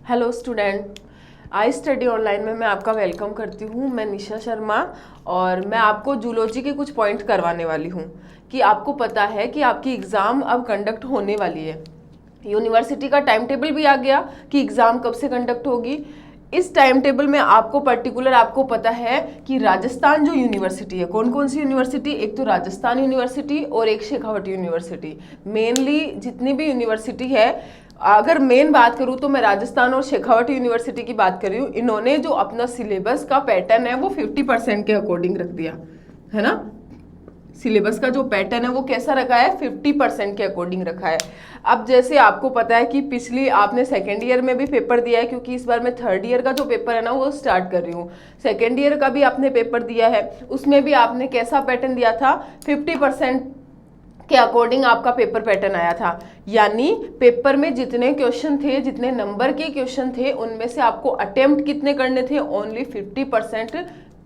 Hello student, I study online में मैं आपका वेलकम करती हूँ। मैं निशा शर्मा और मैं आपको जूलॉजी के कुछ पॉइंट करवाने वाली हूँ कि आपको पता है कि आपकी एग्ज़ाम अब कंडक्ट होने वाली है। यूनिवर्सिटी का टाइम टेबल भी आ गया कि एग्ज़ाम कब से कंडक्ट होगी। इस टाइम टेबल में आपको पर्टिकुलर आपको पता है कि राजस्थान जो यूनिवर्सिटी है, कौन कौन सी यूनिवर्सिटी, एक तो राजस्थान यूनिवर्सिटी और एक शेखावटी यूनिवर्सिटी। मेनली जितनी भी यूनिवर्सिटी है, अगर मेन बात करूँ तो मैं राजस्थान और शेखावटी यूनिवर्सिटी की बात कर रही हूँ। इन्होंने जो अपना सिलेबस का पैटर्न है वो 50% के अकॉर्डिंग रख दिया है ना। सिलेबस का जो पैटर्न है वो कैसा रखा है, 50% के अकॉर्डिंग रखा है। अब जैसे आपको पता है कि पिछली आपने सेकेंड ईयर में भी पेपर दिया है, क्योंकि इस बार मैं थर्ड ईयर का जो पेपर है ना वो स्टार्ट कर रही हूँ। सेकेंड ईयर का भी आपने पेपर दिया है, उसमें भी आपने कैसा पैटर्न दिया था, 50% के अकॉर्डिंग आपका पेपर पैटर्न आया था। यानी पेपर में जितने क्वेश्चन थे, जितने नंबर के क्वेश्चन थे, उनमें से आपको अटेम्प्ट कितने करने थे, ओनली 50%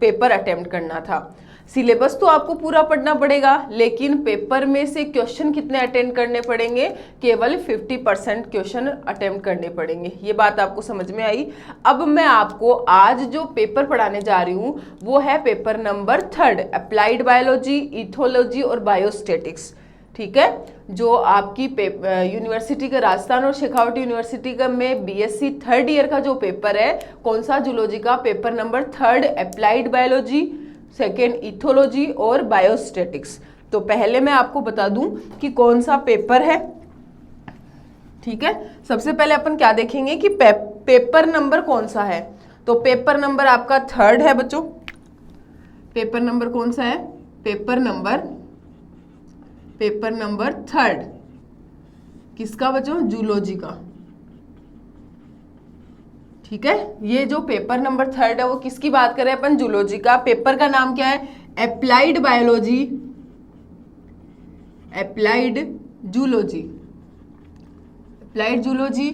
पेपर अटेम्प्ट करना था। सिलेबस तो आपको पूरा पढ़ना पड़ेगा, लेकिन पेपर में से क्वेश्चन कितने अटेंड करने पड़ेंगे, केवल 50% क्वेश्चन अटेम्प्ट करने पड़ेंगे। ये बात आपको समझ में आई। अब मैं आपको आज जो पेपर पढ़ाने जा रही हूँ वो है paper number 3, applied biology, ethology और बायोस्टेटिक्स। ठीक है, जो आपकी यूनिवर्सिटी का राजस्थान और शेखावटी यूनिवर्सिटी का में बीएससी थर्ड ईयर का जो पेपर है, कौन सा, जूलॉजी का paper number 3, applied biology, second ethology और बायोस्टेटिक्स। तो पहले मैं आपको बता दूं कि कौन सा पेपर है। ठीक है, सबसे पहले अपन क्या देखेंगे कि पेपर नंबर कौन सा है। तो पेपर नंबर आपका 3 है बच्चों। पेपर नंबर कौन सा है, पेपर नंबर 3 किसका बच्चों, जूलॉजी का। ठीक है, ये जो पेपर नंबर 3 है वो किसकी बात करें अपन, जूलॉजी का। पेपर का नाम क्या है, applied biology, applied zoology, applied zoology,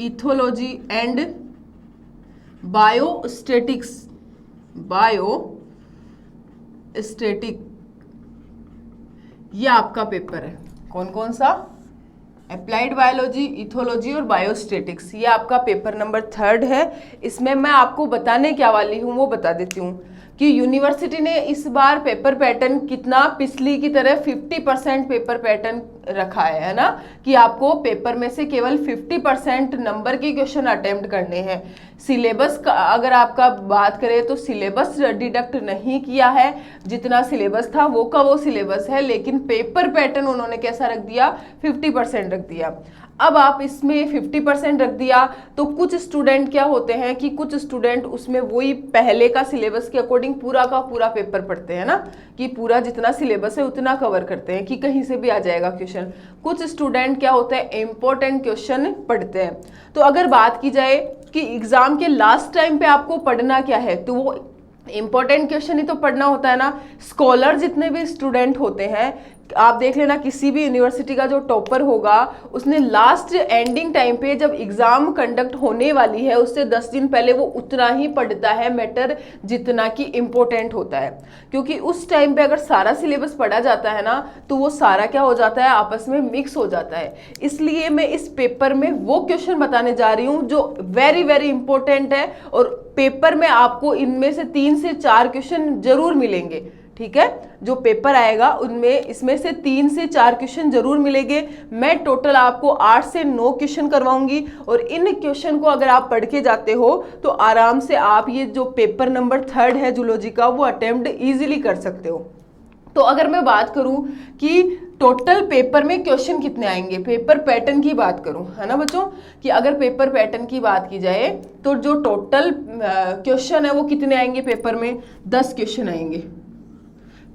ethology and biostatistics, ये आपका पेपर है। कौन कौन सा, अप्लाइड बायोलॉजी, इथोलॉजी और बायोस्टेटिक्स, ये आपका पेपर नंबर 3 है। इसमें मैं आपको बताने क्या वाली हूँ वो बता देती हूँ कि यूनिवर्सिटी ने इस बार पेपर पैटर्न कितना, पिछली की तरह 50% पेपर पैटर्न रखा है ना, कि आपको पेपर में से केवल 50% नंबर के क्वेश्चन अटेम्प्ट करने हैं। सिलेबस का अगर आपका बात करें तो सिलेबस डिडक्ट नहीं किया है, जितना सिलेबस था वो का वो सिलेबस है, लेकिन पेपर पैटर्न उन्होंने कैसा रख दिया, 50% रख दिया। अब आप इसमें 50% रख दिया तो कुछ स्टूडेंट क्या होते हैं कि कुछ स्टूडेंट उसमें वही पहले का सिलेबस के अकॉर्डिंग पूरा का पूरा पेपर पढ़ते हैं ना, कि पूरा जितना सिलेबस है उतना कवर करते हैं कि कहीं से भी आ जाएगा क्वेश्चन। कुछ स्टूडेंट क्या होता है, इंपॉर्टेंट क्वेश्चन पढ़ते हैं। तो अगर बात की जाए कि एग्जाम के लास्ट टाइम पे आपको पढ़ना क्या है, तो वो इंपॉर्टेंट क्वेश्चन ही तो पढ़ना होता है ना। स्कॉलर जितने भी स्टूडेंट होते हैं, आप देख लेना किसी भी यूनिवर्सिटी का जो टॉपर होगा, उसने लास्ट एंडिंग टाइम पे जब एग्जाम कंडक्ट होने वाली है उससे 10 दिन पहले वो उतना ही पढ़ता है मैटर जितना कि इम्पोर्टेंट होता है। क्योंकि उस टाइम पे अगर सारा सिलेबस पढ़ा जाता है ना तो वो सारा क्या हो जाता है, आपस में मिक्स हो जाता है। इसलिए मैं इस पेपर में वो क्वेश्चन बताने जा रही हूँ जो वेरी वेरी इंपॉर्टेंट है, और पेपर में आपको इनमें से 3 से 4 क्वेश्चन जरूर मिलेंगे। ठीक है, जो पेपर आएगा उनमें इसमें से 3 से 4 क्वेश्चन जरूर मिलेंगे। मैं टोटल आपको 8 से 9 क्वेश्चन करवाऊंगी, और इन क्वेश्चन को अगर आप पढ़ के जाते हो तो आराम से आप ये जो पेपर नंबर 3 है जूलॉजी का वो अटेम्प्ट इजीली कर सकते हो। तो अगर मैं बात करूं कि टोटल पेपर में क्वेश्चन कितने आएंगे, पेपर पैटर्न की बात करूं, है ना बच्चों, कि अगर पेपर पैटर्न की बात की जाए तो जो टोटल क्वेश्चन है वो कितने आएंगे, पेपर में 10 क्वेश्चन आएंगे।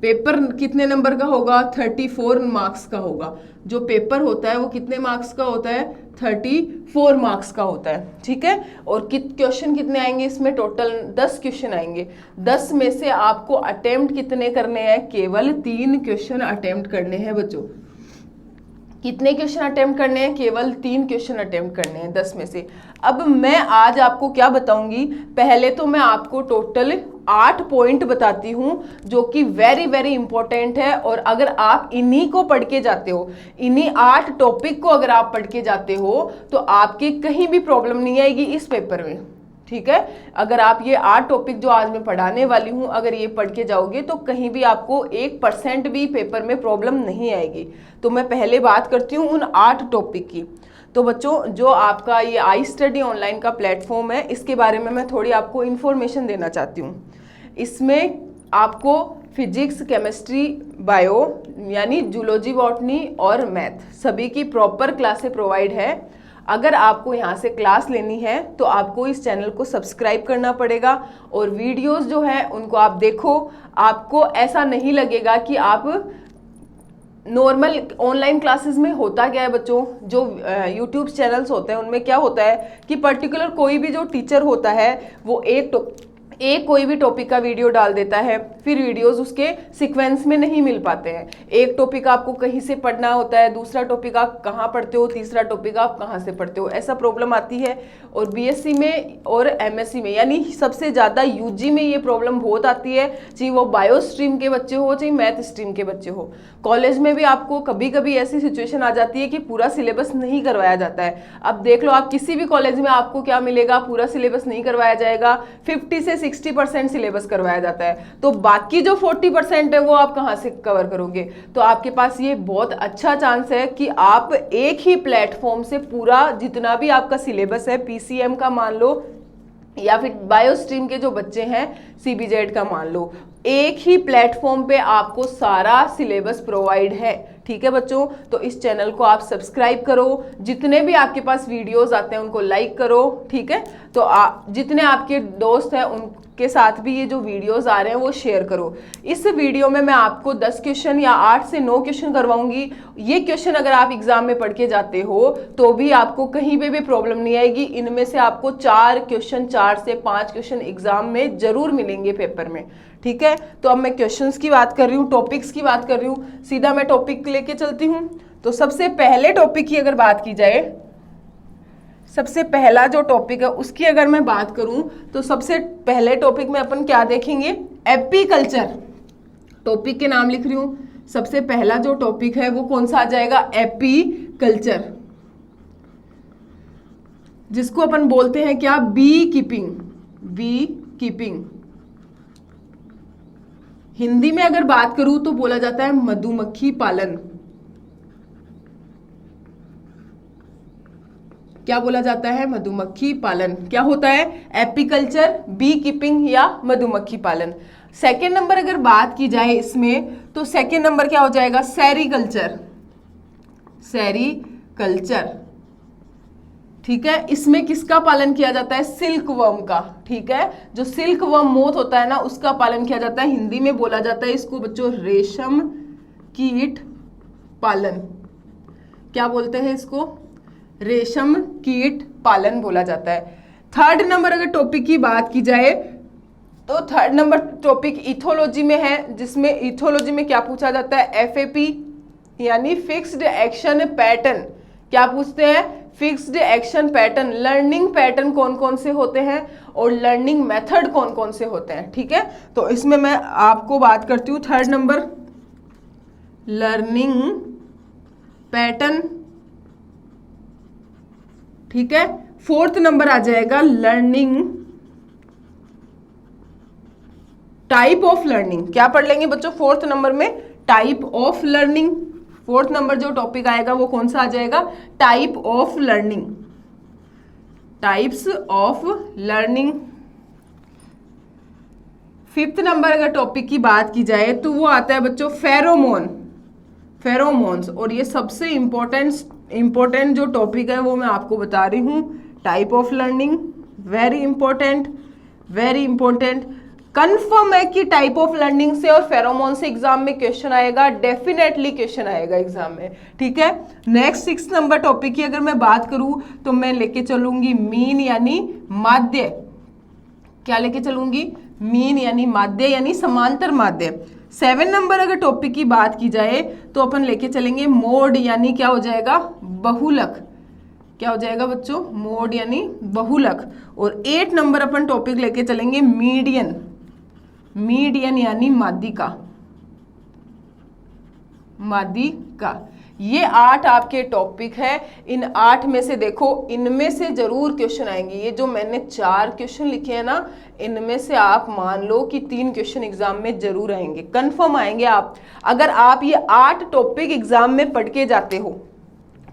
पेपर कितने नंबर का होगा, 34 मार्क्स का होगा। जो पेपर होता है वो कितने मार्क्स का होता है, 34 मार्क्स का होता है। ठीक है, और क्वेश्चन कितने आएंगे इसमें, टोटल 10 क्वेश्चन आएंगे। 10 में से आपको अटेम्प्ट कितने करने हैं, केवल 3 क्वेश्चन अटेम्प्ट करने हैं बच्चों। कितने क्वेश्चन अटेम्प्ट करने हैं, केवल 3 क्वेश्चन अटेम्प्ट करने हैं 10 में से। अब मैं आज आपको क्या बताऊंगी, पहले तो मैं आपको टोटल 8 पॉइंट बताती हूँ जो कि वेरी वेरी इंपॉर्टेंट है। और अगर आप इन्हीं को पढ़ के जाते हो, इन्हीं 8 टॉपिक को अगर आप पढ़ के जाते हो तो आपके कहीं भी प्रॉब्लम नहीं आएगी इस पेपर में, ठीक है। अगर आप ये 8 टॉपिक जो आज मैं पढ़ाने वाली हूँ अगर ये पढ़ के जाओगे तो कहीं भी आपको 1% भी पेपर में प्रॉब्लम नहीं आएगी। तो मैं पहले बात करती हूँ उन 8 टॉपिक की। तो बच्चों, जो आपका ये आई स्टडी ऑनलाइन का प्लेटफॉर्म है, इसके बारे में मैं थोड़ी आपको इन्फॉर्मेशन देना चाहती हूँ। इसमें आपको फिजिक्स, केमिस्ट्री, बायो यानी जूलॉजी, बॉटनी और मैथ सभी की प्रॉपर क्लासें प्रोवाइड है। अगर आपको यहाँ से क्लास लेनी है तो आपको इस चैनल को सब्सक्राइब करना पड़ेगा और वीडियोस जो है उनको आप देखो। आपको ऐसा नहीं लगेगा कि आप नॉर्मल ऑनलाइन क्लासेस में होता क्या है बच्चों, जो यूट्यूब चैनल्स होते हैं उनमें क्या होता है कि पर्टिकुलर कोई भी जो टीचर होता है वो एक कोई भी टॉपिक का वीडियो डाल देता है, फिर वीडियोस उसके सीक्वेंस में नहीं मिल पाते हैं। एक टॉपिक आपको कहीं से पढ़ना होता है, दूसरा टॉपिक आप कहाँ पढ़ते हो, तीसरा टॉपिक आप कहाँ से पढ़ते हो, ऐसा प्रॉब्लम आती है। और बीएससी में और एमएससी में यानी सबसे ज़्यादा यूजी में ये प्रॉब्लम बहुत आती है, चाहे वो बायो स्ट्रीम के बच्चे हो चाहे मैथ स्ट्रीम के बच्चे हो। कॉलेज में भी आपको कभी कभी ऐसी सिचुएशन आ जाती है कि पूरा सिलेबस नहीं करवाया जाता है। अब देख लो, आप किसी भी कॉलेज में आपको क्या मिलेगा, पूरा सिलेबस नहीं करवाया जाएगा, 50 से 60% सिलेबस करवाया जाता है। तो बाकी जो 40% है वो आप कहाँ से कवर करोगे। तो आपके पास ये बहुत अच्छा चांस है कि आप एक ही प्लेटफॉर्म से पूरा जितना भी आपका सिलेबस है, पीसीएम का मान लो या फिर बायो स्ट्रीम के जो बच्चे हैं सीबीजेड का मान लो, एक ही प्लेटफॉर्म पे आपको सारा सिलेबस प्रोवाइड है, ठीक है बच्चों। तो इस चैनल को आप सब्सक्राइब करो, जितने भी आपके पास वीडियोस आते हैं उनको लाइक करो, ठीक है। तो जितने आपके दोस्त हैं उनके साथ भी ये जो वीडियोस आ रहे हैं वो शेयर करो। इस वीडियो में मैं आपको 10 क्वेश्चन या 8 से 9 क्वेश्चन करवाऊंगी। ये क्वेश्चन अगर आप एग्जाम में पढ़ के जाते हो तो भी आपको कहीं पे भी प्रॉब्लम नहीं आएगी। इनमें से आपको 4 क्वेश्चन, 4 से 5 क्वेश्चन एग्जाम में जरूर मिलेंगे पेपर में, ठीक है। तो अब मैं क्वेश्चंस की बात कर रही हूँ, टॉपिक्स की बात कर रही हूँ, सीधा मैं टॉपिक लेके चलती हूँ। तो सबसे पहले टॉपिक की अगर बात की जाए, सबसे पहला जो टॉपिक है उसकी अगर मैं बात करूं तो सबसे पहले टॉपिक में अपन क्या देखेंगे, एपीकल्चर। टॉपिक के नाम लिख रही हूं, सबसे पहला जो टॉपिक है वो कौन सा आ जाएगा, एपीकल्चर, जिसको अपन बोलते हैं क्या, bee keeping. Bee keeping Hindi में अगर बात करूं तो बोला जाता है मधुमक्खी पालन। क्या बोला जाता है, मधुमक्खी पालन। क्या होता है, एपीकल्चर, बी कीपिंग या मधुमक्खी पालन। सेकेंड नंबर अगर बात की जाए इसमें तो सेकेंड नंबर क्या हो जाएगा, सेरीकल्चर। सेरीकल्चर, ठीक है। इसमें किसका पालन किया जाता है, सिल्क वर्म का, ठीक है। जो सिल्क वर्म मोथ होता है ना उसका पालन किया जाता है। हिंदी में बोला जाता है इसको बच्चों रेशम कीट पालन। क्या बोलते हैं इसको, रेशम कीट पालन बोला जाता है। थर्ड नंबर अगर टॉपिक की बात की जाए तो थर्ड नंबर टॉपिक इथोलॉजी में है, जिसमें इथोलॉजी में क्या पूछा जाता है, एफएपी यानी फिक्स्ड एक्शन पैटर्न। क्या पूछते हैं, fixed action pattern. Learning pattern कौन कौन से होते हैं और लर्निंग मेथड कौन कौन से होते हैं, ठीक है। तो इसमें मैं आपको बात करती हूँ थर्ड नंबर, लर्निंग पैटर्न, ठीक है। फोर्थ नंबर आ जाएगा लर्निंग टाइप ऑफ लर्निंग। क्या पढ़ लेंगे बच्चों फोर्थ नंबर में, type of learning. Fourth number जो टॉपिक आएगा वो कौन सा आ जाएगा, type of learning, types of learning. Fifth number अगर टॉपिक की बात की जाए तो वो आता है बच्चों फेरोमोन, फेरोमोन्स। और ये सबसे इंपॉर्टेंट जो टॉपिक है वो मैं आपको बता रही हूँ, type of learning, very important, very important. Confirm है कि टाइप ऑफ लर्निंग से और फेरोमोन से एग्जाम में क्वेश्चन आएगा, डेफिनेटली क्वेश्चन आएगा एग्जाम में, ठीक है। नेक्स्ट 6 नंबर टॉपिक की अगर मैं बात करूं तो मैं लेके चलूंगी मीन यानी माध्य। क्या लेके चलूंगी, मीन यानी माध्य यानी समांतर माध्य। 7 नंबर अगर टॉपिक की बात की जाए तो अपन लेके चलेंगे मोड यानी क्या हो जाएगा, बहुलक। क्या हो जाएगा बच्चों, मोड यानी बहुलक। और 8 नंबर अपन टॉपिक लेके चलेंगे मीडियन। मीडियन यानी माध्यिका, माध्यिका। ये 8 आपके टॉपिक है। इन 8 में से देखो, इनमें से जरूर क्वेश्चन आएंगे। ये जो मैंने 4 क्वेश्चन लिखे हैं ना, इनमें से आप मान लो कि 3 क्वेश्चन एग्जाम में जरूर आएंगे, कंफर्म आएंगे। आप अगर आप ये 8 टॉपिक एग्जाम में पढ़ के जाते हो,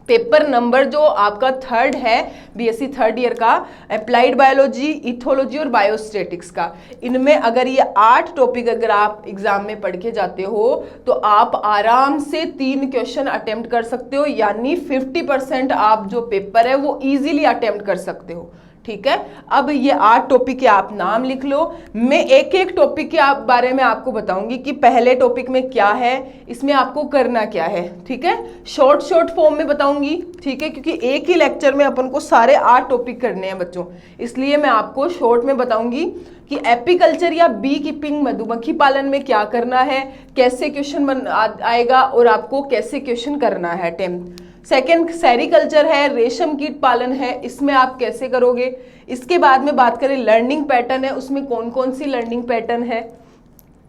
पेपर नंबर जो आपका 3rd है बीएससी 3rd ईयर का, अप्लाइड बायोलॉजी, इथोलॉजी और बायोस्टैटिक्स का, इनमें अगर ये 8 टॉपिक अगर आप एग्जाम में पढ़ के जाते हो तो आप आराम से 3 क्वेश्चन अटेम्प्ट कर सकते हो, यानी 50% आप जो पेपर है वो इजीली अटेम्प्ट कर सकते हो। ठीक है, अब ये 8 टॉपिक के आप नाम लिख लो। मैं एक एक टॉपिक के बारे में आपको बताऊंगी कि पहले टॉपिक में क्या है, इसमें आपको करना क्या है। ठीक है, शॉर्ट फॉर्म में बताऊंगी। ठीक है, क्योंकि एक ही लेक्चर में अपन को सारे 8 टॉपिक करने हैं बच्चों, इसलिए मैं आपको शॉर्ट में बताऊंगी कि एपीकल्चर या बी कीपिंग, मधुमक्खी पालन में क्या करना है, कैसे क्वेश्चन आएगा और आपको कैसे क्वेश्चन करना है। सेकेंड सेरिकल्चर है, रेशम कीट पालन है, इसमें आप कैसे करोगे। इसके बाद में बात करें लर्निंग पैटर्न है, उसमें कौन कौन सी लर्निंग पैटर्न है।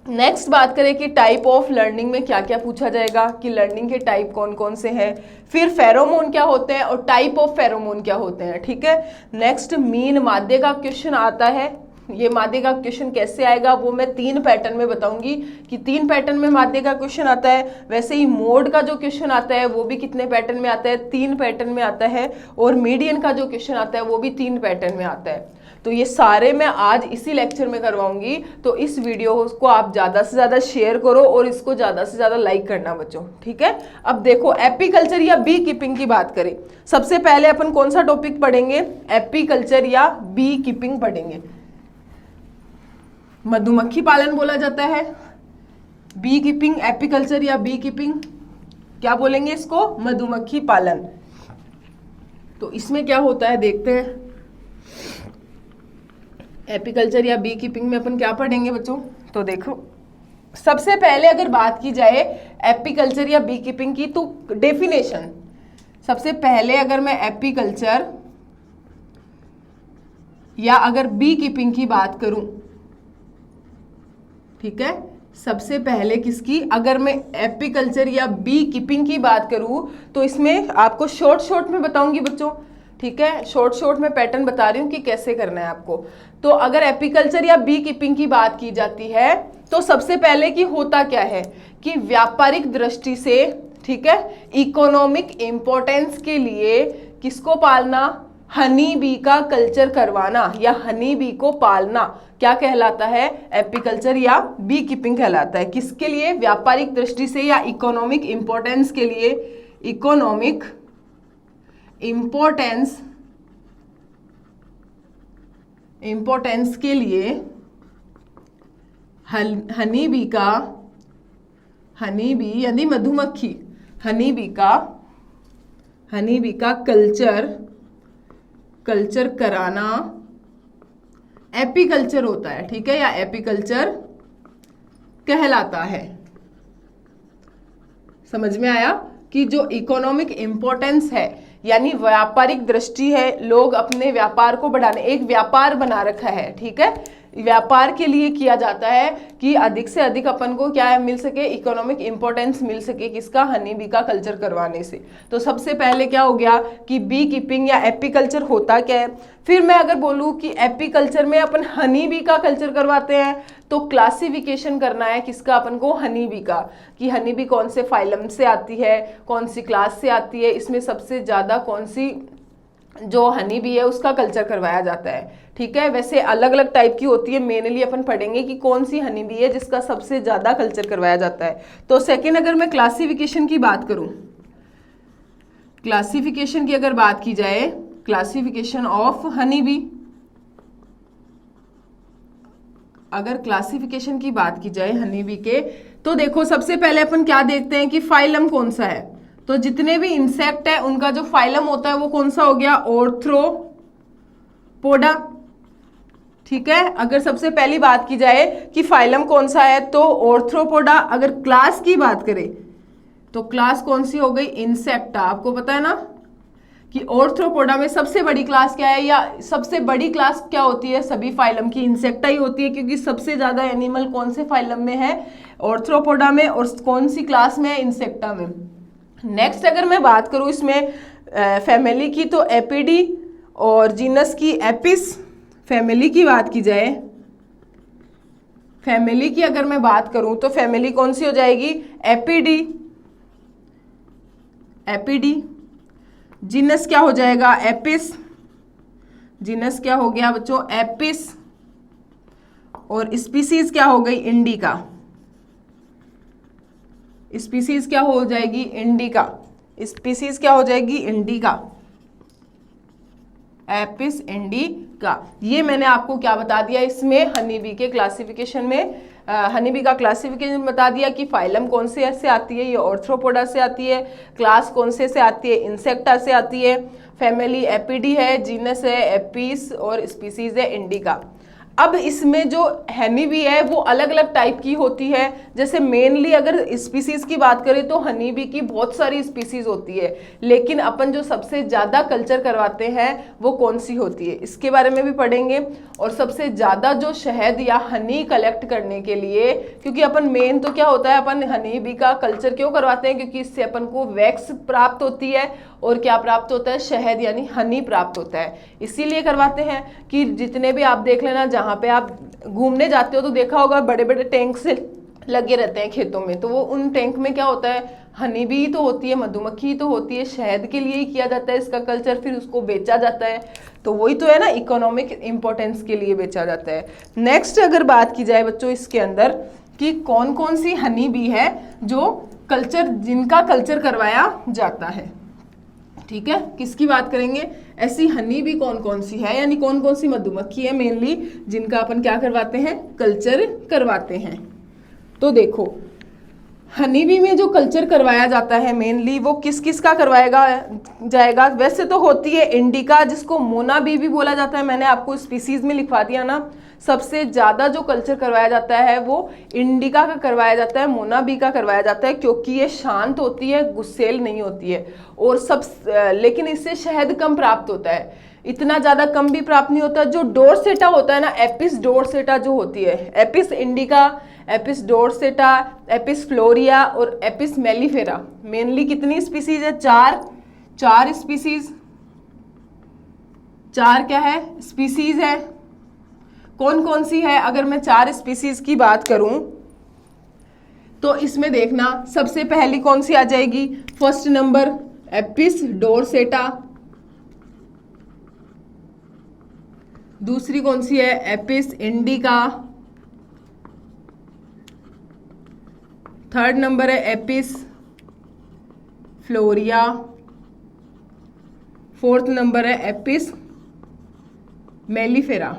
नेक्स्ट बात करें कि टाइप ऑफ लर्निंग में क्या क्या पूछा जाएगा, कि लर्निंग के टाइप कौन कौन से हैं। फिर फेरोमोन क्या होते हैं और टाइप ऑफ फेरोमोन क्या होते हैं। ठीक है, नेक्स्ट मीन माध्य का क्वेश्चन आता है। ये माध्य का क्वेश्चन कैसे आएगा वो मैं 3 पैटर्न में बताऊंगी कि 3 पैटर्न में माध्य का क्वेश्चन आता है। वैसे ही मोड का जो क्वेश्चन आता है वो भी कितने पैटर्न में आता है, 3 पैटर्न में आता है। और मीडियन का जो क्वेश्चन आता है वो भी 3 पैटर्न में आता है। तो ये सारे मैं आज इसी लेक्चर में करवाऊंगी। तो इस वीडियो को आप ज़्यादा से ज़्यादा शेयर करो और इसको ज़्यादा से ज़्यादा लाइक करना बच्चों। ठीक है, अब देखो एपीकल्चर या बी कीपिंग की बात करें, सबसे पहले अपन कौन सा टॉपिक पढ़ेंगे, एपीकल्चर या बी कीपिंग पढ़ेंगे। मधुमक्खी पालन बोला जाता है, बी कीपिंग, एपीकल्चर या बी कीपिंग, क्या बोलेंगे इसको, मधुमक्खी पालन। तो इसमें क्या होता है देखते हैं। एपीकल्चर या बी कीपिंग में अपन क्या पढ़ेंगे बच्चों, तो देखो सबसे पहले अगर बात की जाए एपीकल्चर या बी कीपिंग की, तो डेफिनेशन सबसे पहले अगर मैं एपीकल्चर या अगर बी कीपिंग की बात करूं, ठीक है, सबसे पहले किसकी, अगर मैं एपीकल्चर या बी कीपिंग की बात करूं तो इसमें आपको शॉर्ट में बताऊंगी बच्चों। ठीक है, शॉर्ट में पैटर्न बता रही हूं कि कैसे करना है आपको। तो अगर एपीकल्चर या बी कीपिंग की बात की जाती है तो सबसे पहले कि होता क्या है कि व्यापारिक दृष्टि से, ठीक है, इकोनॉमिक इंपॉर्टेंस के लिए किसको पालना, हनी बी का कल्चर करवाना या हनी बी को पालना क्या कहलाता है, एपीकल्चर या बी कीपिंग कहलाता है। किसके लिए, व्यापारिक दृष्टि से या इकोनॉमिक इंपॉर्टेंस के लिए, इकोनॉमिक इंपॉर्टेंस के लिए हनी बी यानी मधुमक्खी, हनी बी का कल्चर कराना एपीकल्चर होता है। ठीक है, या एपीकल्चर कहलाता है। समझ में आया कि जो इकोनॉमिक इंपॉर्टेंस है यानी व्यापारिक दृष्टि है, लोग अपने व्यापार को बढ़ाने, एक व्यापार बना रखा है। ठीक है, व्यापार के लिए किया जाता है कि अधिक से अधिक अपन को क्या मिल सके, इकोनॉमिक इंपॉर्टेंस मिल सके, किसका, हनी बी का कल्चर करवाने से। तो सबसे पहले क्या हो गया कि बी कीपिंग या एपीकल्चर होता क्या है। फिर मैं अगर बोलूँ कि एपीकल्चर में अपन हनी बी का कल्चर करवाते हैं तो क्लासिफिकेशन करना है किसका, अपन को हनी बी का, कि हनी बी कौन से फाइलम से आती है, कौन सी क्लास से आती है, इसमें सबसे ज़्यादा कौन सी जो हनी बी है उसका कल्चर करवाया जाता है। ठीक है, वैसे अलग अलग टाइप की होती है, मेनली अपन पढ़ेंगे कि कौन सी हनी बी है जिसका सबसे ज़्यादा कल्चर करवाया जाता है। तो सेकेंड अगर मैं क्लासिफिकेशन की बात करूं, क्लासिफिकेशन की अगर बात की जाए, क्लासिफिकेशन ऑफ हनी बी, अगर क्लासिफिकेशन की बात की जाए हनी बी के, तो देखो सबसे पहले अपन क्या देखते हैं कि फाइलम कौन सा है। तो जितने भी इंसेक्ट है उनका जो फाइलम होता है वो कौन सा हो गया, ऑर्थ्रोपोडा। ठीक है, अगर सबसे पहली बात की जाए कि फाइलम कौन सा है तो ऑर्थ्रोपोडा। अगर क्लास की बात करें तो क्लास कौन सी हो गई, इंसेक्टा। आपको पता है ना कि ऑर्थ्रोपोडा में सबसे बड़ी क्लास क्या है, या सबसे बड़ी क्लास क्या होती है सभी फाइलम की, इंसेक्टा ही होती है, क्योंकि सबसे ज्यादा एनिमल कौन से फाइलम में है, ऑर्थ्रोपोडा में, और कौन सी क्लास में है, इंसेक्टा में। नेक्स्ट अगर मैं बात करूं इसमें फैमिली की, तो एपिडी, और जीनस की एपिस। फैमिली की बात की जाए, फैमिली की अगर मैं बात करूं तो फैमिली कौन सी हो जाएगी, एपिडी, एपिडी। जीनस क्या हो जाएगा, एपिस, जीनस क्या हो गया बच्चों, एपिस। और स्पीसीज क्या हो गई, इंडिका, स्पीसीज क्या हो जाएगी, इंडिका, स्पीसीज क्या हो जाएगी, इंडिका, एपिस इंडिका। ये मैंने आपको क्या बता दिया इसमें, हनी बी के क्लासिफिकेशन में, हनी बी का क्लासिफिकेशन बता दिया कि फाइलम कौन से आती है, ये ऑर्थ्रोपोडा से आती है, क्लास कौन से आती है, इंसेक्टा से आती है, फैमिली एपिडी है, जीनस है एपिस, और स्पीसीज है इंडिका। अब इसमें जो हनी बी है वो अलग अलग टाइप की होती है। जैसे मेनली अगर स्पीसीज की बात करें तो हनी बी की बहुत सारी स्पीसीज होती है, लेकिन अपन जो सबसे ज़्यादा कल्चर करवाते हैं वो कौन सी होती है, इसके बारे में भी पढ़ेंगे। और सबसे ज़्यादा जो शहद या हनी कलेक्ट करने के लिए, क्योंकि अपन मेन तो क्या होता है, अपन हनी बी का कल्चर क्यों करवाते हैं, क्योंकि इससे अपन को वैक्स प्राप्त होती है, और क्या प्राप्त होता है, शहद यानी हनी प्राप्त होता है। इसीलिए करवाते हैं कि जितने भी आप देख लेना, जहाँ पे आप घूमने जाते हो तो देखा होगा बड़े बड़े टैंक से लगे रहते हैं खेतों में, तो वो उन टैंक में क्या होता है, हनी बी तो होती है, मधुमक्खी तो होती है, शहद के लिए ही किया जाता है इसका कल्चर, फिर उसको बेचा जाता है, तो वही तो है ना, इकोनॉमिक इम्पोर्टेंस के लिए बेचा जाता है। नेक्स्ट अगर बात की जाए बच्चों इसके अंदर कि कौन कौन सी हनी बी है जो कल्चर, जिनका कल्चर करवाया जाता है, ठीक है, किसकी बात करेंगे, ऐसी हनी बी कौन कौन सी है, यानी कौन कौन सी मधुमक्खी है मेनली जिनका अपन क्या करवाते हैं, कल्चर करवाते हैं। तो देखो हनी बी में जो कल्चर करवाया जाता है मेनली वो किस किस का करवाएगा जाएगा, वैसे तो होती है इंडिका, जिसको मोना बी भी बोला जाता है, मैंने आपको स्पीसीज में लिखवा दिया ना। सबसे ज़्यादा जो कल्चर करवाया जाता है वो इंडिका का करवाया जाता है, मोना बी का करवाया जाता है, क्योंकि ये शांत होती है, गुस्सेल नहीं होती है, और लेकिन इससे शहद कम प्राप्त होता है, इतना ज़्यादा कम भी प्राप्त नहीं होता। जो डोरसेटा होता है ना, एपिस डोरसेटा जो होती है, Apis indica, Apis dorsata, Apis florea और एपिस मेलिफेरा, मेनली कितनी स्पीसीज है, चार स्पीसीज, चार क्या है, स्पीसीज है। कौन कौन सी है, अगर मैं चार स्पीसीज की बात करूं तो इसमें देखना सबसे पहली कौन सी आ जाएगी, फर्स्ट नंबर एपिस डोरसेटा, दूसरी कौन सी है, एपिस इंडिका, थर्ड नंबर है एपिस फ्लोरिया, फोर्थ नंबर है एपिस मेलिफेरा।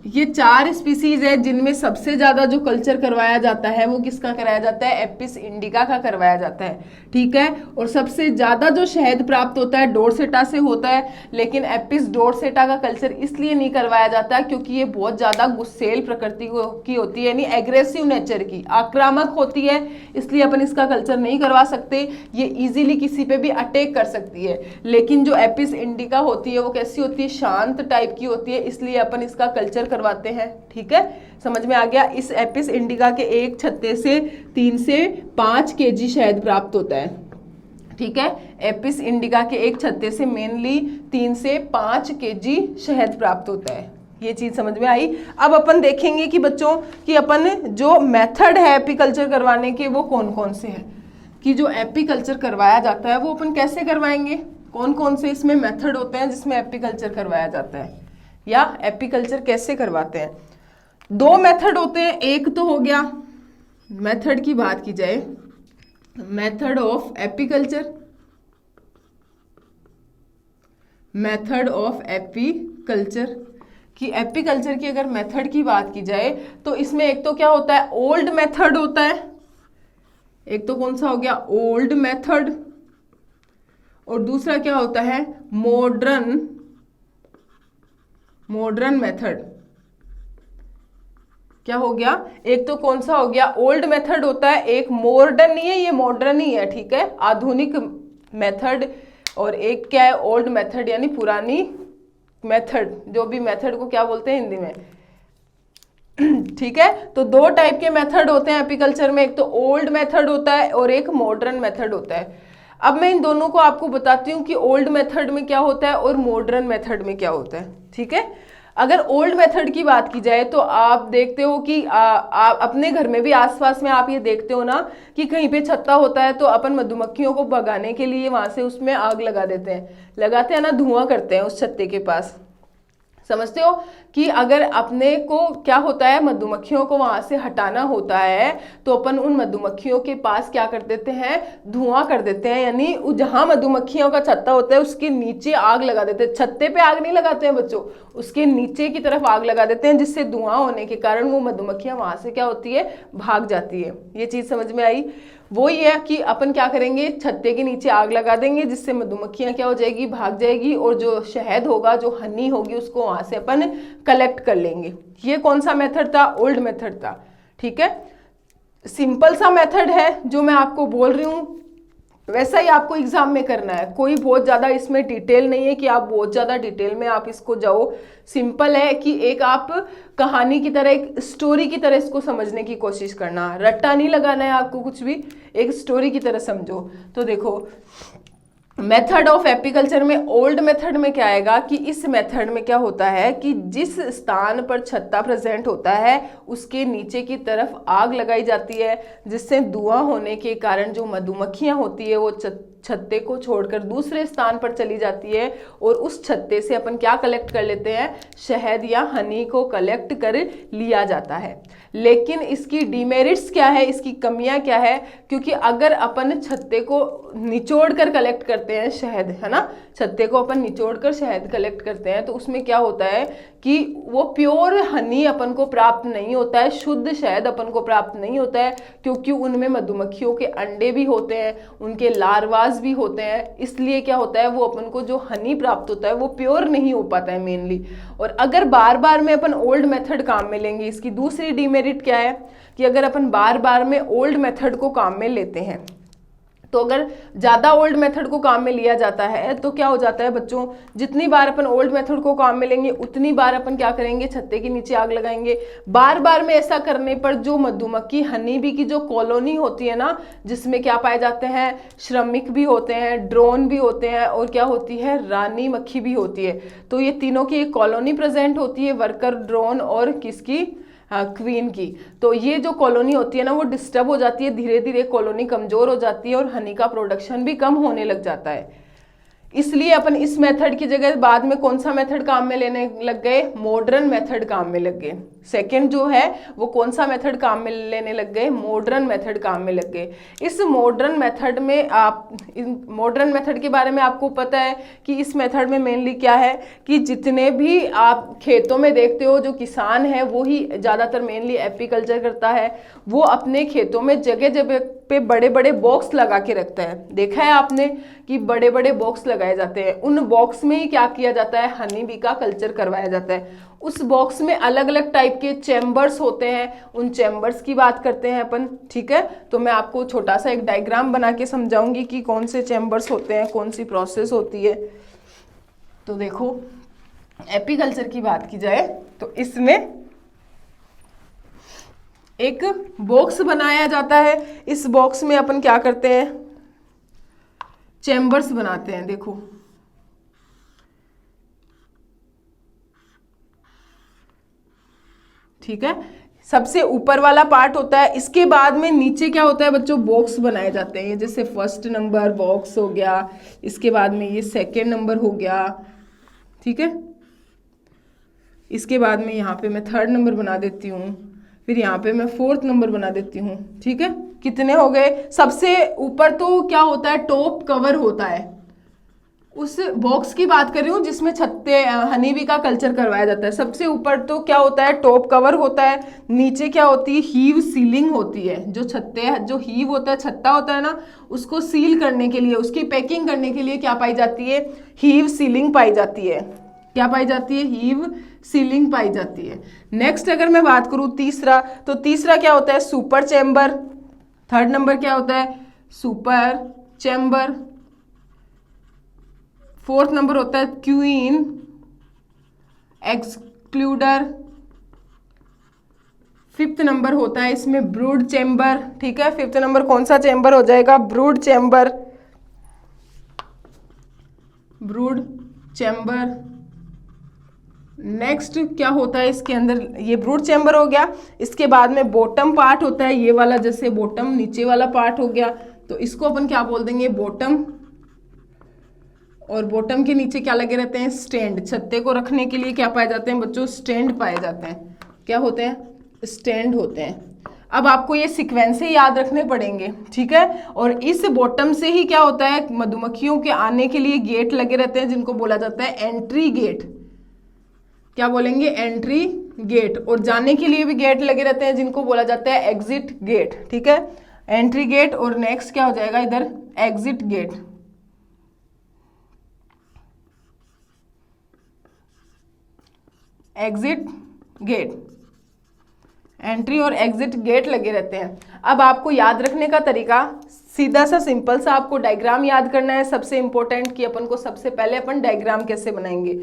ये चार स्पीसीज है जिनमें सबसे ज्यादा जो कल्चर करवाया जाता है वो किसका कराया जाता है, एपिस इंडिका का करवाया जाता है, ठीक है। और सबसे ज्यादा जो शहद प्राप्त होता है डोरसेटा से होता है, लेकिन एपिस डोरसेटा का कल्चर इसलिए नहीं करवाया जाता क्योंकि ये बहुत ज्यादा गुस्सेल प्रकृति की होती है, यानी एग्रेसिव नेचर की, आक्रामक होती है, इसलिए अपन इसका कल्चर नहीं करवा सकते, ये इजीली किसी पे भी अटैक कर सकती है। लेकिन जो एपिस इंडिका होती है वो कैसी होती है, शांत टाइप की होती है, इसलिए अपन इसका कल्चर करवाते हैं, ठीक है, समझ में आ गया। इस एपिस इंडिका के एक छत्ते से 3 से 5 केजी शहद प्राप्त होता है, ठीक है। एपिस इंडिका के एक छत्ते से मेनली 3 से 5 केजी शहद प्राप्त होता है, ये चीज समझ में आई। अब अपन देखेंगे कि बच्चों कि अपन जो मेथड है एपीकल्चर करवाने के वो कौन कौन से हैं, कि जो एपीकल्चर करवाया जाता है वो अपन कैसे करवाएंगे, कौन कौन से इसमें मेथड होते हैं जिसमें एपीकल्चर करवाया जाता है, या एपीकल्चर कैसे करवाते हैं। 2 मेथड होते हैं, एक तो हो गया मेथड की बात की जाए, method of apiculture, method of apiculture, कि एपीकल्चर की अगर मेथड की बात की जाए तो इसमें एक तो क्या होता है, ओल्ड मेथड होता है, एक तो कौन सा हो गया, ओल्ड मेथड, और दूसरा क्या होता है, मॉडर्न मेथड। क्या हो गया, एक तो कौन सा हो गया, ओल्ड मेथड होता है, एक मॉडर्न नहीं है, ये मॉडर्न ही है, ठीक है, आधुनिक मेथड, और एक क्या है ओल्ड मेथड यानी पुरानी मेथड, जो भी मेथड को क्या बोलते हैं हिंदी में। ठीक है, तो दो टाइप के मेथड होते हैं एपीकल्चर में, एक तो ओल्ड मेथड होता है और एक मॉडर्न मेथड होता है। अब मैं इन दोनों को आपको बताती हूँ कि ओल्ड मेथड में क्या होता है और मॉडर्न मेथड में क्या होता है। ठीक है, अगर ओल्ड मेथड की बात की जाए तो आप देखते हो कि आप अपने घर में भी आसपास में आप ये देखते हो ना कि कहीं पे छत्ता होता है तो अपन मधुमक्खियों को भगाने के लिए वहां से उसमें आग लगा देते हैं, लगाते हैं ना, धुआं करते हैं उस छत्ते के पास। समझते हो कि अगर अपने को क्या होता है, मधुमक्खियों को वहां से हटाना होता है तो अपन उन मधुमक्खियों के पास क्या कर देते हैं, धुआं कर देते हैं, यानी जहां मधुमक्खियों का छत्ता होता है उसके नीचे आग लगा देते हैं। छत्ते पे आग नहीं लगाते हैं बच्चों, उसके नीचे की तरफ आग लगा देते हैं, जिससे धुआं होने के कारण वो मधुमक्खियां वहां से क्या होती है, भाग जाती है। ये चीज समझ में आई। वो ये है कि अपन क्या करेंगे, छत्ते के नीचे आग लगा देंगे, जिससे मधुमक्खियां क्या हो जाएगी, भाग जाएगी, और जो शहद होगा, जो हनी होगी, उसको वहां से अपन कलेक्ट कर लेंगे। ये कौन सा मेथड था, ओल्ड मेथड था। ठीक है, सिंपल सा मेथड है जो मैं आपको बोल रही हूँ, वैसा ही आपको एग्जाम में करना है। कोई बहुत ज्यादा इसमें डिटेल नहीं है कि आप बहुत ज्यादा डिटेल में आप इसको जाओ। सिंपल है कि एक आप कहानी की तरह, एक स्टोरी की तरह इसको समझने की कोशिश करना, रट्टा नहीं लगाना है आपको कुछ भी, एक स्टोरी की तरह समझो। तो देखो, मेथड ऑफ एपीकल्चर में ओल्ड मेथड में क्या आएगा कि इस मेथड में क्या होता है कि जिस स्थान पर छत्ता प्रेजेंट होता है उसके नीचे की तरफ आग लगाई जाती है, जिससे धुआं होने के कारण जो मधुमक्खियां होती है वो छत्ते को छोड़कर दूसरे स्थान पर चली जाती है, और उस छत्ते से अपन क्या कलेक्ट कर लेते हैं, शहद या हनी को कलेक्ट कर लिया जाता है। लेकिन इसकी डिमेरिट्स क्या है, इसकी कमियां क्या है, क्योंकि अगर अपन छत्ते को निचोड़ कर कलेक्ट करते हैं शहद, है ना, छत्ते को अपन निचोड़ कर शहद कलेक्ट करते हैं, तो उसमें क्या होता है कि वो प्योर हनी अपन को प्राप्त नहीं होता है, शुद्ध शहद अपन को प्राप्त नहीं होता है, क्योंकि उनमें मधुमक्खियों के अंडे भी होते हैं, उनके लार्वास भी होते हैं। इसलिए क्या होता है, वो अपन को जो हनी प्राप्त होता है वो प्योर नहीं हो पाता है मेनली। और अगर बार बार में अपन ओल्ड मेथड काम में लेंगे, इसकी दूसरी डिमेरिट क्या है कि अगर अपन बार बार में ओल्ड मेथड को काम में लेते हैं, तो अगर ज्यादा ओल्ड मेथड को काम में लिया जाता है तो क्या हो जाता है बच्चों, जितनी बार अपन ओल्ड मेथड को काम में लेंगे उतनी बार अपन क्या करेंगे, छत्ते के नीचे आग लगाएंगे। बार बार में ऐसा करने पर जो मधुमक्खी हनी बी की जो कॉलोनी होती है ना, जिसमें क्या पाए जाते हैं, श्रमिक भी होते हैं, ड्रोन भी होते हैं, और क्या होती है, रानी मक्खी भी होती है। तो ये तीनों की एक कॉलोनी प्रेजेंट होती है, वर्कर, ड्रोन और किसकी, क्वीन की। तो ये जो कॉलोनी होती है ना वो डिस्टर्ब हो जाती है, धीरे धीरे कॉलोनी कमजोर हो जाती है और हनी का प्रोडक्शन भी कम होने लग जाता है। इसलिए अपन इस मेथड की जगह बाद में कौन सा मेथड काम में लेने लग गए, मॉडर्न मेथड काम में लग गए। सेकंड जो है वो कौन सा मेथड काम में लेने लग गए, मॉडर्न मेथड काम में लग गए। इस मॉडर्न मेथड में मॉडर्न मेथड के बारे में आपको पता है कि इस मेथड में मेनली क्या है कि जितने भी आप खेतों में देखते हो, जो किसान है वो ही ज़्यादातर मेनली एपीकल्चर करता है, वो अपने खेतों में जगह जगह पे बड़े बड़े बॉक्स लगा के रखता है। देखा है आपने कि बड़े बड़े बॉक्स लगाए जाते हैं, उन बॉक्स में ही क्या किया जाता है, हनी बी का कल्चर करवाया जाता है। उस बॉक्स में अलग अलग टाइप के चैम्बर्स होते हैं, उन चैम्बर्स की बात करते हैं अपन। ठीक है, तो मैं आपको छोटा सा एक डायग्राम बना के समझाऊंगी कि कौन से चैम्बर्स होते हैं, कौन सी प्रोसेस होती है। तो देखो, एपीकल्चर की बात की जाए तो इसमें एक बॉक्स बनाया जाता है, इस बॉक्स में अपन क्या करते हैं, चैम्बर्स बनाते हैं। देखो, ठीक है, सबसे ऊपर वाला पार्ट होता है, इसके बाद में नीचे क्या होता है बच्चों, बॉक्स बनाए जाते हैं। ये जैसे फर्स्ट नंबर बॉक्स हो गया, इसके बाद में ये सेकेंड नंबर हो गया, ठीक है, इसके बाद में यहाँ पे मैं थर्ड नंबर बना देती हूँ, फिर यहाँ पे मैं फोर्थ नंबर बना देती हूँ। ठीक है, कितने हो गए, सबसे ऊपर तो क्या होता है, टॉप कवर होता है। उस बॉक्स की बात कर रही हूँ जिसमें छत्ते हनी बी का कल्चर करवाया जाता है। सबसे ऊपर तो क्या होता है, टॉप कवर होता है, नीचे क्या होती है, हीव सीलिंग होती है। जो छत्ते, जो हीव होता है, छत्ता होता है ना, उसको सील करने के लिए, उसकी पैकिंग करने के लिए क्या पाई जाती है, हीव सीलिंग पाई जाती है। क्या पाई जाती है, हीव सीलिंग पाई जाती है। नेक्स्ट अगर मैं बात करूं तीसरा, तो तीसरा क्या होता है, सुपर चैम्बर। थर्ड नंबर क्या होता है, सुपर चैम्बर। फोर्थ नंबर होता है क्वीन एक्सक्लूडर। फिफ्थ नंबर होता है इसमें ब्रूड चेम्बर। ठीक है, फिफ्थ नंबर कौन सा चेम्बर हो जाएगा? Brood chamber, brood chamber. Next क्या होता है इसके अंदर? ये ब्रूड चेम्बर हो गया। इसके बाद में बॉटम पार्ट होता है ये वाला, जैसे बॉटम नीचे वाला पार्ट हो गया, तो इसको अपन क्या बोल देंगे? बॉटम। और बॉटम के नीचे क्या लगे रहते हैं? स्टैंड। छत्ते को रखने के लिए क्या पाए जाते हैं बच्चों? स्टैंड पाए जाते हैं। क्या होते हैं? स्टैंड होते हैं। अब आपको ये सीक्वेंस ही याद रखने पड़ेंगे, ठीक है। और इस बॉटम से ही क्या होता है? मधुमक्खियों के आने के लिए गेट लगे रहते हैं जिनको बोला जाता है एंट्री गेट। क्या बोलेंगे? Entry gate. और जाने के लिए भी गेट लगे रहते हैं जिनको बोला जाता है एग्जिट गेट। ठीक है, एंट्री गेट। और नेक्स्ट क्या हो जाएगा इधर? Exit gate. Exit gate, entry और एग्जिट गेट लगे रहते हैं। अब आपको याद रखने का तरीका सीधा सा सिंपल सा, आपको डायग्राम याद करना है। सबसे इंपॉर्टेंट कि अपन को सबसे पहले अपन डायग्राम कैसे बनाएंगे।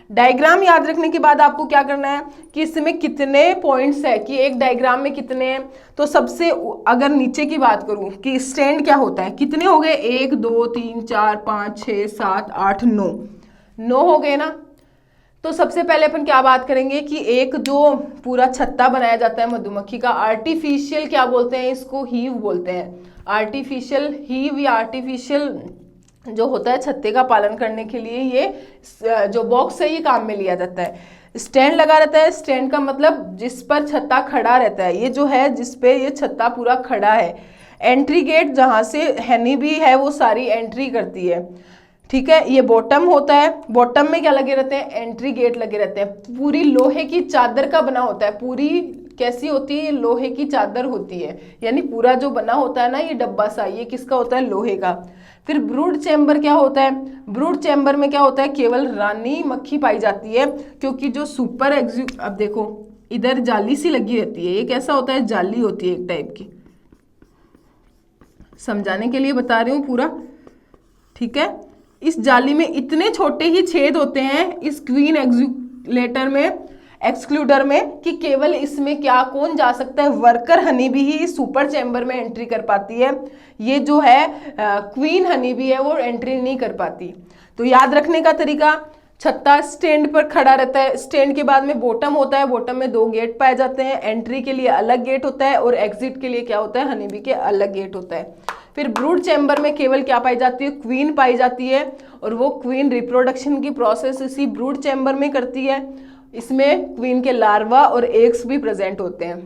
डायग्राम याद रखने के बाद आपको क्या करना है कि इसमें कितने पॉइंट्स है, कि एक डायग्राम में कितने हैं। तो सबसे अगर नीचे की बात करूं कि स्टैंड क्या होता है, कितने हो गए? 1 2 3 4 5 6 7 8 9 हो गए ना। तो सबसे पहले अपन क्या बात करेंगे कि एक जो पूरा छत्ता बनाया जाता है मधुमक्खी का, आर्टिफिशियल क्या बोलते हैं इसको? हीव बोलते हैं। आर्टिफिशियल हीव या आर्टिफिशियल जो होता है छत्ते का पालन करने के लिए, ये जो बॉक्स है ये काम में लिया जाता है। स्टैंड लगा रहता है। स्टैंड का मतलब जिस पर छत्ता खड़ा रहता है, ये जो है जिस पे ये छत्ता पूरा खड़ा है। एंट्री गेट, जहाँ से हनी भी है वो सारी एंट्री करती है। ठीक है, ये बॉटम होता है। बॉटम में क्या लगे रहते हैं? एंट्री गेट लगे रहते हैं। पूरी लोहे की चादर का बना होता है। पूरी कैसी होती है? लोहे की चादर होती है, यानी पूरा जो बना होता है ना ये डब्बा सा, ये किसका होता है? लोहे का। फिर ब्रूड चैम्बर क्या होता है? ब्रूड चैम्बर में क्या होता है? केवल रानी मक्खी पाई जाती है, क्योंकि जो सुपर अब देखो इधर जाली सी लगी रहती है। ये कैसा होता है? जाली होती है एक टाइप की। समझाने के लिए बता रही हूँ पूरा, ठीक है। इस जाली में इतने छोटे ही छेद होते हैं इस क्वीन एक्सक्लूडर में कि केवल इसमें क्या कौन जा सकता है? वर्कर हनी भी ही सुपर चैम्बर में एंट्री कर पाती है। ये जो है क्वीन हनी भी है वो एंट्री नहीं कर पाती। तो याद रखने का तरीका, छत्ता स्टैंड पर खड़ा रहता है। स्टैंड के बाद में बॉटम होता है। बॉटम में 2 गेट पाए जाते हैं। एंट्री के लिए अलग गेट होता है और एग्जिट के लिए क्या होता है? हनी बी के अलग गेट होता है। फिर ब्रूड चैम्बर में केवल क्या पाई जाती है? क्वीन पाई जाती है, और वो क्वीन रिप्रोडक्शन की प्रोसेस इसी ब्रूड चैम्बर में करती है। इसमें क्वीन के लार्वा और एग्स भी प्रेजेंट होते हैं।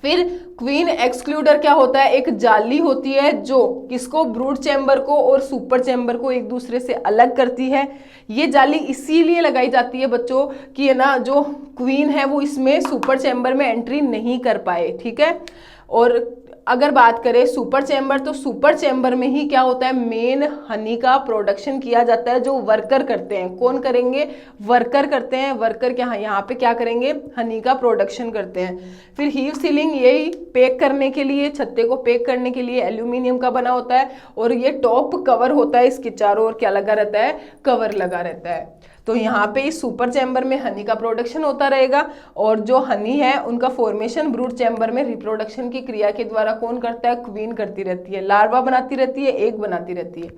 फिर क्वीन एक्सक्लूडर क्या होता है? एक जाली होती है जो किसको? ब्रूड चैम्बर को और सुपर चैम्बर को एक दूसरे से अलग करती है। ये जाली इसीलिए लगाई जाती है बच्चों कि है ना, जो क्वीन है वो इसमें सुपर चैम्बर में एंट्री नहीं कर पाए। ठीक है, और अगर बात करें सुपर चैम्बर, तो सुपर चैम्बर में ही क्या होता है? मेन हनी का प्रोडक्शन किया जाता है, जो वर्कर करते हैं। कौन करेंगे? वर्कर करते हैं। वर्कर क्या यहाँ पे क्या करेंगे? हनी का प्रोडक्शन करते हैं। फिर हीव सीलिंग, यही पैक करने के लिए, छत्ते को पैक करने के लिए एल्यूमिनियम का बना होता है, और ये टॉप कवर होता है। इसके चारों ओर क्या लगा रहता है? कवर लगा रहता है। तो यहाँ पे इस सुपर चैम्बर में हनी का प्रोडक्शन होता रहेगा, और जो हनी है उनका फॉर्मेशन ब्रूड चैम्बर में रिप्रोडक्शन की क्रिया के द्वारा कौन करता है? क्वीन करती रहती है। लार्वा बनाती रहती है, एग बनाती रहती है।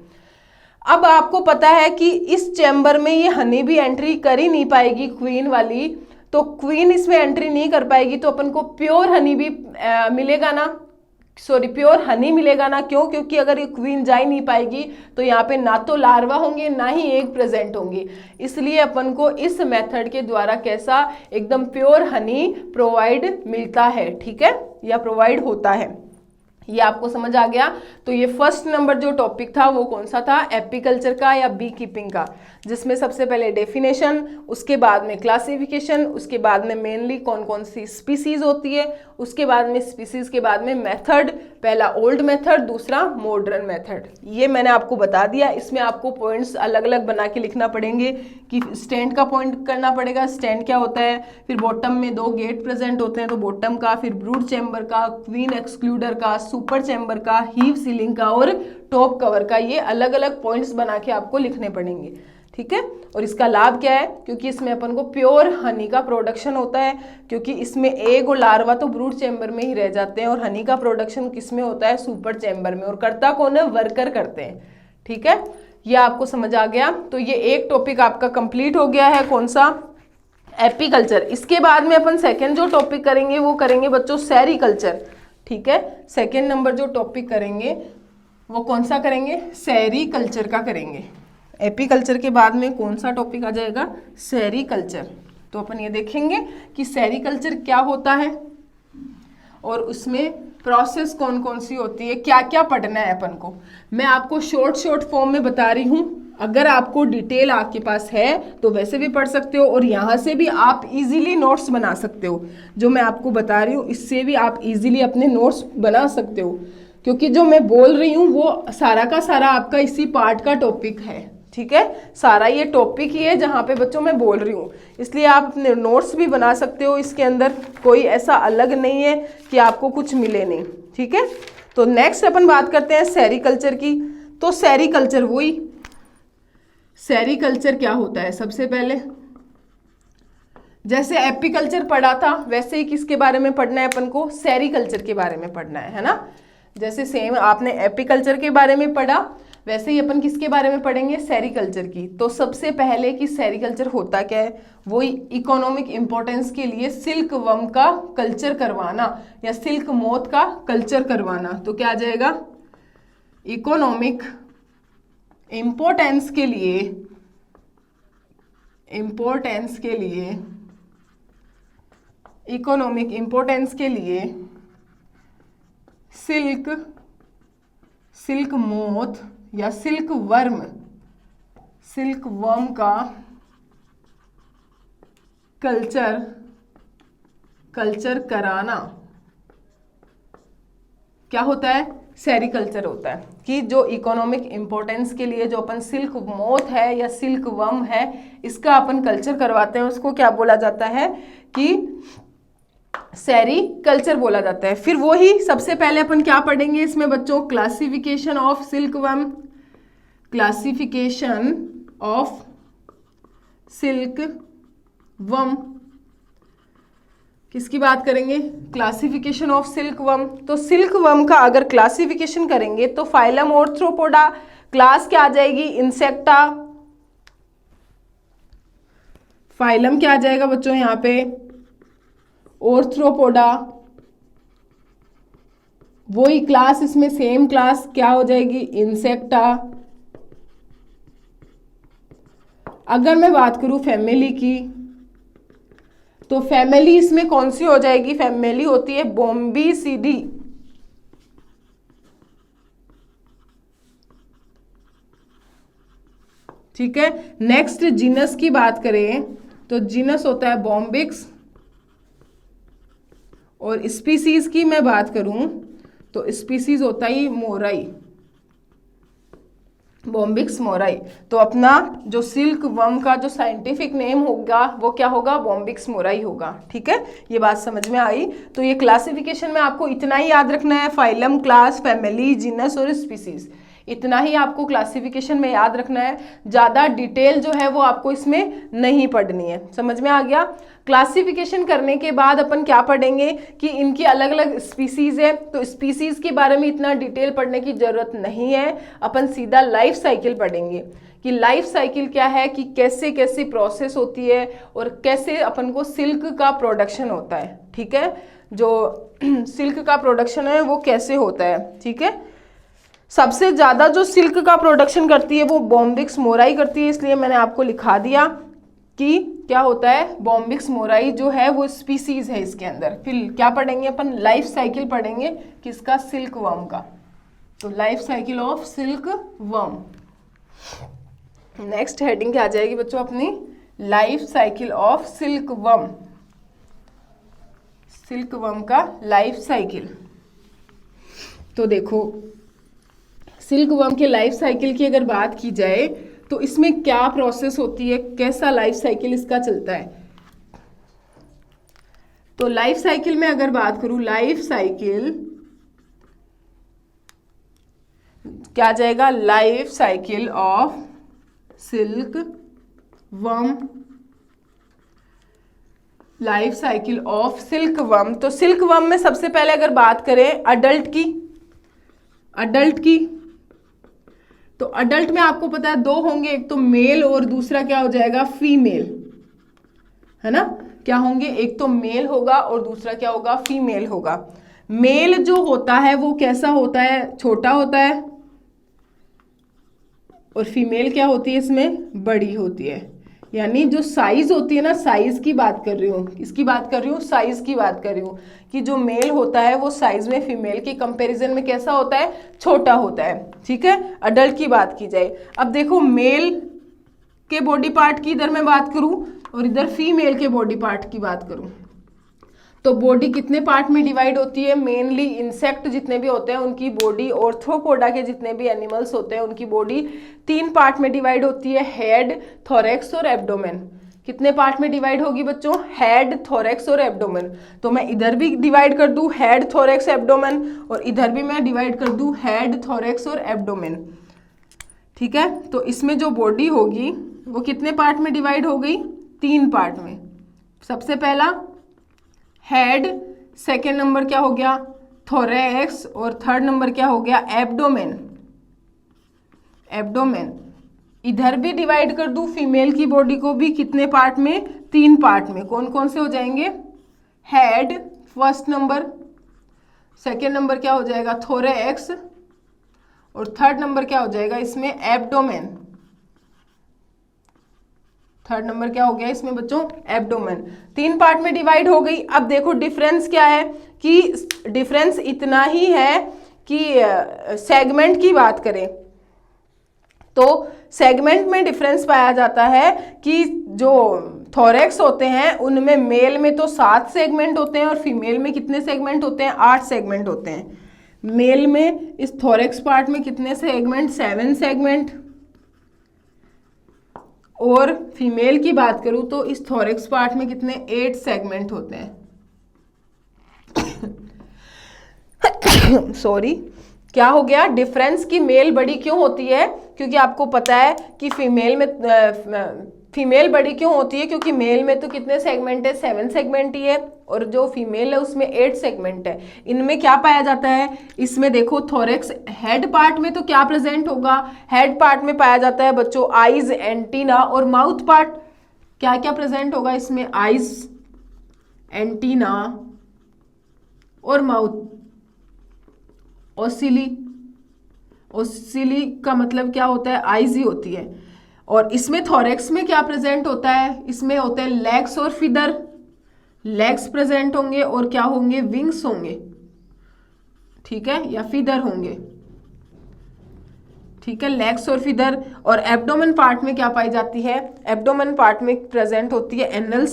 अब आपको पता है कि इस चैम्बर में ये हनी भी एंट्री कर ही नहीं पाएगी, क्वीन वाली। तो क्वीन इसमें एंट्री नहीं कर पाएगी, तो अपन को प्योर हनी भी मिलेगा ना, प्योर हनी मिलेगा ना। क्यों? क्योंकि अगर ये क्वीन जा ही नहीं पाएगी तो यहाँ पे ना तो लार्वा होंगे ना ही एग प्रेजेंट होंगे। इसलिए अपन को इस मेथड के द्वारा कैसा? एकदम प्योर हनी प्रोवाइड मिलता है, ठीक है, या प्रोवाइड होता है। ये आपको समझ आ गया। तो ये फर्स्ट नंबर जो टॉपिक था वो कौन सा था? एपीकल्चर का या बी कीपिंग का, जिसमें सबसे पहले डेफिनेशन, उसके बाद में क्लासिफिकेशन, उसके बाद में मेनली कौन कौन सी स्पीसीज होती है, उसके बाद में स्पीसीज के बाद में मेथड, पहला ओल्ड मेथड, दूसरा मॉडर्न मेथड। ये मैंने आपको बता दिया। इसमें आपको पॉइंट्स अलग अलग बना के लिखना पड़ेंगे कि स्टैंड का पॉइंट करना पड़ेगा, स्टैंड क्या होता है। फिर बॉटम में 2 गेट प्रेजेंट होते हैं तो बॉटम का, फिर ब्रूड चैम्बर का, क्वीन एक्सक्लूडर का, सुपर चैम्बर का, हीव सीलिंग का और टॉप कवर का। ये अलग अलग पॉइंट्स बना के आपको लिखने पड़ेंगे। ठीक है। और इसका लाभ क्या है, क्योंकि इसमें अपन को प्योर हनी का प्रोडक्शन होता है, क्योंकि इसमें एग और लार्वा तो ब्रूड चैम्बर में ही रह जाते हैं और हनी का प्रोडक्शन किस में होता है, सुपर चैम्बर में। और करता कौन है, वर्कर करते हैं, ठीक है। ये आपको समझ आ गया। तो ये एक टॉपिक आपका कंप्लीट हो गया है, कौन सा, एपीकल्चर। इसके बाद में अपन सेकेंड जो टॉपिक करेंगे वो करेंगे बच्चों सेरीकल्चर, ठीक है। सेकेंड नंबर जो टॉपिक करेंगे वो कौन सा करेंगे, सेरीकल्चर का करेंगे। एपीकल्चर के बाद में कौन सा टॉपिक आ जाएगा, सेरीकल्चर। तो अपन ये देखेंगे कि सेरीकल्चर क्या होता है और उसमें प्रोसेस कौन कौन सी होती है, क्या क्या पढ़ना है अपन को। मैं आपको शॉर्ट फॉर्म में बता रही हूँ, अगर आपको डिटेल आपके पास है तो वैसे भी पढ़ सकते हो और यहाँ से भी आप इजीली नोट्स बना सकते हो। जो मैं आपको बता रही हूँ इससे भी आप इजीली अपने नोट्स बना सकते हो, क्योंकि जो मैं बोल रही हूँ वो सारा का सारा आपका इसी पार्ट का टॉपिक है, ठीक है। सारा ये टॉपिक ही है जहाँ पे बच्चों मैं बोल रही हूँ, इसलिए आप अपने नोट्स भी बना सकते हो। इसके अंदर कोई ऐसा अलग नहीं है कि आपको कुछ मिले नहीं, ठीक है। तो नेक्स्ट अपन बात करते हैं सेरीकल्चर की। तो सेरीकल्चर वही, सेरीकल्चर क्या होता है, सबसे पहले जैसे एपीकल्चर पढ़ा था वैसे ही किसके बारे में पढ़ना है अपन को, सेरीकल्चर के बारे में पढ़ना है ना। जैसे सेम आपने एपीकल्चर के बारे में पढ़ा वैसे ही अपन किसके बारे में पढ़ेंगे, सेरीकल्चर की। तो सबसे पहले कि सेरीकल्चर होता क्या है, वही इकोनॉमिक इंपॉर्टेंस के लिए सिल्क वर्म का कल्चर करवाना या सिल्क मोथ का कल्चर करवाना। तो क्या आ जाएगा, इकोनॉमिक इंपॉर्टेंस के लिए, इकोनॉमिक इंपॉर्टेंस के लिए सिल्क मोथ या सिल्क वर्म का कल्चर कराना क्या होता है, सेरीकल्चर होता है। कि जो इकोनॉमिक इंपॉर्टेंस के लिए जो अपन सिल्क मोथ है या सिल्क वर्म है इसका अपन कल्चर करवाते हैं उसको क्या बोला जाता है कि सेरीकल्चर बोला जाता है। फिर वही सबसे पहले अपन क्या पढ़ेंगे इसमें बच्चों, classification of silk worm, classification of silk worm. किसकी बात करेंगे, क्लासिफिकेशन ऑफ सिल्क वर्म। तो सिल्क वर्म का अगर क्लासिफिकेशन करेंगे तो फाइलम ऑर्थ्रोपोडा, क्लास क्या आ जाएगी, इंसेक्टा। फाइलम क्या आ जाएगा बच्चों यहाँ पे, ऑर्थ्रोपोडा। वही क्लास इसमें सेम क्लास क्या हो जाएगी, इंसेक्टा। अगर मैं बात करूं फैमिली की तो फैमिली इसमें कौन सी हो जाएगी, फैमिली होती है बॉम्बीसिडी। ठीक है। नेक्स्ट जीनस की बात करें तो जीनस होता है बॉम्बिक्स, और स्पीसीज की मैं बात करूं तो स्पीसीज होता ही मोराई, बॉम्बिक्स मोराई। तो अपना जो सिल्क वर्म का जो साइंटिफिक नेम होगा वो क्या होगा, बॉम्बिक्स मोराई होगा। ठीक है, ये बात समझ में आई। तो ये क्लासिफिकेशन में आपको इतना ही याद रखना है, फाइलम, क्लास, फैमिली, जीनस और स्पीसीज, इतना ही आपको क्लासिफिकेशन में याद रखना है। ज़्यादा डिटेल जो है वो आपको इसमें नहीं पढ़नी है। समझ में आ गया। क्लासिफिकेशन करने के बाद अपन क्या पढ़ेंगे कि इनकी अलग अलग स्पीसीज है, तो स्पीसीज के बारे में इतना डिटेल पढ़ने की जरूरत नहीं है। अपन सीधा लाइफ साइकिल पढ़ेंगे कि लाइफ साइकिल क्या है, कि कैसे कैसे प्रोसेस होती है और कैसे अपन को सिल्क का प्रोडक्शन होता है। ठीक है, जो सिल्क का प्रोडक्शन है वो कैसे होता है। ठीक है, सबसे ज़्यादा जो सिल्क का प्रोडक्शन करती है वो बॉम्बिक्स मोराई करती है, इसलिए मैंने आपको लिखा दिया कि क्या होता है, बॉम्बिक्स मोराई जो है वो स्पीसीज है इसके अंदर। फिर क्या पढ़ेंगे अपन, लाइफ साइकिल पढ़ेंगे किसका, सिल्क वर्म का। तो life cycle of silk worm, next heading क्या आ जाएगी बच्चों अपनी, life cycle of silk worm, silk worm का लाइफ साइकिल। तो देखो सिल्क वर्म के लाइफ साइकिल की अगर बात की जाए तो इसमें क्या प्रोसेस होती है, कैसा लाइफ साइकिल इसका चलता है। तो लाइफ साइकिल में अगर बात करूं, लाइफ साइकिल क्या आ जाएगा, life cycle of silk worm, life cycle of silk worm. तो सिल्क वर्म में सबसे पहले अगर बात करें अडल्ट की, तो अडल्ट में आपको पता है दो होंगे, एक तो मेल और दूसरा क्या हो जाएगा, फीमेल, है ना। क्या होंगे, एक तो मेल होगा और दूसरा क्या होगा, फीमेल होगा। मेल जो होता है वो कैसा होता है, छोटा होता है, और फीमेल क्या होती है, इसमें बड़ी होती है। यानी जो साइज होती है ना, साइज की बात कर रही हूँ, किसकी बात कर रही हूँ, साइज की बात कर रही हूँ, कि जो मेल होता है वो साइज में फीमेल के कंपैरिजन में कैसा होता है, छोटा होता है। ठीक है, अडल्ट की बात की जाए। अब देखो मेल के बॉडी पार्ट की इधर मैं बात करूं और इधर फीमेल के बॉडी पार्ट की बात करूं, तो बॉडी कितने पार्ट में डिवाइड होती है, मेनली इंसेक्ट जितने भी होते हैं उनकी बॉडी, ऑर्थ्रोपोडा के जितने भी एनिमल्स होते हैं उनकी बॉडी 3 पार्ट में डिवाइड होती है, हेड, थोरैक्स और एब्डोमेन। कितने पार्ट में डिवाइड होगी बच्चों, हेड, थोरैक्स और एब्डोमेन। तो मैं इधर भी डिवाइड कर दूं हेड, थोरैक्स, एब्डोमेन, और इधर भी मैं डिवाइड कर दूं हेड, थोरैक्स और एब्डोमेन। ठीक है, तो इसमें जो बॉडी होगी वो कितने पार्ट में डिवाइड हो गई, 3 पार्ट में। सबसे पहला हेड, सेकेंड नंबर क्या हो गया, थोरैक्स, और थर्ड नंबर क्या हो गया, एब्डोमेन। इधर भी डिवाइड कर दूं फीमेल की बॉडी को भी कितने पार्ट में, 3 पार्ट में। कौन कौन से हो जाएंगे, head first number, second number क्या हो जाएगा, थोरैक्स, और थर्ड नंबर क्या हो जाएगा इसमें, एब्डोमेन। थर्ड नंबर क्या हो गया इसमें बच्चों, एब्डोमेन। 3 पार्ट में डिवाइड हो गई। अब देखो डिफरेंस क्या है, कि डिफरेंस इतना ही है कि सेगमेंट की बात करें तो सेगमेंट में डिफरेंस पाया जाता है कि जो थोरैक्स होते हैं उनमें मेल में तो 7 सेगमेंट होते हैं और फीमेल में कितने सेगमेंट होते हैं, 8 सेगमेंट होते हैं। मेल में इस थोरैक्स पार्ट में कितने सेगमेंट, 7 सेगमेंट, और फीमेल की बात करूं तो इस थोरैक्स पार्ट में कितने, 8 सेगमेंट होते हैं। सॉरी, क्या हो गया, डिफरेंस की मेल बड़ी क्यों होती है, क्योंकि आपको पता है कि फीमेल बड़ी क्यों होती है, क्योंकि मेल में तो कितने सेगमेंट है, 7 सेगमेंट ही है, और जो फीमेल है उसमें 8 सेगमेंट है। इनमें क्या पाया जाता है, इसमें देखो थोरैक्स हेड पार्ट में तो क्या प्रेजेंट होगा, हेड पार्ट में पाया जाता है बच्चों आईज, एंटीना और माउथ पार्ट। क्या क्या प्रेजेंट होगा इसमें, आईज, एंटीना और माउथ। ओसिली का मतलब क्या होता है, आईज ही होती है। और इसमें थोरैक्स में क्या प्रेजेंट होता है, इसमें होते हैं लेग्स और फिदर। लेग्स प्रेजेंट होंगे और क्या होंगे, विंग्स होंगे, ठीक है, या फिदर होंगे। ठीक है, लेग्स और फिदर। और एब्डोमेन पार्ट में क्या पाई जाती है, एब्डोमेन पार्ट में प्रेजेंट होती है एनल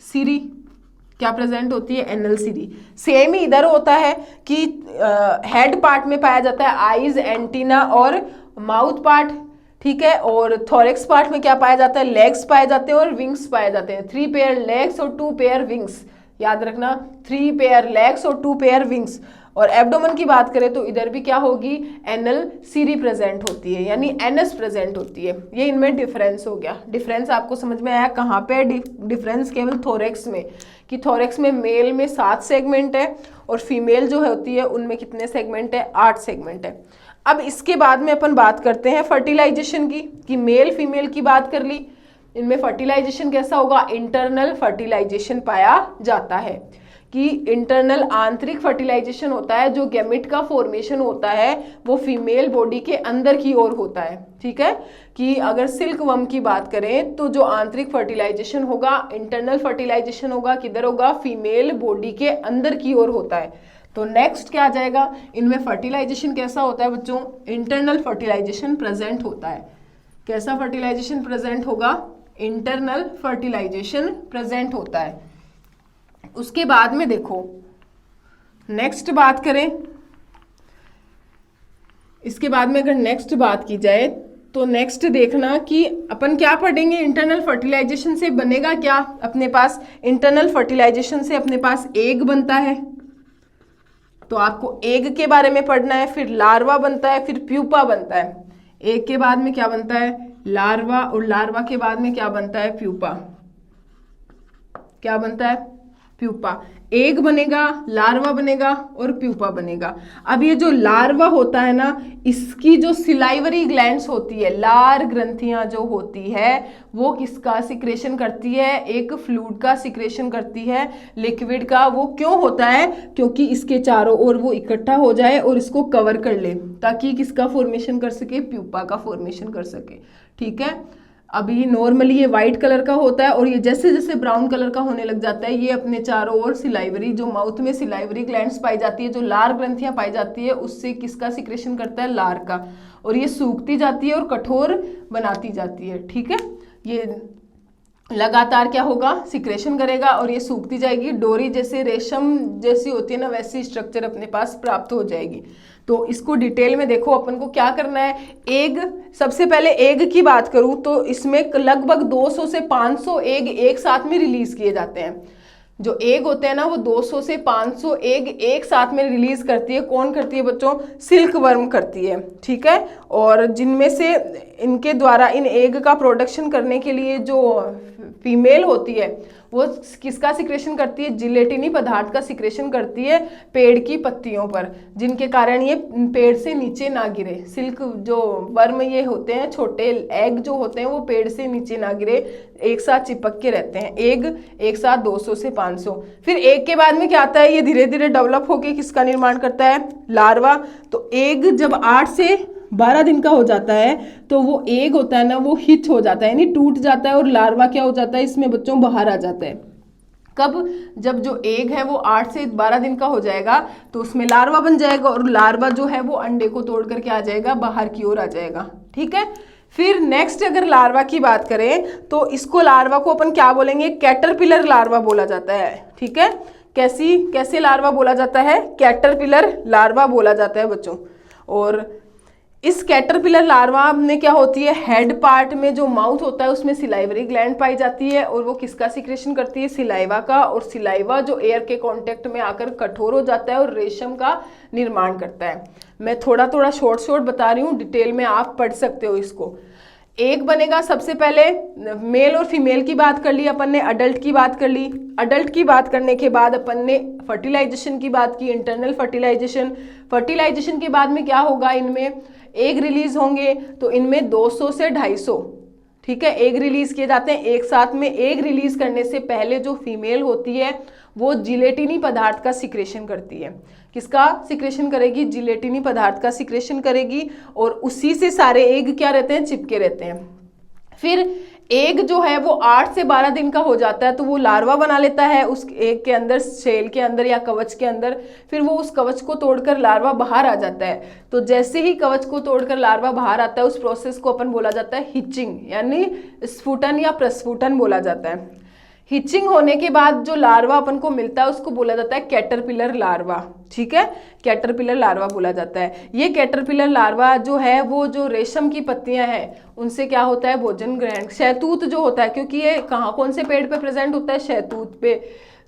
सीरी। क्या प्रेजेंट होती है, एनल सीरी। सेम ही इधर होता है कि हेड पार्ट में पाया जाता है आईज, एंटीना और माउथ पार्ट। ठीक है, और थोरैक्स पार्ट में क्या पाया जाता है, लेग्स पाए जाते हैं और विंग्स पाए जाते हैं। 3 पेयर लेग्स और 2 पेयर विंग्स, याद रखना, 3 पेयर लेग्स और 2 पेयर विंग्स। और एब्डोमेन की बात करें तो इधर भी क्या होगी, एनल सीरी प्रेजेंट होती है, यानी एनएस प्रेजेंट होती है। ये इनमें डिफरेंस हो गया। डिफरेंस आपको समझ में आया, कहाँ पे डिफरेंस, केवल थोरैक्स में, कि थोरैक्स में मेल में 7 सेगमेंट है और फीमेल जो होती है उनमें कितने सेगमेंट है, 8 सेगमेंट है। अब इसके बाद में अपन बात करते हैं फर्टिलाइजेशन की, कि मेल फीमेल की बात कर ली, इनमें फर्टिलाइजेशन कैसा होगा, इंटरनल फर्टिलाइजेशन पाया जाता है। कि इंटरनल आंतरिक फर्टिलाइजेशन होता है, जो गैमेट का फॉर्मेशन होता है वो फीमेल बॉडी के अंदर की ओर होता है। ठीक है, कि अगर सिल्क वर्म की बात करें तो जो आंतरिक फर्टिलाइजेशन होगा, इंटरनल फर्टिलाइजेशन होगा, किधर होगा, फीमेल बॉडी के अंदर की ओर होता है। तो नेक्स्ट क्या आ जाएगा, इनमें फर्टिलाइजेशन कैसा होता है बच्चों, इंटरनल फर्टिलाइजेशन प्रेजेंट होता है। कैसा फर्टिलाइजेशन प्रेजेंट होगा, इंटरनल फर्टिलाइजेशन प्रेजेंट होता है। उसके बाद में देखो नेक्स्ट बात करें, इसके बाद में अगर नेक्स्ट बात की जाए तो नेक्स्ट देखना कि अपन क्या पढ़ेंगे, इंटरनल फर्टिलाइजेशन से बनेगा क्या अपने पास, इंटरनल फर्टिलाइजेशन से अपने पास एग बनता है, तो आपको एग के बारे में पढ़ना है, फिर लार्वा बनता है, फिर प्यूपा बनता है। एग के बाद में क्या बनता है, लार्वा, और लार्वा के बाद में क्या बनता है? प्यूपा। क्या बनता है? प्यूपा। एग बनेगा, लार्वा बनेगा और प्यूपा बनेगा। अब ये जो लार्वा होता है ना, इसकी जो सिलाइवरी ग्लैंड्स होती है, लार ग्रंथियां जो होती है, वो किसका सिक्रेशन करती है? एक फ्लूइड का सिक्रेशन करती है, लिक्विड का। वो क्यों होता है? क्योंकि इसके चारों ओर वो इकट्ठा हो जाए और इसको कवर कर ले, ताकि किसका फॉर्मेशन कर सके? प्यूपा का फॉर्मेशन कर सके। ठीक है। अभी नॉर्मली ये वाइट कलर का होता है, और ये जैसे जैसे ब्राउन कलर का होने लग जाता है, ये अपने चारों ओर सिलाइवरी, जो माउथ में सिलाइवरी ग्लैंड्स पाई जाती है, जो लार ग्रंथियां पाई जाती है, उससे किसका सिक्रेशन करता है? लार का। और ये सूखती जाती है और कठोर बनाती जाती है। ठीक है। ये लगातार क्या होगा? सिक्रेशन करेगा और ये सूखती जाएगी। डोरी जैसे, रेशम जैसी होती है ना, वैसी स्ट्रक्चर अपने पास प्राप्त हो जाएगी। तो इसको डिटेल में देखो, अपन को क्या करना है। एग, सबसे पहले एग की बात करूं तो इसमें लगभग 200 से 500 एग एक साथ में रिलीज किए जाते हैं। जो एग होते हैं ना, वो 200 से 500 एग एक साथ में रिलीज करती है। कौन करती है बच्चों? सिल्क वर्म करती है। ठीक है। और जिनमें से इनके द्वारा इन एग का प्रोडक्शन करने के लिए जो फीमेल होती है, वो किसका सिक्रेशन करती है? जिलेटिनी पदार्थ का सिक्रेशन करती है पेड़ की पत्तियों पर, जिनके कारण ये पेड़ से नीचे ना गिरे। सिल्क जो वर्म ये होते हैं, छोटे एग जो होते हैं, वो पेड़ से नीचे ना गिरे, एक साथ चिपक के रहते हैं। एग एक साथ 200 से 500। फिर एग के बाद में क्या आता है? ये धीरे धीरे डेवलप होके किसका निर्माण करता है? लार्वा। तो एग जब 8 से 12 दिन का हो जाता है, तो वो एग होता है ना, वो हिच हो जाता है, यानी टूट जाता है, और लार्वा क्या हो जाता है? इसमें बच्चों बाहर आ जाता है। कब? जब जो एग है वो 8 से 12 दिन का हो जाएगा, तो उसमें लार्वा बन जाएगा, और लार्वा जो है वो अंडे को तोड़ करके आ जाएगा, बाहर की ओर आ जाएगा। ठीक है। फिर नेक्स्ट अगर लार्वा की बात करें, तो इसको लार्वा को अपन क्या बोलेंगे? कैटरपिलर लार्वा बोला जाता है। ठीक है। कैसे लार्वा बोला जाता है? कैटरपिलर लार्वा बोला जाता है बच्चों। और इस कैटरपिलर लार्वा में क्या होती है? हेड पार्ट में जो माउथ होता है, उसमें सिलाइवरी ग्लैंड पाई जाती है, और वो किसका सिक्रेशन करती है? सिलाइवा का। और सिलाइवा जो एयर के कांटेक्ट में आकर कठोर हो जाता है और रेशम का निर्माण करता है। मैं थोड़ा थोड़ा शॉर्ट बता रही हूँ, डिटेल में आप पढ़ सकते हो इसको। एक बनेगा, सबसे पहले मेल और फीमेल की बात कर ली अपन ने, अडल्ट की बात कर ली। अडल्ट की बात करने के बाद अपन ने फर्टिलाइजेशन की बात की, इंटरनल फर्टिलाइजेशन। फर्टिलाइजेशन के बाद में क्या होगा? इनमें एग रिलीज होंगे, तो इनमें 200 से 250, ठीक है, एग रिलीज किए जाते हैं एक साथ में। एग रिलीज करने से पहले जो फीमेल होती है, वो जिलेटिनी पदार्थ का सिक्रेशन करती है। किसका सिक्रेशन करेगी? जिलेटिनी पदार्थ का सिक्रेशन करेगी, और उसी से सारे एग क्या रहते हैं? चिपके रहते हैं। फिर एग जो है वो 8 से 12 दिन का हो जाता है, तो वो लार्वा बना लेता है उस एग के अंदर, शेल के अंदर या कवच के अंदर। फिर वो उस कवच को तोड़कर लार्वा बाहर आ जाता है। तो जैसे ही कवच को तोड़कर लार्वा बाहर आता है, उस प्रोसेस को अपन बोला जाता है हिचिंग, यानी स्फुटन या प्रस्फुटन बोला जाता है। हिचिंग होने के बाद जो लार्वा अपन को मिलता है, उसको बोला जाता है कैटरपिलर लार्वा। ठीक है। कैटरपिलर लार्वा बोला जाता है। ये कैटरपिलर लार्वा जो है, वो जो रेशम की पत्तियां हैं, उनसे क्या होता है? भोजन ग्रहण। शहतूत जो होता है, क्योंकि ये कौन से पेड़ पे प्रेजेंट होता है? शहतूत पे।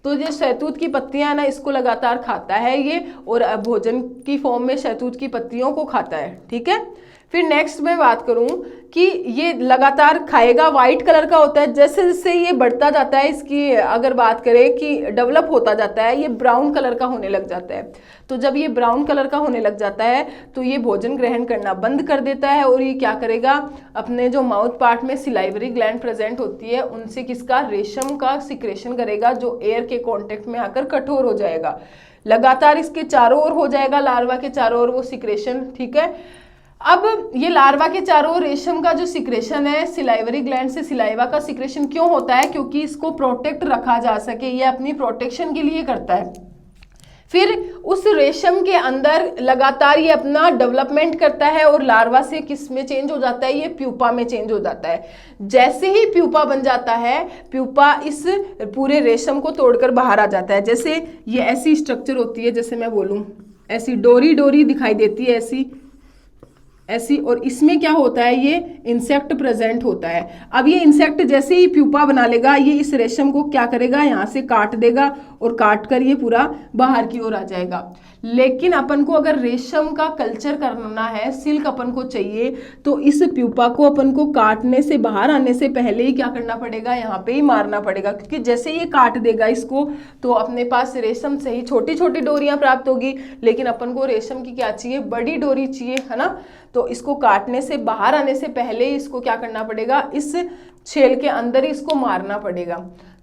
तो ये शहतूत की पत्तियां ना, इसको लगातार खाता है ये, और भोजन की फॉर्म में शहतूत की पत्तियों को खाता है। ठीक है। फिर नेक्स्ट मैं बात करूं कि ये लगातार खाएगा, व्हाइट कलर का होता है। जैसे जैसे ये बढ़ता जाता है, इसकी अगर बात करें कि डेवलप होता जाता है, ये ब्राउन कलर का होने लग जाता है। तो जब ये ब्राउन कलर का होने लग जाता है, तो ये भोजन ग्रहण करना बंद कर देता है, और ये क्या करेगा? अपने जो माउथ पार्ट में सिलाइवरी ग्लैंड प्रेजेंट होती है, उनसे किसका? रेशम का सिक्रेशन करेगा, जो एयर के कॉन्टेक्ट में आकर कठोर हो जाएगा। लगातार इसके चारों ओर हो जाएगा, लार्वा के चारों ओर वो सिक्रेशन। ठीक है। अब ये लार्वा के चारों ओर रेशम का जो सिक्रेशन है, सिलाइवरी ग्लैंड से सिलाइवा का सिक्रेशन क्यों होता है? क्योंकि इसको प्रोटेक्ट रखा जा सके, ये अपनी प्रोटेक्शन के लिए करता है। फिर उस रेशम के अंदर लगातार ये अपना डेवलपमेंट करता है, और लार्वा से किस में चेंज हो जाता है? ये प्यूपा में चेंज हो जाता है। जैसे ही प्यूपा बन जाता है, प्यूपा इस पूरे रेशम को तोड़कर बाहर आ जाता है। जैसे ये ऐसी स्ट्रक्चर होती है, जैसे मैं बोलूं ऐसी डोरी डोरी दिखाई देती है, ऐसी, और इसमें क्या होता है? ये इंसेक्ट प्रेजेंट होता है। अब ये इंसेक्ट जैसे ही प्यूपा बना लेगा, ये इस रेशम को क्या करेगा? यहाँ से काट देगा, और काट कर ये पूरा बाहर की ओर आ जाएगा। लेकिन अपन को अगर रेशम का कल्चर करना है, सिल्क अपन को चाहिए, तो इस प्यूपा को अपन को काटने से बाहर आने से पहले ही क्या करना पड़ेगा, यहाँ पे ही मारना पड़ेगा, क्योंकि जैसे ये काट देगा इसको तो अपने पास रेशम से ही छोटी छोटी डोरियां प्राप्त होगी, लेकिन अपन को रेशम की क्या चाहिए, बड़ी डोरी चाहिए, है ना। तो इसको काटने से बाहर आने से पहले इसको क्या करना पड़ेगा, इस छेल के अंदर ही इसको मारना पड़ेगा।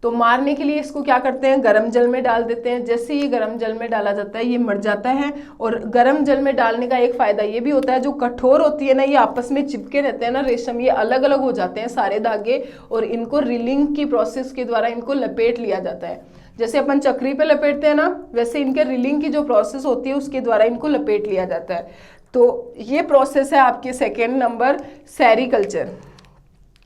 तो मारने के लिए इसको क्या करते हैं, गर्म जल में डाल देते हैं। जैसे ये गर्म जल में डाला जाता है ये मर जाता है। और गर्म जल में डालने का एक फायदा ये भी होता है, जो कठोर होती है ना, ये आपस में चिपके रहते हैं ना रेशम, ये अलग अलग हो जाते हैं सारे धागे, और इनको रीलिंग की प्रोसेस के द्वारा इनको लपेट लिया जाता है। जैसे अपन चक्री पे लपेटते हैं ना, वैसे इनके रीलिंग की जो प्रोसेस होती है उसके द्वारा इनको लपेट लिया जाता है। तो ये प्रोसेस है आपके सेकेंड नंबर, सेरीकल्चर।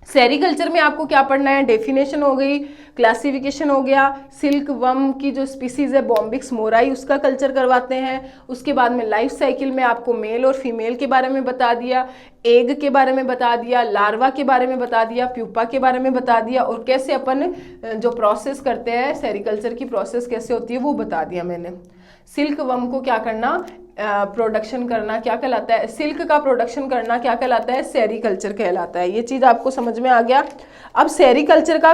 सेरीकल्चर में आपको क्या पढ़ना है, डेफिनेशन हो गई, क्लासिफिकेशन हो गया, सिल्क वर्म की जो स्पीसीज है बॉम्बिक्स मोराई उसका कल्चर करवाते हैं। उसके बाद में लाइफ साइकिल में आपको मेल और फीमेल के बारे में बता दिया, एग के बारे में बता दिया, लार्वा के बारे में बता दिया, प्यूपा के बारे में बता दिया, और कैसे अपन जो प्रोसेस करते हैं सेरीकल्चर की प्रोसेस कैसे होती है वो बता दिया मैंने। सिल्क वर्म को क्या करना, प्रोडक्शन करना क्या कहलाता है, सिल्क का प्रोडक्शन करना क्या कहलाता है, सेरीकल्चर कहलाता है। ये चीज़ आपको समझ में आ गया। अब सेरीकल्चर का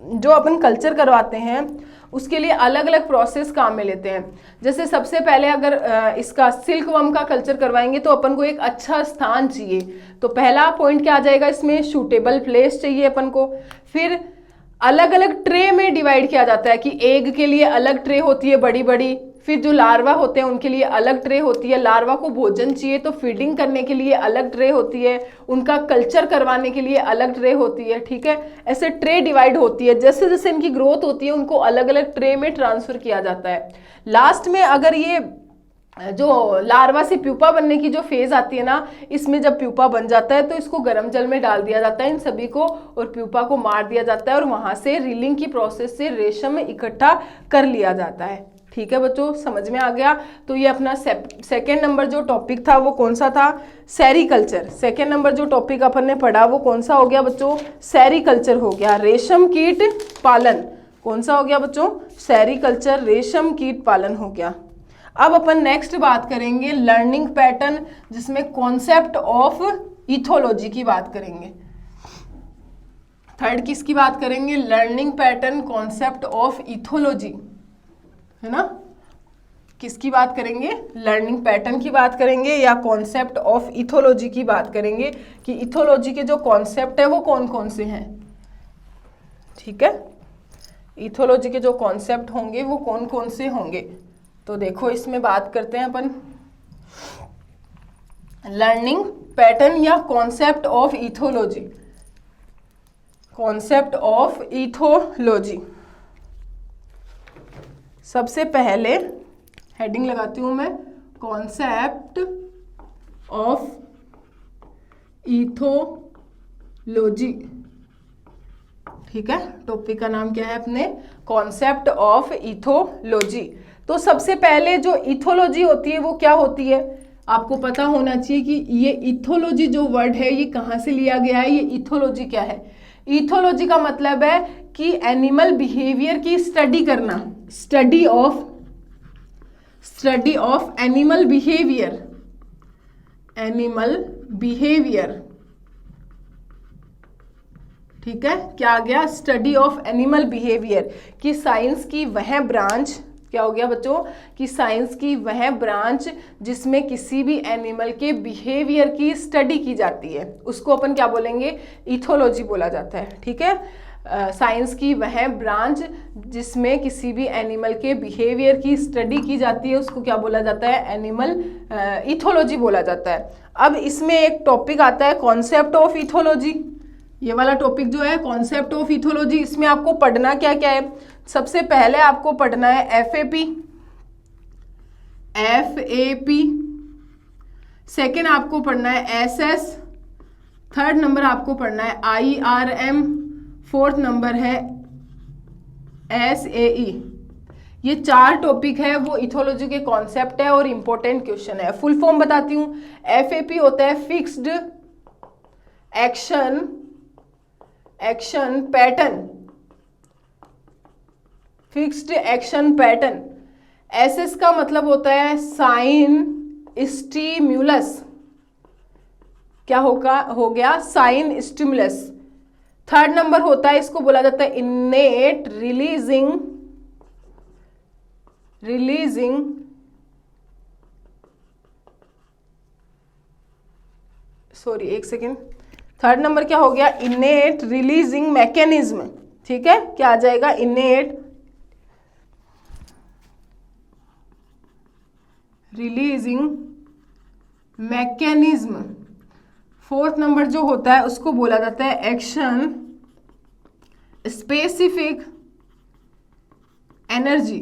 जो अपन कल्चर करवाते हैं उसके लिए अलग अलग प्रोसेस काम में लेते हैं। जैसे सबसे पहले अगर इसका सिल्क वर्म का कल्चर करवाएंगे तो अपन को एक अच्छा स्थान चाहिए। तो पहला पॉइंट क्या आ जाएगा इसमें, सूटेबल प्लेस चाहिए अपन को। फिर अलग अलग ट्रे में डिवाइड किया जाता है कि एग के लिए अलग ट्रे होती है बड़ी बड़ी, फिर जो लार्वा होते हैं उनके लिए अलग ट्रे होती है, लार्वा को भोजन चाहिए तो फीडिंग करने के लिए अलग ट्रे होती है, उनका कल्चर करवाने के लिए अलग ट्रे होती है, ठीक है। ऐसे ट्रे डिवाइड होती है, जैसे जैसे इनकी ग्रोथ होती है उनको अलग अलग ट्रे में ट्रांसफर किया जाता है। लास्ट में अगर ये जो लार्वा से प्यूपा बनने की जो फेज आती है ना, इसमें जब प्यूपा बन जाता है तो इसको गर्म जल में डाल दिया जाता है इन सभी को, और प्यूपा को मार दिया जाता है, और वहां से रीलिंग की प्रोसेस से रेशम इकट्ठा कर लिया जाता है। ठीक है बच्चों, समझ में आ गया। तो ये अपना सेकेंड नंबर जो टॉपिक था वो कौन सा था, सेरीकल्चर। सेकेंड नंबर जो टॉपिक अपन ने पढ़ा वो कौन सा हो गया बच्चों, सेरीकल्चर हो गया, रेशम कीट पालन। कौन सा हो गया बच्चों, सेरीकल्चर, रेशम कीट पालन हो गया। अब अपन नेक्स्ट बात करेंगे लर्निंग पैटर्न, जिसमें कॉन्सेप्ट ऑफ इथोलॉजी की बात करेंगे। थर्ड किसकी बात करेंगे, learning pattern, concept of ethology, है ना। किसकी बात करेंगे, लर्निंग पैटर्न की बात करेंगे या कॉन्सेप्ट ऑफ इथोलॉजी की बात करेंगे, कि इथोलॉजी के जो कॉन्सेप्ट है वो कौन कौन से हैं। ठीक है, इथोलॉजी के जो कॉन्सेप्ट होंगे वो कौन कौन से होंगे। तो देखो इसमें बात करते हैं अपन लर्निंग पैटर्न या concept of ethology. Concept of ethology, सबसे पहले हेडिंग लगाती हूं मैं, कॉन्सेप्ट ऑफ इथोलॉजी। ठीक है, टॉपिक का नाम क्या है अपने, कॉन्सेप्ट ऑफ इथोलॉजी। तो सबसे पहले जो इथोलॉजी होती है वो क्या होती है, आपको पता होना चाहिए कि ये इथोलॉजी जो वर्ड है ये कहाँ से लिया गया है। ये इथोलॉजी क्या है, इथोलॉजी का मतलब है कि एनिमल बिहेवियर की स्टडी करना, study of animal behaviour, animal behaviour. ठीक है, क्या आ गया, स्टडी ऑफ एनिमल बिहेवियर, कि साइंस की वह ब्रांच, क्या हो गया बच्चों, कि साइंस की वह ब्रांच जिसमें किसी भी एनिमल के बिहेवियर की स्टडी की जाती है उसको अपन क्या बोलेंगे, इथोलॉजी बोला जाता है। ठीक है, साइंस की वह ब्रांच जिसमें किसी भी एनिमल के बिहेवियर की स्टडी की जाती है उसको क्या बोला जाता है, एनिमल इथोलॉजी बोला जाता है। अब इसमें एक टॉपिक आता है कॉन्सेप्ट ऑफ इथोलॉजी। ये वाला टॉपिक जो है कॉन्सेप्ट ऑफ इथोलॉजी, इसमें आपको पढ़ना क्या क्या है, सबसे पहले आपको पढ़ना है एफएपी, सेकेंड आपको पढ़ना है एसएस, थर्ड नंबर आपको पढ़ना है आईआरएम, फोर्थ नंबर है एसएई। ये 4 टॉपिक है वो इथोलॉजी के कॉन्सेप्ट है और इंपॉर्टेंट क्वेश्चन है। फुल फॉर्म बताती हूँ, एफएपी होता है fixed action pattern, fixed action pattern. SS का मतलब होता है साइन स्टिम्युलस। क्या हो गया? Sign stimulus. थर्ड नंबर होता है, इसको बोला जाता है इनेट रिलीजिंग सॉरी एक सेकेंड। थर्ड नंबर क्या हो गया? इनेट रिलीजिंग मैकेनिज्म। ठीक है, क्या आ जाएगा? इनेट रिलीजिंग मैकेनिज्म। फोर्थ नंबर जो होता है उसको बोला जाता है एक्शन स्पेसिफिक एनर्जी।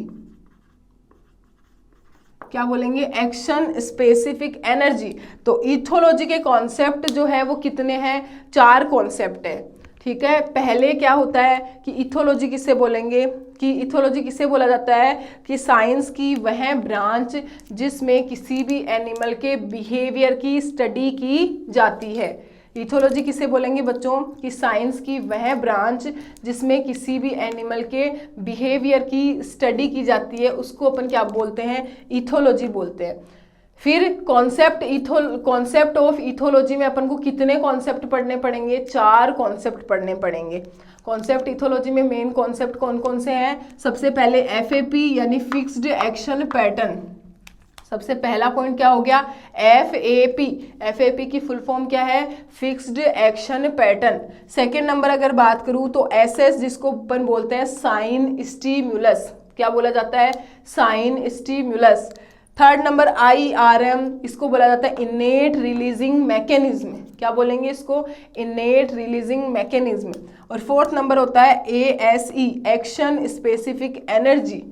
क्या बोलेंगे? Action specific energy. तो इथोलॉजी के कॉन्सेप्ट जो है वो कितने हैं? 4 कॉन्सेप्ट है। ठीक है, पहले क्या होता है कि इथोलॉजी किसे बोलेंगे, कि इथोलॉजी किसे बोला जाता है कि साइंस की वह ब्रांच जिसमें किसी भी एनिमल के बिहेवियर की स्टडी की जाती है। इथोलॉजी किसे बोलेंगे बच्चों? कि साइंस की वह ब्रांच जिसमें किसी भी एनिमल के बिहेवियर की स्टडी की जाती है, उसको अपन क्या बोलते हैं? इथोलॉजी बोलते हैं। फिर कॉन्सेप्ट ऑफ इथोलॉजी में अपन को कितने कॉन्सेप्ट पढ़ने पड़ेंगे? 4 कॉन्सेप्ट पढ़ने पड़ेंगे। कॉन्सेप्ट इथोलॉजी में मेन कॉन्सेप्ट कौन कौन से हैं? सबसे पहले एफएपी यानी फिक्स्ड एक्शन पैटर्न। सबसे पहला पॉइंट क्या हो गया? एफएपी। एफएपी की फुल फॉर्म क्या है? Fixed action pattern. Second number अगर बात करूं तो एसएस, जिसको अपन बोलते हैं साइन स्टिम्युलस। क्या बोला जाता है? Sign stimulus. Third number IRM, इसको बोला जाता है इनेट रिलीजिंग मैकेनिज्म। क्या बोलेंगे इसको? इनेट रिलीजिंग मैकेनिज्म। और फोर्थ नंबर होता है एएसई, एक्शन स्पेसिफिक एनर्जी।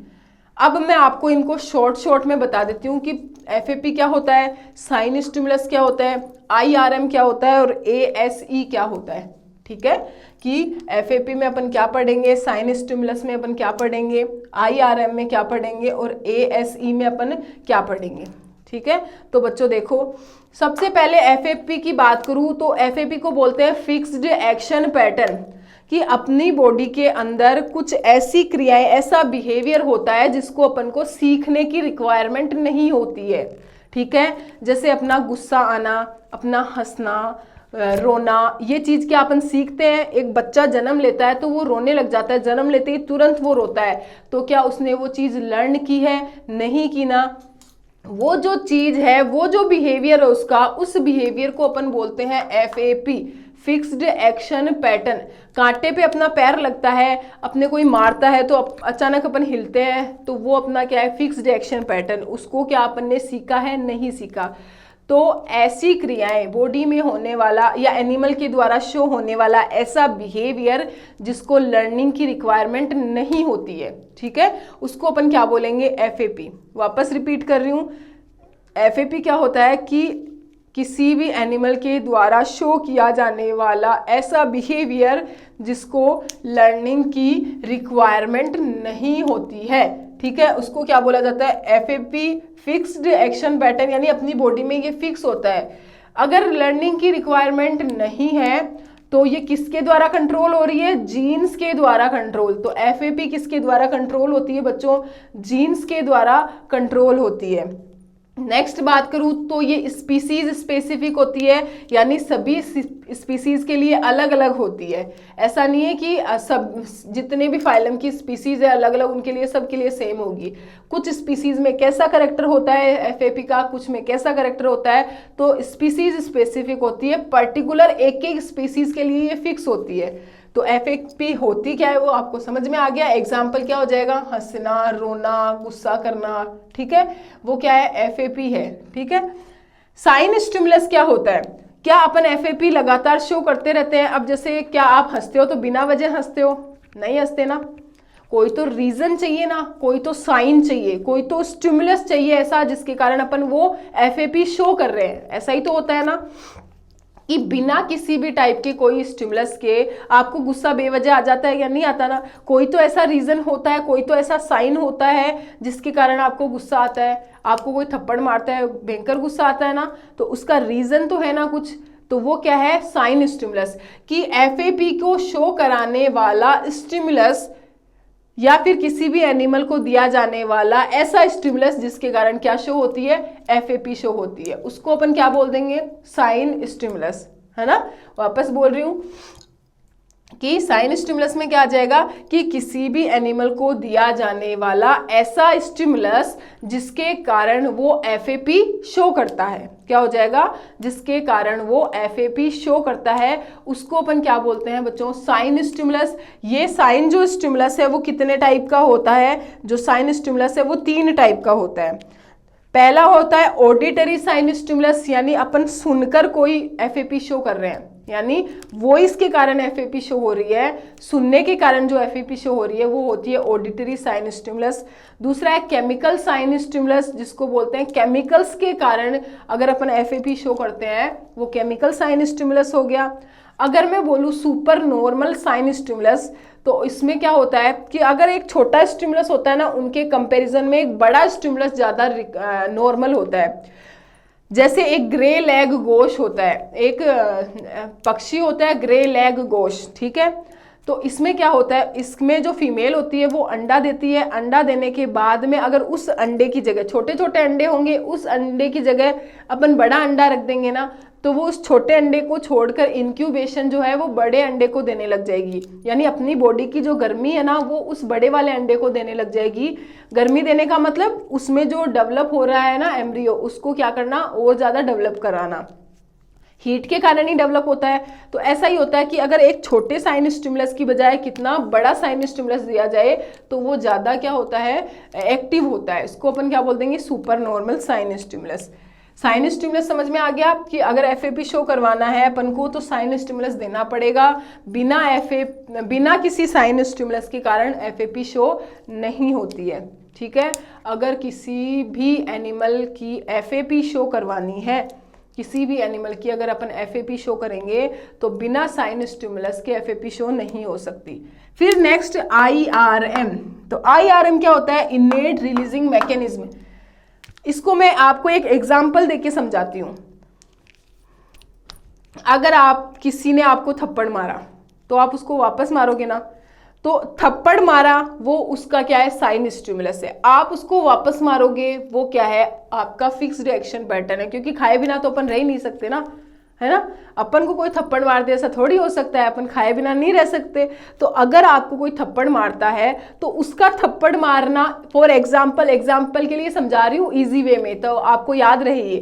अब मैं आपको इनको शॉर्ट में बता देती हूँ कि एफएपी क्या होता है, साइन स्टिमुलस क्या होता है, आईआरएम क्या होता है और एएसई क्या होता है। ठीक है, कि एफएपी में अपन क्या पढ़ेंगे, साइन स्टिमुलस में अपन क्या पढ़ेंगे, आईआरएम में क्या पढ़ेंगे और एएसई में अपन क्या पढ़ेंगे। ठीक है, तो बच्चों देखो, सबसे पहले एफएपी की बात करूं तो एफएपी को बोलते हैं फिक्स्ड एक्शन पैटर्न, कि अपनी बॉडी के अंदर कुछ ऐसी क्रियाएं, ऐसा बिहेवियर होता है जिसको अपन को सीखने की रिक्वायरमेंट नहीं होती है। ठीक है, जैसे अपना गुस्सा आना, अपना हंसना, रोना, ये चीज क्या अपन सीखते हैं। एक बच्चा जन्म लेता है तो वो रोने लग जाता है, जन्म लेते ही तुरंत वो रोता है, तो क्या उसने वो चीज लर्न की है? नहीं की ना। वो जो चीज है, वो जो बिहेवियर है उसका, उस बिहेवियर को अपन बोलते हैं एफएपी, फिक्स्ड एक्शन पैटर्न। कांटे पे अपना पैर लगता है, अपने कोई मारता है तो अचानक अपन हिलते हैं, तो वो अपना क्या है, फिक्स्ड एक्शन पैटर्न। उसको क्या अपन ने सीखा है? नहीं सीखा। तो ऐसी क्रियाएं, बॉडी में होने वाला या एनिमल के द्वारा शो होने वाला ऐसा बिहेवियर जिसको लर्निंग की रिक्वायरमेंट नहीं होती है, ठीक है, उसको अपन क्या बोलेंगे? एफएपी। वापस रिपीट कर रही हूं, एफएपी क्या होता है कि किसी भी एनिमल के द्वारा शो किया जाने वाला ऐसा बिहेवियर जिसको लर्निंग की रिक्वायरमेंट नहीं होती है। ठीक है, उसको क्या बोला जाता है? एफएपी, फिक्स्ड एक्शन पैटर्न, यानी अपनी बॉडी में ये फिक्स होता है। अगर लर्निंग की रिक्वायरमेंट नहीं है तो ये किसके द्वारा कंट्रोल हो रही है? जीन्स के द्वारा कंट्रोल। तो एफएपी किसके द्वारा कंट्रोल होती है बच्चों? जीन्स के द्वारा कंट्रोल होती है। नेक्स्ट बात करूं तो ये स्पीसीज स्पेसिफिक होती है, यानी सभी स्पीसीज के लिए अलग अलग होती है। ऐसा नहीं है कि सब जितने भी फाइलम की स्पीसीज है अलग अलग, उनके लिए सबके लिए सेम होगी। कुछ स्पीसीज में कैसा करेक्टर होता है एफएपी का, कुछ में कैसा करेक्टर होता है, तो स्पीसीज स्पेसिफिक होती है। पर्टिकुलर एक एक स्पीसीज के लिए ये फिक्स होती है। तो एफएपी होती क्या है वो आपको समझ में आ गया। एग्जाम्पल क्या हो जाएगा? हंसना, रोना, गुस्सा करना। ठीक है, वो क्या है? एफएपी है। ठीक है, साइन स्टिमुलस क्या होता है? क्या अपन एफएपी लगातार शो करते रहते हैं? अब जैसे क्या आप हंसते हो तो बिना वजह हंसते हो? नहीं हंसते ना, कोई तो रीजन चाहिए ना, कोई तो साइन चाहिए, कोई तो स्टिमुलस चाहिए ऐसा जिसके कारण अपन वो एफएपी शो कर रहे हैं। ऐसा ही तो होता है ना कि बिना किसी भी टाइप के कोई स्टिमुलस के आपको गुस्सा बेवजह आ जाता है या नहीं आता ना। कोई तो ऐसा रीजन होता है, कोई तो ऐसा साइन होता है जिसके कारण आपको गुस्सा आता है। आपको कोई थप्पड़ मारता है, भयंकर गुस्सा आता है ना, तो उसका रीजन तो है ना कुछ, तो वो क्या है? Sign stimulus. कि एफएपी को शो कराने वाला स्टिमुलस या फिर किसी भी एनिमल को दिया जाने वाला ऐसा स्टिमुलस जिसके कारण क्या शो होती है, एफएपी शो होती है, उसको अपन क्या बोल देंगे, साइन स्टिमुलस, है ना। वापस बोल रही हूं कि साइन स्टिमुलस में क्या आ जाएगा कि किसी भी एनिमल को दिया जाने वाला ऐसा स्टिमुलस जिसके कारण वो एफएपी शो करता है, क्या हो जाएगा, जिसके कारण वो एफएपी शो करता है, उसको अपन क्या बोलते हैं बच्चों, साइन स्टिमुलस। ये साइन जो स्टिमुलस है वो कितने टाइप का होता है, जो साइन स्टिमुलस है वो 3 टाइप का होता है। पहला होता है ऑडिटरी साइन स्टिमुलस, यानी अपन सुनकर कोई एफएपी शो कर रहे हैं, यानी वॉइस के कारण एफएपी शो हो रही है, सुनने के कारण जो एफएपी शो हो रही है वो होती है ऑडिटरी साइन स्टिमुलस। दूसरा है केमिकल साइन स्टिमुलस, जिसको बोलते हैं केमिकल्स के कारण अगर अपन एफएपी शो करते हैं वो केमिकल साइन स्टिमुलस हो गया। अगर मैं बोलूँ सुपर नॉर्मल साइन स्टिमुलस, तो इसमें क्या होता है कि अगर एक छोटा स्टिमुलस होता है ना, उनके कंपैरिजन में एक बड़ा स्टिमुलस ज़्यादा नॉर्मल होता है। जैसे एक ग्रे लेग गोश होता है, एक पक्षी होता है ग्रे लेग गोश, ठीक है। तो इसमें क्या होता है, इसमें जो फीमेल होती है वो अंडा देती है, अंडा देने के बाद में अगर उस अंडे की जगह छोटे छोटे अंडे होंगे, उस अंडे की जगह अपन बड़ा अंडा रख देंगे ना, तो वो उस छोटे अंडे को छोड़कर इंक्यूबेशन जो है वो बड़े अंडे को देने लग जाएगी, यानी अपनी बॉडी की जो गर्मी है ना वो उस बड़े वाले अंडे को देने लग जाएगी। गर्मी देने का मतलब उसमें जो डेवलप हो रहा है ना एम्ब्रियो, उसको क्या करना, और ज़्यादा डेवलप कराना, हीट के कारण ही डेवलप होता है। तो ऐसा ही होता है कि अगर एक छोटे साइन स्टिमुलस की बजाय कितना बड़ा साइन स्टिमुलस दिया जाए तो वो ज़्यादा क्या होता है, एक्टिव होता है। इसको अपन क्या बोल देंगे, super normal sign stimulus. Sign stimulus समझ में आ गया कि अगर एफएपी शो करवाना है अपन को तो साइन स्टिमुलस देना पड़ेगा, बिना किसी साइन स्टिमुलस के कारण एफएपी शो नहीं होती है, ठीक है। अगर किसी भी एनिमल की एफएपी शो करवानी है, किसी भी एनिमल की अगर अपन एफएपी शो करेंगे तो बिना साइन स्टिमुलस के एफएपी शो नहीं हो सकती। फिर नेक्स्ट आईआरएम। तो आईआरएम क्या होता है, इनेट रिलीजिंग मैकेनिज्म। इसको मैं आपको एक एग्जांपल देके समझाती हूँ। अगर आप किसी ने आपको थप्पड़ मारा तो आप उसको वापस मारोगे ना, तो थप्पड़ मारा वो उसका क्या है, साइन स्टिमुलस है। आप उसको वापस मारोगे वो क्या है, आपका फिक्स्ड एक्शन पैटर्न है, क्योंकि खाए बिना तो अपन रह ही नहीं सकते ना, है ना। अपन को कोई थप्पड़ मार दे ऐसा थोड़ी हो सकता है, अपन खाए बिना नहीं रह सकते। तो अगर आपको कोई थप्पड़ मारता है तो उसका थप्पड़ मारना, फॉर एग्जाम्पल के लिए समझा रही हूँ इजी वे में, तो आपको याद रहे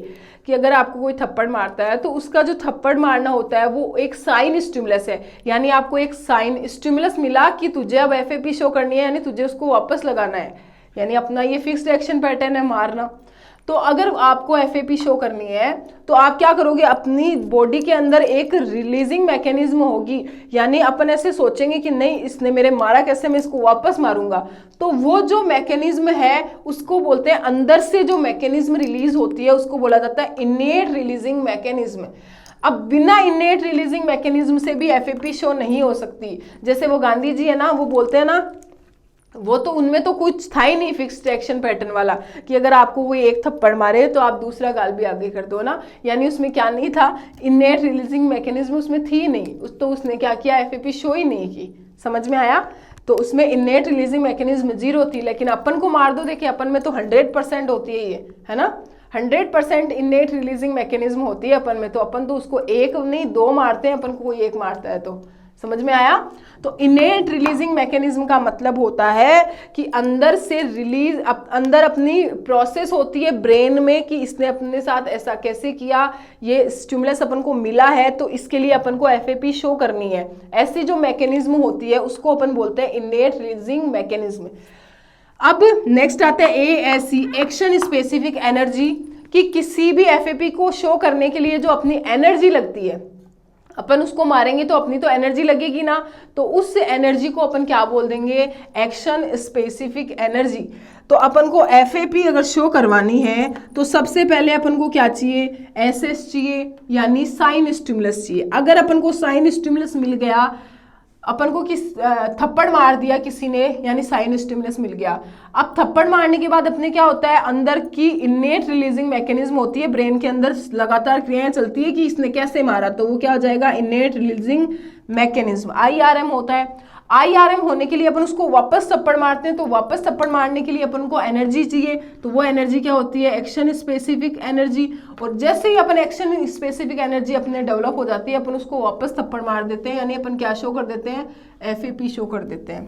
कि अगर आपको कोई थप्पड़ मारता है तो उसका जो थप्पड़ मारना होता है वो एक साइन स्टिमुलस है, यानी आपको एक साइन स्टिमुलस मिला कि तुझे अब एफएपी शो करनी है, यानी तुझे उसको वापस लगाना है, यानी अपना ये फिक्स्ड एक्शन पैटर्न है मारना। तो अगर आपको एफएपी शो करनी है तो आप क्या करोगे, अपनी बॉडी के अंदर एक रिलीजिंग मैकेनिज्म होगी, यानी अपन ऐसे सोचेंगे कि नहीं इसने मेरे मारा कैसे, मैं इसको वापस मारूंगा। तो वो जो मैकेनिज्म है उसको बोलते हैं, अंदर से जो मैकेनिज्म रिलीज होती है उसको बोला जाता है इनेट रिलीजिंग मैकेनिज्म। अब बिना इनेट रिलीजिंग मैकेनिज्म से भी एफएपी शो नहीं हो सकती। जैसे वो गांधी जी है ना, वो बोलते हैं ना, वो तो उनमें तो कुछ था ही नहीं फिक्स्ड एक्शन पैटर्न वाला कि अगर आपको कोई एक थप्पड़ मारे तो आप दूसरा गाल भी आगे कर दो ना, यानी उसमें क्या नहीं था, इनेट रिलीजिंग मैकेनिज्म उसमें थी नहीं, तो उसने क्या किया, एफएपी शो ही नहीं की। समझ में आया। तो उसमें इनेट रिलीजिंग मैकेनिज्म 0 थी, लेकिन अपन को मार दो, देखिए अपन में तो 100% होती है ये, है ना, 100% इनेट रिलीजिंग मैकेनिज्म होती है अपन में, तो अपन तो उसको एक नहीं 2 मारते हैं, अपन को कोई एक मारता है। तो समझ में आया। तो इनेट रिलीजिंग मैकेनिज्म का मतलब होता है कि अंदर से रिलीज, अंदर अपनी प्रोसेस होती है ब्रेन में कि इसने अपने साथ ऐसा कैसे किया, ये स्टिमुलस अपन को मिला है तो इसके लिए अपन को एफएपी शो करनी है, ऐसी जो मैकेनिज्म होती है उसको अपन बोलते हैं इनेट रिलीजिंग मैकेनिज्म। अब नेक्स्ट आता है एएससी, एक्शन स्पेसिफिक एनर्जी, कि किसी भी एफएपी को शो करने के लिए जो अपनी एनर्जी लगती है, अपन उसको मारेंगे तो अपनी तो एनर्जी लगेगी ना, तो उस एनर्जी को अपन क्या बोल देंगे, एक्शन स्पेसिफिक एनर्जी। तो अपन को एफएपी अगर शो करवानी है तो सबसे पहले अपन को क्या चाहिए, एसएस चाहिए, यानी साइन स्टिमुलस चाहिए। अगर अपन को साइन स्टिमुलस मिल गया, अपन को थप्पड़ मार दिया किसी ने, यानी साइन स्टिमुलस मिल गया। अब थप्पड़ मारने के बाद अपने क्या होता है, अंदर की इनेट रिलीजिंग मैकेनिज्म होती है, ब्रेन के अंदर लगातार क्रियाएं चलती है कि इसने कैसे मारा, तो वो क्या हो जाएगा, इनेट रिलीजिंग मैकेनिज्म, आईआरएम होता है। IRM होने के लिए अपन उसको वापस थप्पड़ मारते हैं, तो वापस थप्पड़ मारने के लिए अपन को एनर्जी चाहिए, तो वो एनर्जी क्या होती है, एक्शन स्पेसिफिक एनर्जी। और जैसे ही अपन एक्शन स्पेसिफिक एनर्जी अपने डेवलप हो जाती है, अपन उसको वापस थप्पड़ मार देते हैं, यानी अपन क्या शो कर देते हैं, FAP शो कर देते हैं।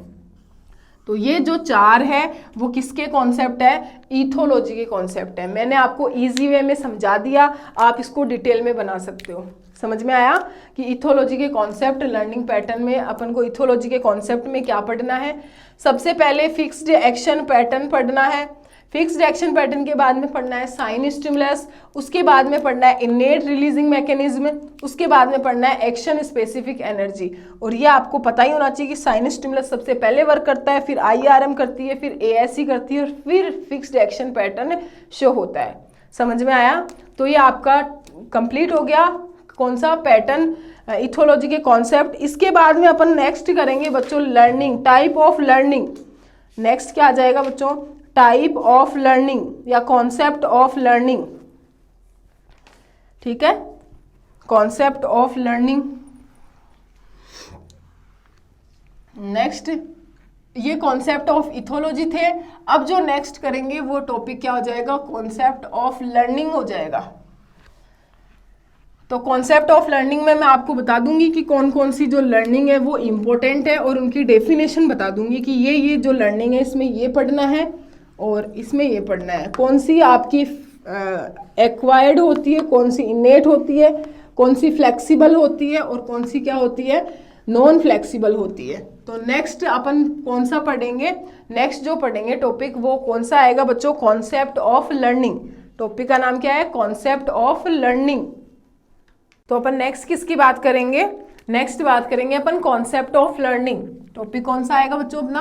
तो ये जो 4 है वो किसके कॉन्सेप्ट है, इथोलॉजी के कॉन्सेप्ट है। मैंने आपको इजी वे में समझा दिया, आप इसको डिटेल में बना सकते हो। समझ में आया कि इथोलॉजी के कॉन्सेप्ट, लर्निंग पैटर्न में अपन को इथोलॉजी के कॉन्सेप्ट में क्या पढ़ना है। सबसे पहले फिक्स्ड एक्शन पैटर्न पढ़ना है। फिक्स्ड एक्शन पैटर्न के बाद में पढ़ना है साइन स्टिमुलस, उसके बाद में पढ़ना है इनेट रिलीजिंग मैकेनिज्म, उसके बाद में पढ़ना है एक्शन स्पेसिफिक एनर्जी। और ये आपको पता ही होना चाहिए कि साइन स्टिमुलस सबसे पहले वर्क करता है, फिर IRM करती है, फिर ASE करती है, और फिर फिक्स्ड एक्शन पैटर्न शो होता है। समझ में आया। तो ये आपका कंप्लीट हो गया कौन सा पैटर्न, इथोलॉजी के कॉन्सेप्ट। इसके बाद में अपन नेक्स्ट करेंगे बच्चों learning, type of learning. Next क्या आ जाएगा बच्चों, टाइप ऑफ लर्निंग या कॉन्सेप्ट ऑफ लर्निंग। ठीक है, कॉन्सेप्ट ऑफ लर्निंग। नेक्स्ट ये कॉन्सेप्ट ऑफ इथोलॉजी थे। अब जो नेक्स्ट करेंगे वो टॉपिक क्या हो जाएगा, कॉन्सेप्ट ऑफ लर्निंग हो जाएगा। तो कॉन्सेप्ट ऑफ लर्निंग में मैं आपको बता दूंगी कि कौन कौन सी जो लर्निंग है वो इम्पोर्टेंट है, और उनकी डेफिनेशन बता दूंगी कि ये जो लर्निंग है इसमें ये पढ़ना है और इसमें ये पढ़ना है। कौन सी आपकी एक्वायर्ड होती है, कौन सी इनेट होती है, कौन सी फ्लेक्सिबल होती है, और कौन सी क्या होती है, नॉन फ्लेक्सिबल होती है। तो नेक्स्ट अपन कौन सा पढ़ेंगे, नेक्स्ट जो पढ़ेंगे टॉपिक वो कौन सा आएगा बच्चों, कॉन्सेप्ट ऑफ लर्निंग। टॉपिक का नाम क्या है, कॉन्सेप्ट ऑफ लर्निंग। तो अपन नेक्स्ट किसकी बात करेंगे, नेक्स्ट बात करेंगे अपन कॉन्सेप्ट ऑफ लर्निंग। टॉपिक कौन सा आएगा बच्चों अपना,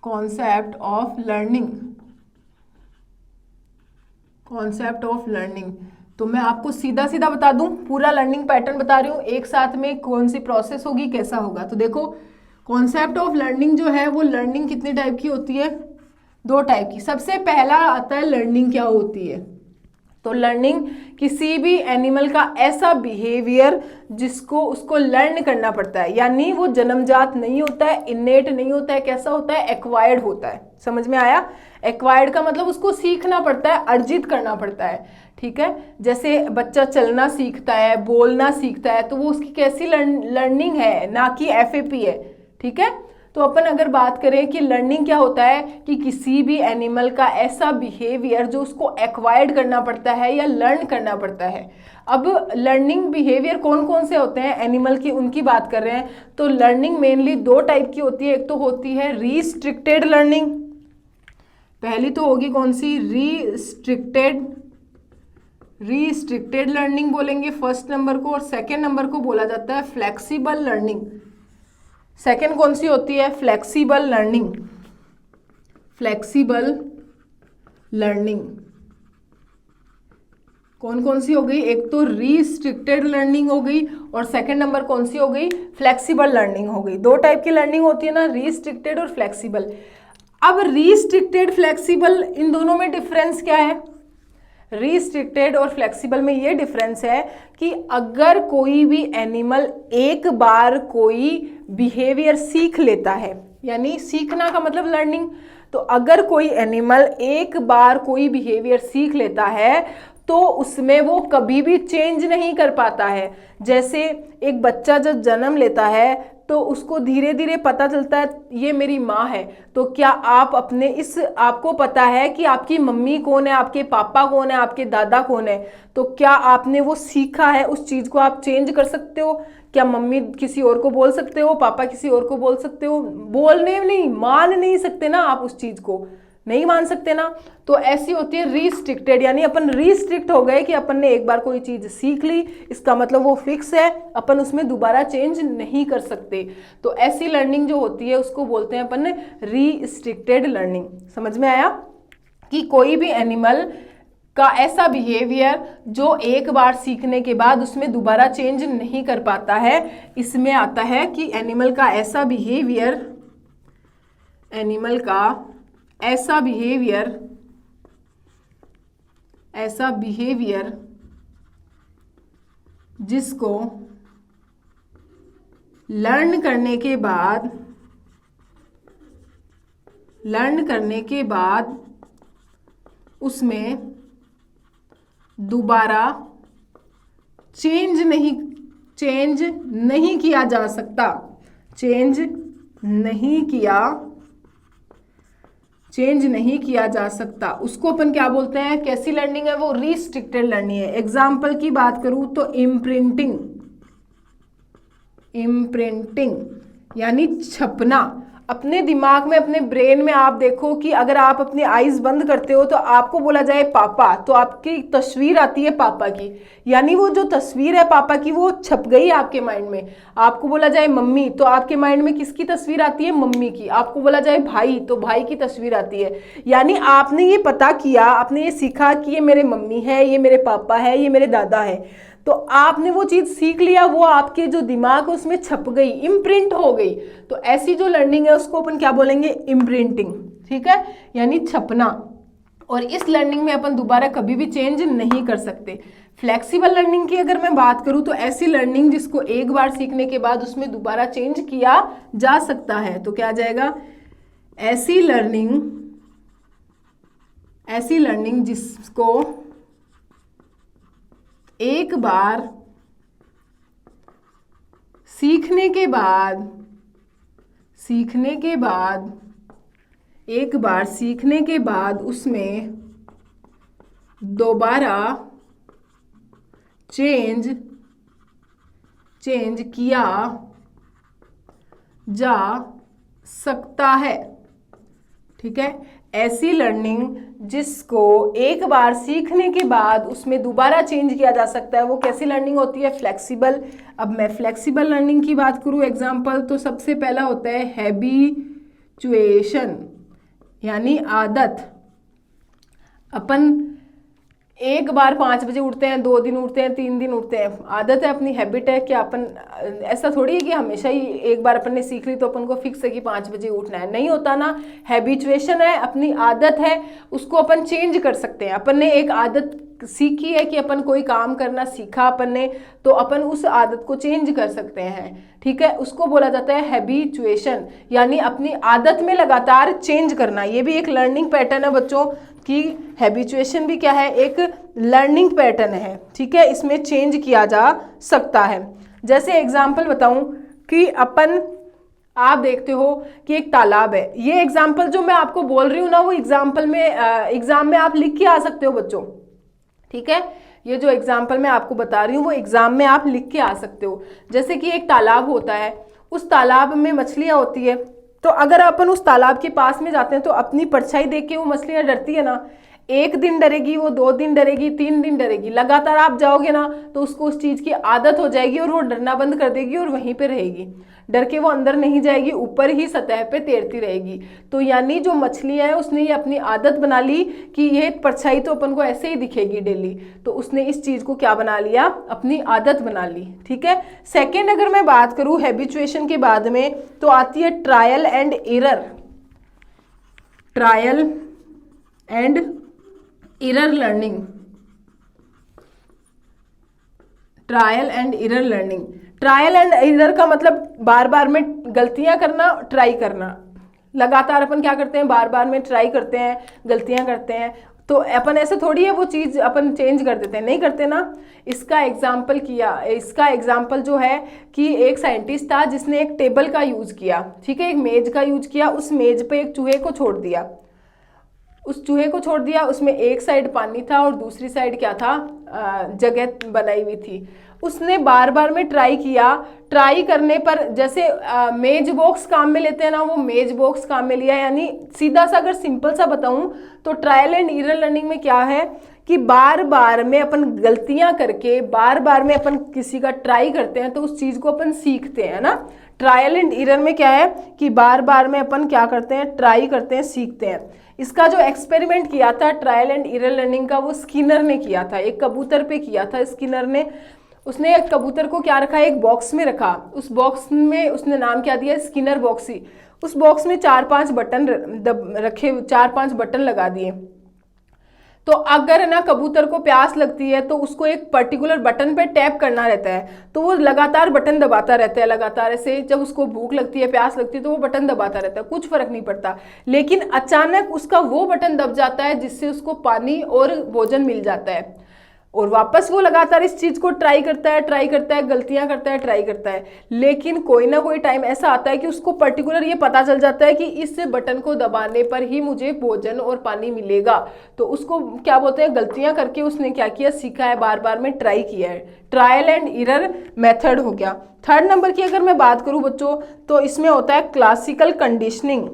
concept of learning, concept of learning. तो मैं आपको सीधा सीधा बता दूं, पूरा लर्निंग पैटर्न बता रही हूँ, एक साथ में कौन सी प्रोसेस होगी, कैसा होगा। तो देखो कॉन्सेप्ट ऑफ लर्निंग जो है वो लर्निंग कितने टाइप की होती है, 2 टाइप की। सबसे पहला आता है लर्निंग क्या होती है। तो लर्निंग किसी भी एनिमल का ऐसा बिहेवियर जिसको उसको लर्न करना पड़ता है, यानी वो जन्मजात नहीं होता है, इनेट नहीं होता है, कैसा होता है, एक्वायर्ड होता है। समझ में आया। एक्वायर्ड का मतलब उसको सीखना पड़ता है, अर्जित करना पड़ता है। ठीक है, जैसे बच्चा चलना सीखता है, बोलना सीखता है, तो वो उसकी कैसी लर्निंग है, ना कि FAP है। ठीक है, तो अपन अगर बात करें कि लर्निंग क्या होता है, कि किसी भी एनिमल का ऐसा बिहेवियर जो उसको एक्वायर्ड करना पड़ता है या लर्न करना पड़ता है। अब लर्निंग बिहेवियर कौन कौन से होते हैं एनिमल की, उनकी बात कर रहे हैं। तो लर्निंग मेनली 2 टाइप की होती है। एक तो होती है रिस्ट्रिक्टेड लर्निंग, पहली तो होगी कौन सी, रिस्ट्रिक्टेड लर्निंग बोलेंगे फर्स्ट नंबर को, और सेकेंड नंबर को बोला जाता है फ्लेक्सिबल लर्निंग। सेकेंड कौन सी होती है, फ्लेक्सिबल लर्निंग, फ्लेक्सिबल लर्निंग। कौन कौन सी हो गई, एक तो रिस्ट्रिक्टेड लर्निंग हो गई, और सेकंड नंबर कौन सी हो गई, फ्लेक्सिबल लर्निंग हो गई। 2 टाइप की लर्निंग होती है ना, रिस्ट्रिक्टेड और फ्लेक्सिबल। अब रिस्ट्रिक्टेड फ्लेक्सिबल इन दोनों में डिफरेंस क्या है, रिस्ट्रिक्टेड और फ्लेक्सिबल में ये डिफरेंस है कि अगर कोई भी एनिमल एक बार कोई बिहेवियर सीख लेता है, यानी सीखना का मतलब लर्निंग, तो अगर कोई एनिमल एक बार कोई बिहेवियर सीख लेता है तो उसमें वो कभी भी चेंज नहीं कर पाता है। जैसे एक बच्चा जब जन्म लेता है तो उसको धीरे धीरे पता चलता है ये मेरी माँ है। तो क्या आप अपने इस, आपको पता है कि आपकी मम्मी कौन है, आपके पापा कौन है, आपके दादा कौन है, तो क्या आपने वो सीखा है, उस चीज़ को आप चेंज कर सकते हो? क्या मम्मी किसी और को बोल सकते हो, पापा किसी और को बोल सकते हो? बोलने नहीं, मान नहीं सकते ना, आप उस चीज़ को नहीं मान सकते ना। तो ऐसी होती है रिस्ट्रिक्टेड, यानी अपन रिस्ट्रिक्ट हो गए कि अपन ने एक बार कोई चीज़ सीख ली, इसका मतलब वो फिक्स है, अपन उसमें दोबारा चेंज नहीं कर सकते। तो ऐसी लर्निंग जो होती है उसको बोलते हैं अपन रिस्ट्रिक्टेड लर्निंग। समझ में आया कि कोई भी एनिमल का ऐसा बिहेवियर जो एक बार सीखने के बाद उसमें दोबारा चेंज नहीं कर पाता है, इसमें आता है कि एनिमल का ऐसा बिहेवियर, एनिमल का ऐसा बिहेवियर जिसको लर्न करने के बाद उसमें दोबारा चेंज नहीं किया जा सकता, चेंज नहीं किया जा सकता। उसको अपन क्या बोलते हैं, कैसी लर्निंग है वो, रिस्ट्रिक्टेड लर्निंग है। एग्जाम्पल की बात करूं तो इम्प्रिंटिंग यानी छपना। अपने दिमाग में, अपने ब्रेन में आप देखो कि अगर आप अपनी आईज बंद करते हो तो आपको बोला जाए पापा, तो आपकी तस्वीर आती है पापा की, यानी वो जो तस्वीर है पापा की वो छप गई आपके माइंड में। आपको बोला जाए मम्मी तो आपके माइंड में किसकी तस्वीर आती है, मम्मी की। आपको बोला जाए भाई तो भाई की तस्वीर आती है। यानी आपने ये पता किया, आपने ये सीखा कि ये मेरे मम्मी है, ये मेरे पापा है, ये मेरे दादा है, तो आपने वो चीज़ सीख लिया, वो आपके जो दिमाग है उसमें छप गई, इम्प्रिंट हो गई। तो ऐसी जो लर्निंग है उसको अपन क्या बोलेंगे, इम्प्रिंटिंग। ठीक है, यानी छपना। और इस लर्निंग में अपन दोबारा कभी भी चेंज नहीं कर सकते। फ्लेक्सिबल लर्निंग की अगर मैं बात करूं तो ऐसी लर्निंग जिसको एक बार सीखने के बाद उसमें दोबारा चेंज किया जा सकता है। तो क्या आ जाएगा, ऐसी लर्निंग जिसको एक बार सीखने के बाद उसमें दोबारा चेंज किया जा सकता है। ठीक है, ऐसी लर्निंग जिसको एक बार सीखने के बाद उसमें दोबारा चेंज किया जा सकता है, वो कैसी लर्निंग होती है, फ्लेक्सिबल। अब मैं फ्लेक्सिबल लर्निंग की बात करूँ एग्जांपल, तो सबसे पहला होता है हैबिचुएशन यानी आदत। अपन एक बार 5 बजे उठते हैं, 2 दिन उठते हैं, 3 दिन उठते हैं, आदत है, अपनी हैबिट है कि अपन, ऐसा थोड़ी है कि हमेशा ही एक बार अपन ने सीख ली तो अपन को फिक्स है कि 5 बजे उठना है, नहीं होता ना। हैबिचुएशन है, अपनी आदत है, उसको अपन चेंज कर सकते हैं। अपन ने एक आदत सीखी है कि अपन कोई काम करना सीखा अपन ने, तो अपन उस आदत को चेंज कर सकते हैं। ठीक है, उसको बोला जाता है हैबिचुएशन, यानी अपनी आदत में लगातार चेंज करना। ये भी एक लर्निंग पैटर्न है बच्चों कि हैबिचुएशन भी क्या है, एक लर्निंग पैटर्न है। ठीक है, इसमें चेंज किया जा सकता है। जैसे एग्जाम्पल बताऊं कि आप देखते हो कि एक तालाब है। ये एग्जाम्पल जो मैं आपको बोल रही हूँ ना, वो एग्जाम्पल में एग्जाम में आप लिख के आ सकते हो बच्चों। ठीक है, ये जो एग्जाम्पल मैं आपको बता रही हूँ वो एग्जाम में आप लिख के आ सकते हो। जैसे कि एक तालाब होता है, उस तालाब में मछलियाँ होती है, तो अगर अपन उस तालाब के पास में जाते हैं तो अपनी परछाई देख के वो मछलियाँ डरती है ना। 1 दिन डरेगी, वो 2 दिन डरेगी, 3 दिन डरेगी, लगातार आप जाओगे ना तो उसको उस चीज़ की आदत हो जाएगी और वो डरना बंद कर देगी और वहीं पे रहेगी। डर के वो अंदर नहीं जाएगी, ऊपर ही सतह पे तैरती रहेगी। तो यानी जो मछली है उसने ये अपनी आदत बना ली कि ये परछाई तो अपन को ऐसे ही दिखेगी डेली, तो उसने इस चीज़ को क्या बना लिया, अपनी आदत बना ली। ठीक है, सेकेंड अगर मैं बात करूँ हैबिचुएशन के बाद में, तो आती है trial and error. Trial and error learning. Trial and error learning, trial and error का मतलब बार बार में गलतियां करना, ट्राई करना। लगातार अपन क्या करते हैं, बार बार में ट्राई करते हैं, गलतियां करते हैं। तो अपन ऐसे थोड़ी है वो चीज़ अपन चेंज कर देते हैं, नहीं करते ना। इसका एग्जाम्पल जो है कि एक साइंटिस्ट था जिसने एक टेबल का यूज़ किया, ठीक है, एक मेज का यूज़ किया। उस मेज पे एक चूहे को छोड़ दिया, उसमें एक साइड पानी था और दूसरी साइड क्या था, जगह बनाई हुई थी। उसने बार बार में ट्राई किया, ट्राई करने पर जैसे मेज बॉक्स काम में लेते हैं ना, वो मेज बॉक्स काम में लिया। यानी सीधा सा अगर सिंपल सा बताऊं तो ट्रायल एंड एरर लर्निंग में क्या है कि बार बार में अपन गलतियां करके, बार बार में अपन किसी का ट्राई करते हैं तो उस चीज़ को अपन सीखते हैं ना। ट्रायल एंड एरर में क्या है कि बार बार में अपन क्या करते हैं, ट्राई करते हैं, सीखते हैं। इसका जो एक्सपेरिमेंट किया था ट्रायल एंड एरर लर्निंग का, वो स्किनर ने किया था, एक कबूतर पे किया था स्किनर ने। उसने एक कबूतर को क्या रखा, एक बॉक्स में रखा। उस बॉक्स में उसने नाम क्या दिया, स्किनर बॉक्स ही। उस बॉक्स में 4-5 बटन रखे, 4-5 बटन लगा दिए। तो अगर ना कबूतर को प्यास लगती है तो उसको एक पर्टिकुलर बटन पे टैप करना रहता है, तो वो लगातार बटन दबाता रहता है, लगातार ऐसे। जब उसको भूख लगती है, प्यास लगती है, तो वो बटन दबाता रहता है, कुछ फर्क नहीं पड़ता। लेकिन अचानक उसका वो बटन दब जाता है जिससे उसको पानी और भोजन मिल जाता है, और वापस वो लगातार इस चीज को ट्राई करता है, गलतियां करता है, ट्राई करता है। लेकिन कोई ना कोई टाइम ऐसा आता है कि उसको पर्टिकुलर ये पता चल जाता है कि इस बटन को दबाने पर ही मुझे भोजन और पानी मिलेगा। तो उसको क्या बोलते हैं, गलतियां करके उसने क्या किया, सीखा है, बार बार में ट्राई किया है। ट्रायल एंड एरर मेथड हो गया। थर्ड नंबर की अगर मैं बात करूं बच्चों, तो इसमें होता है क्लासिकल कंडीशनिंग।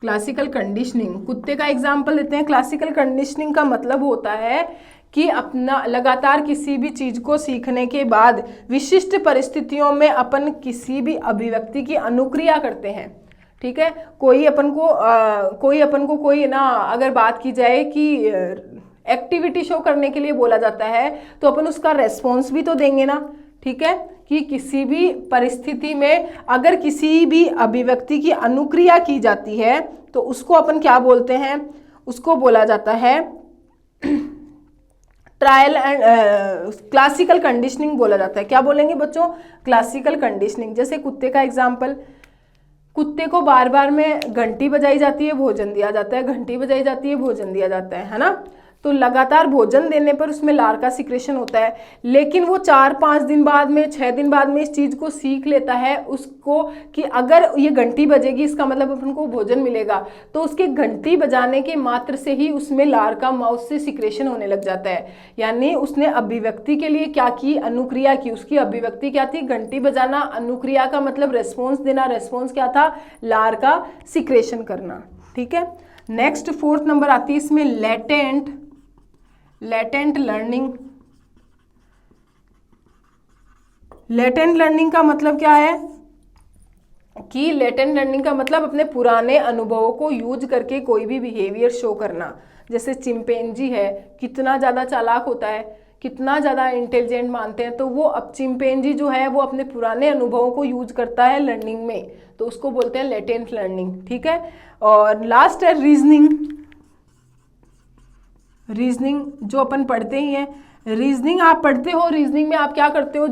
क्लासिकल कंडीशनिंग कुत्ते का एग्जाम्पल देते हैं। क्लासिकल कंडीशनिंग का मतलब होता है कि अपना लगातार किसी भी चीज को सीखने के बाद विशिष्ट परिस्थितियों में अपन किसी भी अभिव्यक्ति की अनुक्रिया करते हैं। ठीक है, कोई अपन को कोई ना अगर बात की जाए कि एक्टिविटी शो करने के लिए बोला जाता है, तो अपन उसका रेस्पॉन्स भी तो देंगे ना। ठीक है, कि किसी भी परिस्थिति में अगर किसी भी अभिव्यक्ति की अनुक्रिया की जाती है तो उसको अपन क्या बोलते हैं, उसको बोला जाता है ट्रायल एंड क्लासिकल कंडीशनिंग बोला जाता है। क्या बोलेंगे बच्चों, क्लासिकल कंडीशनिंग। जैसे कुत्ते का एग्जाम्पल, कुत्ते को बार बार में घंटी बजाई जाती है, भोजन दिया जाता है, घंटी बजाई जाती है, भोजन दिया जाता है ना। तो लगातार भोजन देने पर उसमें लार का सिक्रेशन होता है। लेकिन वो 4-5 दिन बाद में, 6 दिन बाद में इस चीज़ को सीख लेता है उसको कि अगर ये घंटी बजेगी इसका मतलब अपन को भोजन मिलेगा। तो उसके घंटी बजाने के मात्र से ही उसमें लार का माउथ से सिक्रेशन होने लग जाता है। यानी उसने अभिव्यक्ति के लिए क्या की, अनुक्रिया की। उसकी अभिव्यक्ति क्या थी, घंटी बजाना। अनुक्रिया का मतलब रेस्पॉन्स देना। रेस्पॉन्स क्या था, लार का सिक्रेशन करना। ठीक है, नेक्स्ट 4th नंबर आती है इसमें लेटेंट लर्निंग। लेटेंट लर्निंग का मतलब क्या है कि लेटेंट लर्निंग का मतलब अपने पुराने अनुभवों को यूज करके कोई भी बिहेवियर शो करना। जैसे चिंपैंजी है, कितना ज़्यादा चालाक होता है, कितना ज़्यादा इंटेलिजेंट मानते हैं, तो वो अब चिंपैंजी जो है वो अपने पुराने अनुभवों को यूज करता है लर्निंग में, तो उसको बोलते हैं लेटेंट लर्निंग। ठीक है, और लास्ट है रीजनिंग। जो अपन पढ़ते ही हैं, रीजनिंग आप पढ़ते हो। रीजनिंग में आप क्या करते हो,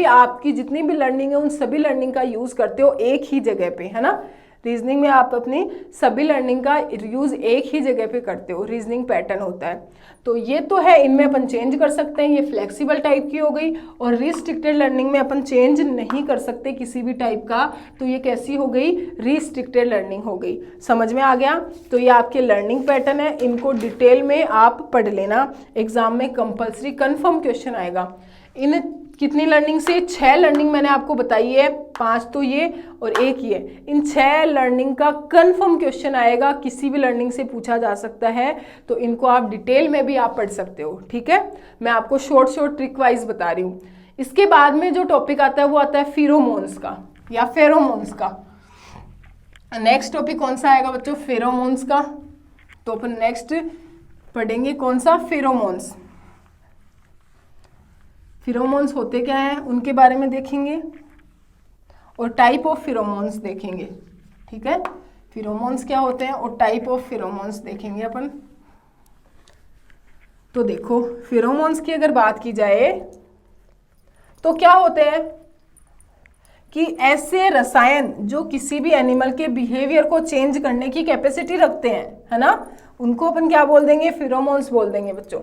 आपकी जितनी भी लर्निंग है उन सभी लर्निंग का यूज करते हो एक ही जगह पे, है ना। रीजनिंग में आप अपनी सभी लर्निंग का यूज एक ही जगह पे करते हो, रीजनिंग पैटर्न होता है। तो ये तो है, इनमें अपन चेंज कर सकते हैं, ये फ्लेक्सिबल टाइप की हो गई। और रिस्ट्रिक्टेड लर्निंग में अपन चेंज नहीं कर सकते किसी भी टाइप का, तो ये कैसी हो गई, रिस्ट्रिक्टेड लर्निंग हो गई। समझ में आ गया। तो ये आपके लर्निंग पैटर्न है, इनको डिटेल में आप पढ़ लेना, एग्जाम में कंपल्सरी कन्फर्म क्वेश्चन आएगा। इन कितनी लर्निंग से, 6 लर्निंग मैंने आपको बताई है, 5 तो ये और 1 ये। इन 6 लर्निंग का कंफर्म क्वेश्चन आएगा, किसी भी लर्निंग से पूछा जा सकता है, तो इनको आप डिटेल में भी आप पढ़ सकते हो। ठीक है, मैं आपको शॉर्ट ट्रिक वाइज बता रही हूँ। इसके बाद में जो टॉपिक आता है वो आता है फेरोमोन्स का या फेरोमोन्स का। नेक्स्ट टॉपिक कौन सा आएगा बच्चों, फेरोमोन्स का। तो अपन नेक्स्ट पढ़ेंगे कौन सा, फेरोमोन्स। फिरोमोन्स होते क्या हैं उनके बारे में देखेंगे, और टाइप ऑफ फिरोमोन्स देखेंगे। ठीक है, फिरोमोन्स क्या होते हैं और टाइप ऑफ फिरोमोन्स देखेंगे अपन। तो देखो, फिरोमोन्स की अगर बात की जाए तो क्या होते हैं कि ऐसे रसायन जो किसी भी एनिमल के बिहेवियर को चेंज करने की कैपेसिटी रखते हैं, है ना, उनको अपन क्या बोल देंगे, फिरोमोन्स बोल देंगे बच्चों।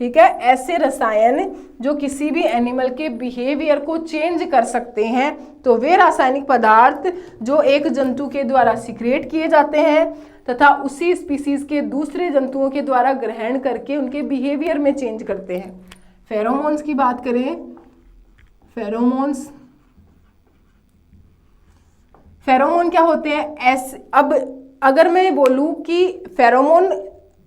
ठीक है, ऐसे रसायन जो किसी भी एनिमल के बिहेवियर को चेंज कर सकते हैं, तो वे रासायनिक पदार्थ जो एक जंतु के द्वारा सिक्रेट किए जाते हैं तथा उसी स्पीसीज के दूसरे जंतुओं के द्वारा ग्रहण करके उनके बिहेवियर में चेंज करते हैं। फेरोमोन्स की बात करें, फेरोमोन क्या होते हैं, ऐसे। अब अगर मैं बोलूं कि फेरोमोन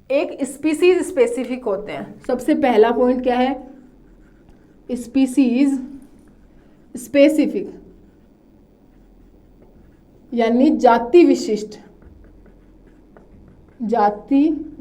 एक स्पीसीज स्पेसिफिक होते हैं, सबसे पहला पॉइंट क्या है, स्पीसीज स्पेसिफिक, यानी जाति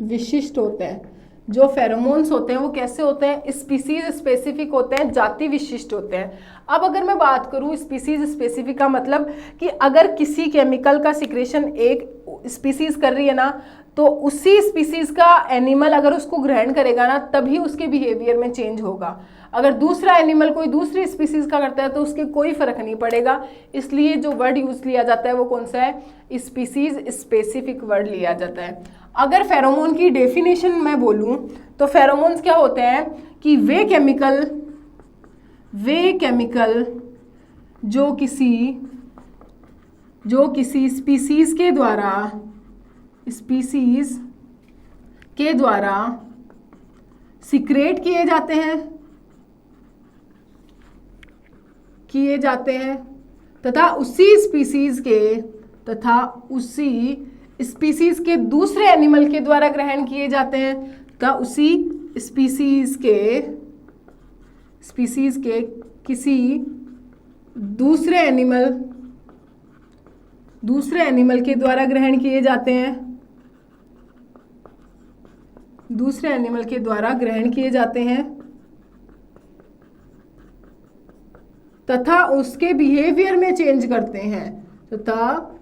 विशिष्ट होते हैं। जो फेरोमोन्स होते हैं वो कैसे होते हैं, स्पीसीज स्पेसिफिक होते हैं, जाति विशिष्ट होते हैं। अब अगर मैं बात करूं स्पीसीज स्पेसिफिक का मतलब कि अगर किसी केमिकल का सिक्रेशन एक स्पीसीज कर रही है ना, तो उसी स्पीसीज का एनिमल अगर उसको ग्रहण करेगा ना तभी उसके बिहेवियर में चेंज होगा। अगर दूसरा एनिमल कोई दूसरी स्पीसीज का करता है तो उसके कोई फर्क नहीं पड़ेगा। इसलिए जो वर्ड यूज लिया जाता है वो कौन सा है, स्पीसीज स्पेसिफिक वर्ड लिया जाता है। अगर फेरोमोन की डेफिनेशन मैं बोलूं तो फेरोमोन्स क्या होते हैं कि वे केमिकल जो किसी स्पीसीज के द्वारा सिक्रेट किए जाते हैं तथा उसी स्पीसीज के दूसरे एनिमल के द्वारा ग्रहण किए जाते हैं, तथा उसी स्पीसीज के किसी दूसरे एनिमल के द्वारा ग्रहण किए जाते हैं, तथा उसके बिहेवियर में चेंज करते हैं, तथा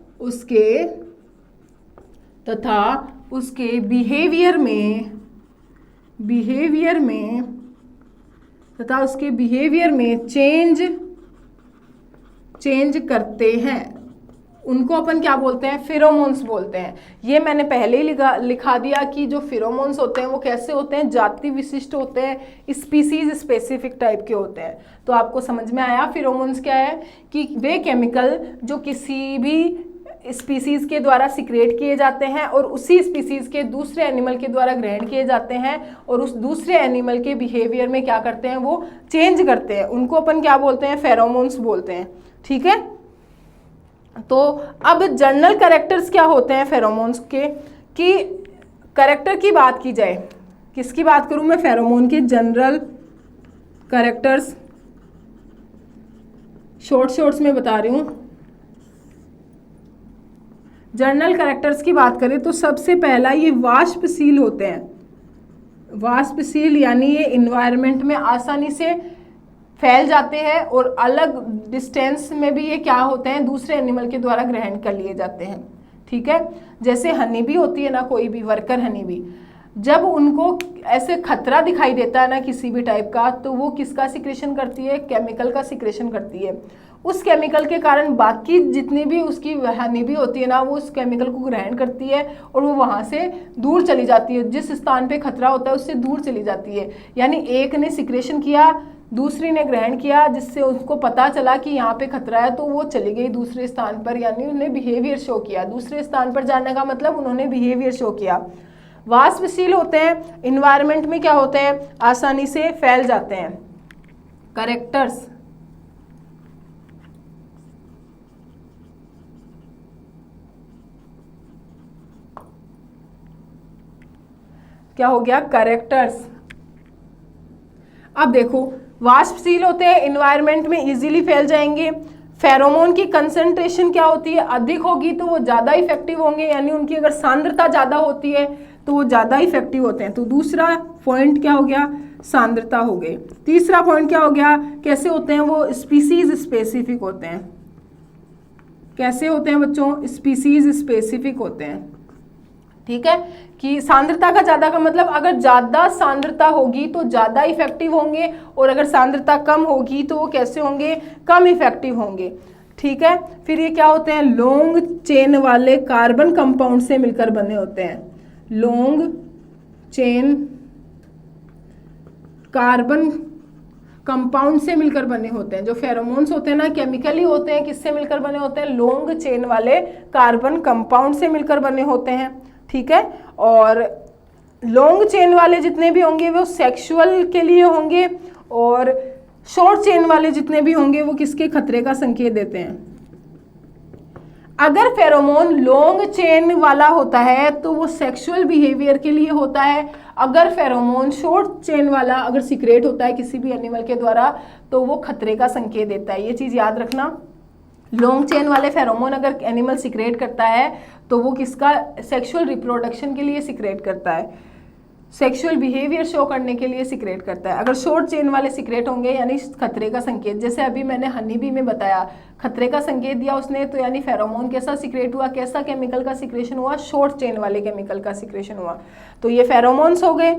उसके बिहेवियर में चेंज करते हैं, उनको अपन क्या बोलते हैं, फेरोमोन्स बोलते हैं। ये मैंने पहले ही लिखा दिया कि जो फेरोमोन्स होते हैं वो कैसे होते हैं, जाति विशिष्ट होते हैं, स्पीसीज स्पेसिफिक टाइप के होते हैं। तो आपको समझ में आया फेरोमोन्स क्या है, कि वे केमिकल जो किसी भी स्पीसीज के द्वारा सिक्रेट किए जाते हैं और उसी स्पीसीज के दूसरे एनिमल के द्वारा ग्रहण किए जाते हैं और उस दूसरे एनिमल के बिहेवियर में क्या करते हैं, वो चेंज करते हैं, उनको अपन क्या बोलते हैं, फेरोमोन्स बोलते हैं। ठीक है, तो अब जनरल कैरेक्टर्स क्या होते हैं फेरोमोन्स के, कि कैरेक्टर की बात की जाए, किसकी बात करूं मैं, फेरोमोन के जनरल कैरेक्टर्स शॉर्ट्स में बता रही हूं। जनरल कैरेक्टर्स की बात करें तो सबसे पहला ये वाष्पशील होते हैं। वाष्पशील यानी ये इन्वायरमेंट में आसानी से फैल जाते हैं और अलग डिस्टेंस में भी ये क्या होते हैं, दूसरे एनिमल के द्वारा ग्रहण कर लिए जाते हैं। ठीक है, जैसे हनी बी होती है ना, कोई भी वर्कर हनी बी, जब उनको ऐसे खतरा दिखाई देता है ना किसी भी टाइप का, तो वो किसका सिक्रेशन करती है, केमिकल का सिक्रेशन करती है। उस केमिकल के कारण बाकी जितनी भी उसकी हनी बी होती है ना, वो उस केमिकल को ग्रहण करती है और वो वहाँ से दूर चली जाती है, जिस स्थान पे खतरा होता है उससे दूर चली जाती है। यानी एक ने सिक्रेशन किया, दूसरी ने ग्रहण किया, जिससे उसको पता चला कि यहाँ पे खतरा है, तो वो चली गई दूसरे स्थान पर, यानी उन्हें बिहेवियर शो किया। दूसरे स्थान पर जाने का मतलब उन्होंने बिहेवियर शो किया। वाष्पशील होते हैं, इन्वायरमेंट में क्या होते हैं, आसानी से फैल जाते हैं। कैरेक्टर्स क्या हो गया, कैरेक्टर्स। अब देखो, वाष्पशील होते हैं, इन्वायरमेंट में इजीली फैल जाएंगे। फेरोमोन की कंसंट्रेशन क्या होती है, अधिक होगी तो वो ज़्यादा इफेक्टिव होंगे, यानी उनकी अगर सांद्रता ज़्यादा होती है तो वो ज़्यादा इफेक्टिव होते हैं। तो दूसरा पॉइंट क्या हो गया, सांद्रता हो गई। तीसरा पॉइंट क्या हो गया, कैसे होते हैं वो, स्पीसीज स्पेसिफिक होते हैं। कैसे होते हैं बच्चों, स्पीसीज स्पेसिफिक होते हैं। ठीक है, कि सांद्रता का ज़्यादा का मतलब अगर ज़्यादा सांद्रता होगी तो ज़्यादा इफेक्टिव होंगे, और अगर सांद्रता कम होगी तो वो कैसे होंगे, कम इफेक्टिव होंगे। ठीक है, फिर ये क्या होते हैं, लॉन्ग चेन वाले कार्बन कंपाउंड से मिलकर बने होते हैं। लॉन्ग चेन कार्बन कंपाउंड से मिलकर बने होते हैं। जो फेरोमोन्स होते हैं ना, केमिकली होते हैं, किससे मिलकर बने होते हैं, लॉन्ग चेन वाले कार्बन कंपाउंड से मिलकर बने होते हैं। ठीक है, और लॉन्ग चेन वाले जितने भी होंगे वो सेक्सुअल के लिए होंगे, और शॉर्ट चेन वाले जितने भी होंगे वो किसके, खतरे का संकेत देते हैं। अगर फेरोमोन लॉन्ग चेन वाला होता है तो वो सेक्सुअल बिहेवियर के लिए होता है। अगर फेरोमोन शॉर्ट चेन वाला अगर सीक्रेट होता है किसी भी एनिमल के द्वारा तो वो खतरे का संकेत देता है। ये चीज़ याद रखना। लॉन्ग चेन वाले फेरोमोन अगर एनिमल सीक्रेट करता है तो वो किसका, सेक्सुअल रिप्रोडक्शन के लिए सीक्रेट करता है। सेक्सुअल बिहेवियर शो करने के लिए सिक्रेट करता है। अगर शॉर्ट चेन वाले सिक्रेट होंगे यानी खतरे का संकेत, जैसे अभी मैंने हनी बी में बताया खतरे का संकेत दिया उसने, तो यानी फेरोमोन कैसा सिक्रेट हुआ, कैसा केमिकल का सिक्रेशन हुआ, शॉर्ट चेन वाले केमिकल का सिक्रेशन हुआ। तो ये फेरोमोन्स हो गए।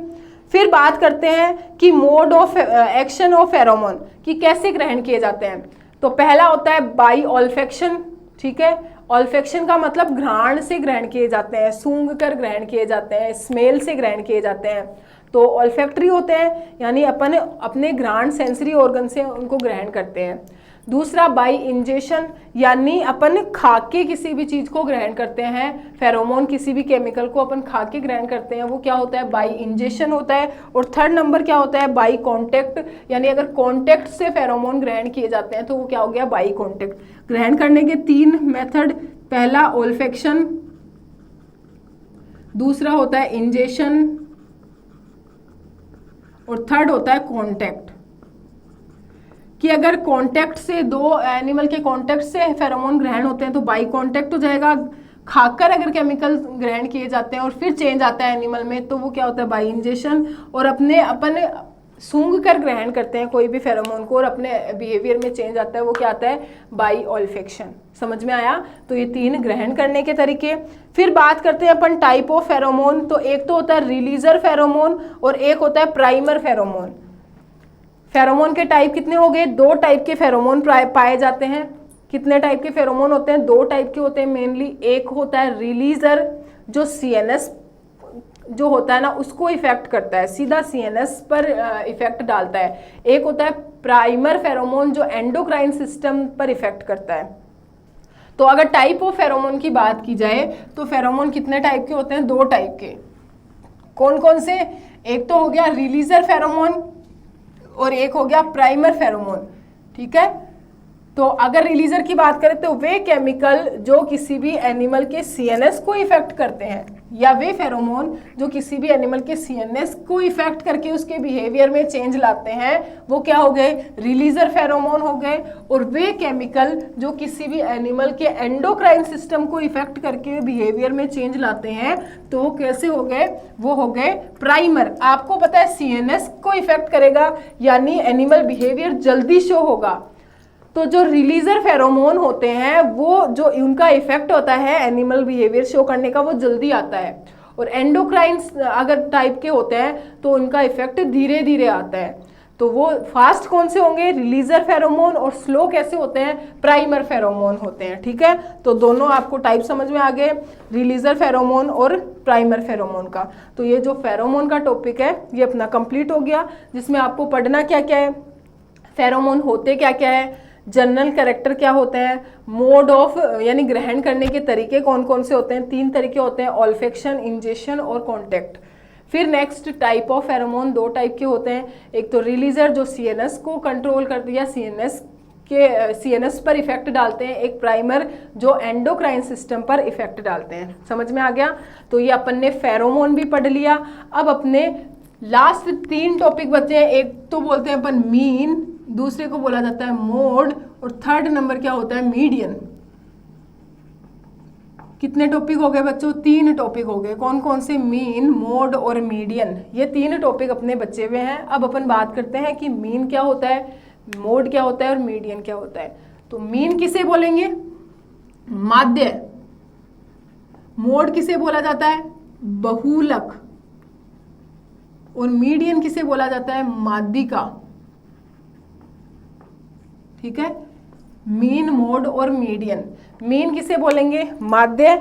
फिर बात करते हैं कि mode of action of pheromone कि कैसे ग्रहण किए जाते हैं। तो पहला होता है बाई ऑल्फेक्शन, ठीक है। ऑल्फेक्शन का मतलब घ्राण से ग्रहण किए जाते हैं, सूंघ कर ग्रहण किए जाते हैं, स्मेल से ग्रहण किए जाते हैं, तो ऑल्फैक्टरी होते हैं, यानी अपन अपने घ्राण सेंसरी ऑर्गन से उनको ग्रहण करते हैं। दूसरा बाई इंजेशन, यानी अपन खा के किसी भी चीज़ को ग्रहण करते हैं, फेरोमोन किसी भी केमिकल को अपन खा के ग्रहण करते हैं, वो क्या होता है, बाई इंजेशन होता है। और थर्ड नंबर क्या होता है, बाई कॉन्टेक्ट, यानी अगर कॉन्टेक्ट से फेरोमोन ग्रहण किए जाते हैं तो वो क्या हो गया, बाई कॉन्टेक्ट। ग्रहण करने के 3 मेथड, पहला ओल्फेक्शन, दूसरा होता है इंजेशन और थर्ड होता है कॉन्टेक्ट। कि अगर कांटेक्ट से, दो एनिमल के कांटेक्ट से फेरोमोन ग्रहण होते हैं तो बाई कांटेक्ट हो जाएगा। खाकर अगर केमिकल ग्रहण किए जाते हैं और फिर चेंज आता है एनिमल में तो वो क्या होता है, बाई इंजेशन। और अपन सूंघ कर ग्रहण करते हैं कोई भी फेरोमोन को और अपने बिहेवियर में चेंज आता है, वो क्या आता है, बाई ऑल्फेक्शन। समझ में आया। तो ये 3 ग्रहण करने के तरीके। फिर बात करते हैं अपन टाइप ऑफ फेरोमोन। तो एक तो होता है रिलीजर फेरोमोन और एक होता है प्राइमर फेरोमोन। फेरोमोन के टाइप कितने हो गए, 2 टाइप के फेरोमोन पाए जाते हैं। कितने टाइप के फेरोमोन होते हैं, 2 टाइप के होते हैं मेनली। एक होता है रिलीजर जो सीएनएस जो होता है ना उसको इफेक्ट करता है, सीधा सीएनएस पर इफेक्ट डालता है। एक होता है प्राइमर फेरोमोन जो एंडोक्राइन सिस्टम पर इफेक्ट करता है। तो अगर टाइप ऑफ फेरोमोन की बात की जाए तो फेरोमोन कितने टाइप के होते हैं, 2 टाइप के। कौन कौन से, एक तो हो गया रिलीजर फेरोमोन और एक हो गया प्राइमर फेरोमोन, ठीक है। तो अगर रिलीजर की बात करें तो वे केमिकल जो किसी भी एनिमल के सीएनएस को इफेक्ट करते हैं, या वे फेरोमोन जो किसी भी एनिमल के सीएनएस को इफेक्ट करके उसके बिहेवियर में चेंज लाते हैं, वो क्या हो गए, रिलीजर फेरोमोन हो गए। और वे केमिकल जो किसी भी एनिमल के एंडोक्राइन सिस्टम को इफेक्ट करके बिहेवियर में चेंज लाते हैं तो वो कैसे हो गए, वो हो गए प्राइमर। आपको पता है सीएनएस को इफेक्ट करेगा यानी एनिमल बिहेवियर जल्दी शो होगा। तो जो रिलीजर फेरोमोन होते हैं वो जो उनका इफेक्ट होता है एनिमल बिहेवियर शो करने का वो जल्दी आता है। और एंडोक्राइंस अगर टाइप के होते हैं तो उनका इफेक्ट धीरे धीरे आता है। तो वो फास्ट कौन से होंगे, रिलीजर फेरोमोन, और स्लो कैसे होते हैं, प्राइमर फेरोमोन होते हैं, ठीक है। तो दोनों आपको टाइप समझ में आ गए, रिलीजर फेरोमोन और प्राइमर फेरोमोन का। तो ये जो फेरोमोन का टॉपिक है ये अपना कंप्लीट हो गया, जिसमें आपको पढ़ना क्या क्या है, फेरोमोन होते क्या क्या है, जनरल कैरेक्टर क्या होते हैं, मोड ऑफ यानी ग्रहण करने के तरीके कौन कौन से होते हैं, 3 तरीके होते हैं, ऑल्फेक्शन, इंजेक्शन और कॉन्टेक्ट। फिर next type of pheromone 2 type के होते हैं, एक तो रिलीजर जो सीएनएस को कंट्रोल करती है, सीएनएस पर इफेक्ट डालते हैं, एक प्राइमर जो एंडोक्राइन सिस्टम पर इफेक्ट डालते हैं। समझ में आ गया। तो ये अपन ने फेरोमोन भी पढ़ लिया। अब अपने लास्ट 3 टॉपिक बचे हैं। एक तो बोलते हैं अपन मीन, दूसरे को बोला जाता है मोड, और थर्ड नंबर क्या होता है, मीडियन। कितने टॉपिक हो गए बच्चों, 3 टॉपिक हो गए। कौन कौन से, मीन, मोड और मीडियन। ये 3 टॉपिक अपने बचे हुए हैं। अब अपन बात करते हैं कि मीन क्या होता है, मोड क्या होता है और मीडियन क्या होता है। तो मीन किसे बोलेंगे, माध्य। मोड किसे बोला जाता है, बहुलक। और मीडियन किसे बोला जाता है, माध्यिका, ठीक है। मीन, मोड और मीडियन। मीन किसे बोलेंगे, माध्य,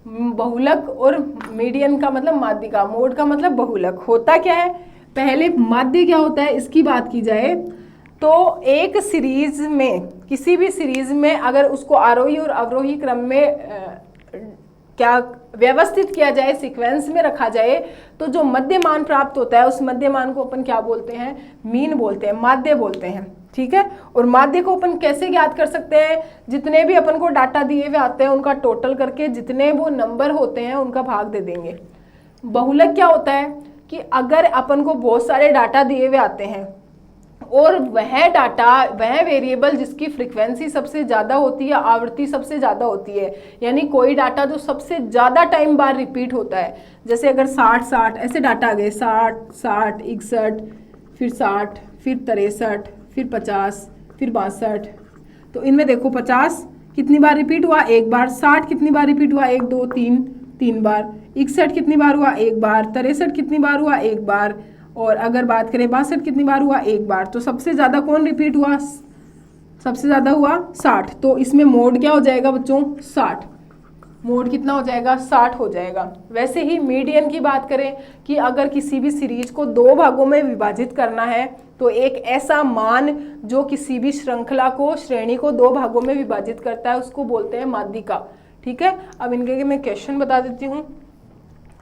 बहुलक, और मीडियन का मतलब माध्यिका, मोड का मतलब बहुलक। होता क्या है, पहले माध्य क्या होता है इसकी बात की जाए तो एक सीरीज में, किसी भी सीरीज में अगर उसको आरोही और अवरोही क्रम में क्या व्यवस्थित किया जाए, सीक्वेंस में रखा जाए, तो जो मध्य मान प्राप्त होता है उस मध्य मान को अपन क्या बोलते हैं, मीन बोलते हैं, माध्य बोलते हैं, ठीक है। और माध्य को अपन कैसे ज्ञात कर सकते हैं, जितने भी अपन को डाटा दिए हुए आते हैं उनका टोटल करके जितने वो नंबर होते हैं उनका भाग दे देंगे। बहुलक क्या होता है कि अगर अपन को बहुत सारे डाटा दिए हुए आते हैं और वह डाटा, वह वेरिएबल जिसकी फ्रीक्वेंसी सबसे ज़्यादा होती है, आवृत्ति सबसे ज़्यादा होती है, यानी कोई डाटा जो सबसे ज़्यादा टाइम बार रिपीट होता है, जैसे अगर 60 ऐसे डाटा आ गए, 60 61 फिर 60 फिर 63 फिर 50 फिर 62, तो इनमें देखो 50 कितनी बार रिपीट हुआ, एक बार। 60 कितनी बार रिपीट हुआ, 1 2 3 3 बार। 61 कितनी बार हुआ, एक बार। 63 कितनी बार हुआ, एक बार। और अगर बात करें 62 कितनी बार हुआ, एक बार। तो सबसे ज़्यादा कौन रिपीट हुआ, सबसे ज़्यादा हुआ 60। तो इसमें मोड क्या हो जाएगा बच्चों, 60। मोड कितना हो जाएगा, 60 हो जाएगा। वैसे ही मीडियन की बात करें कि अगर किसी भी सीरीज को 2 भागों में विभाजित करना है तो एक ऐसा मान जो किसी भी श्रृंखला को, श्रेणी को 2 भागों में विभाजित करता है उसको बोलते हैं माध्यिका। ठीक है, अब इनके मैं क्वेश्चन बता देती हूँ,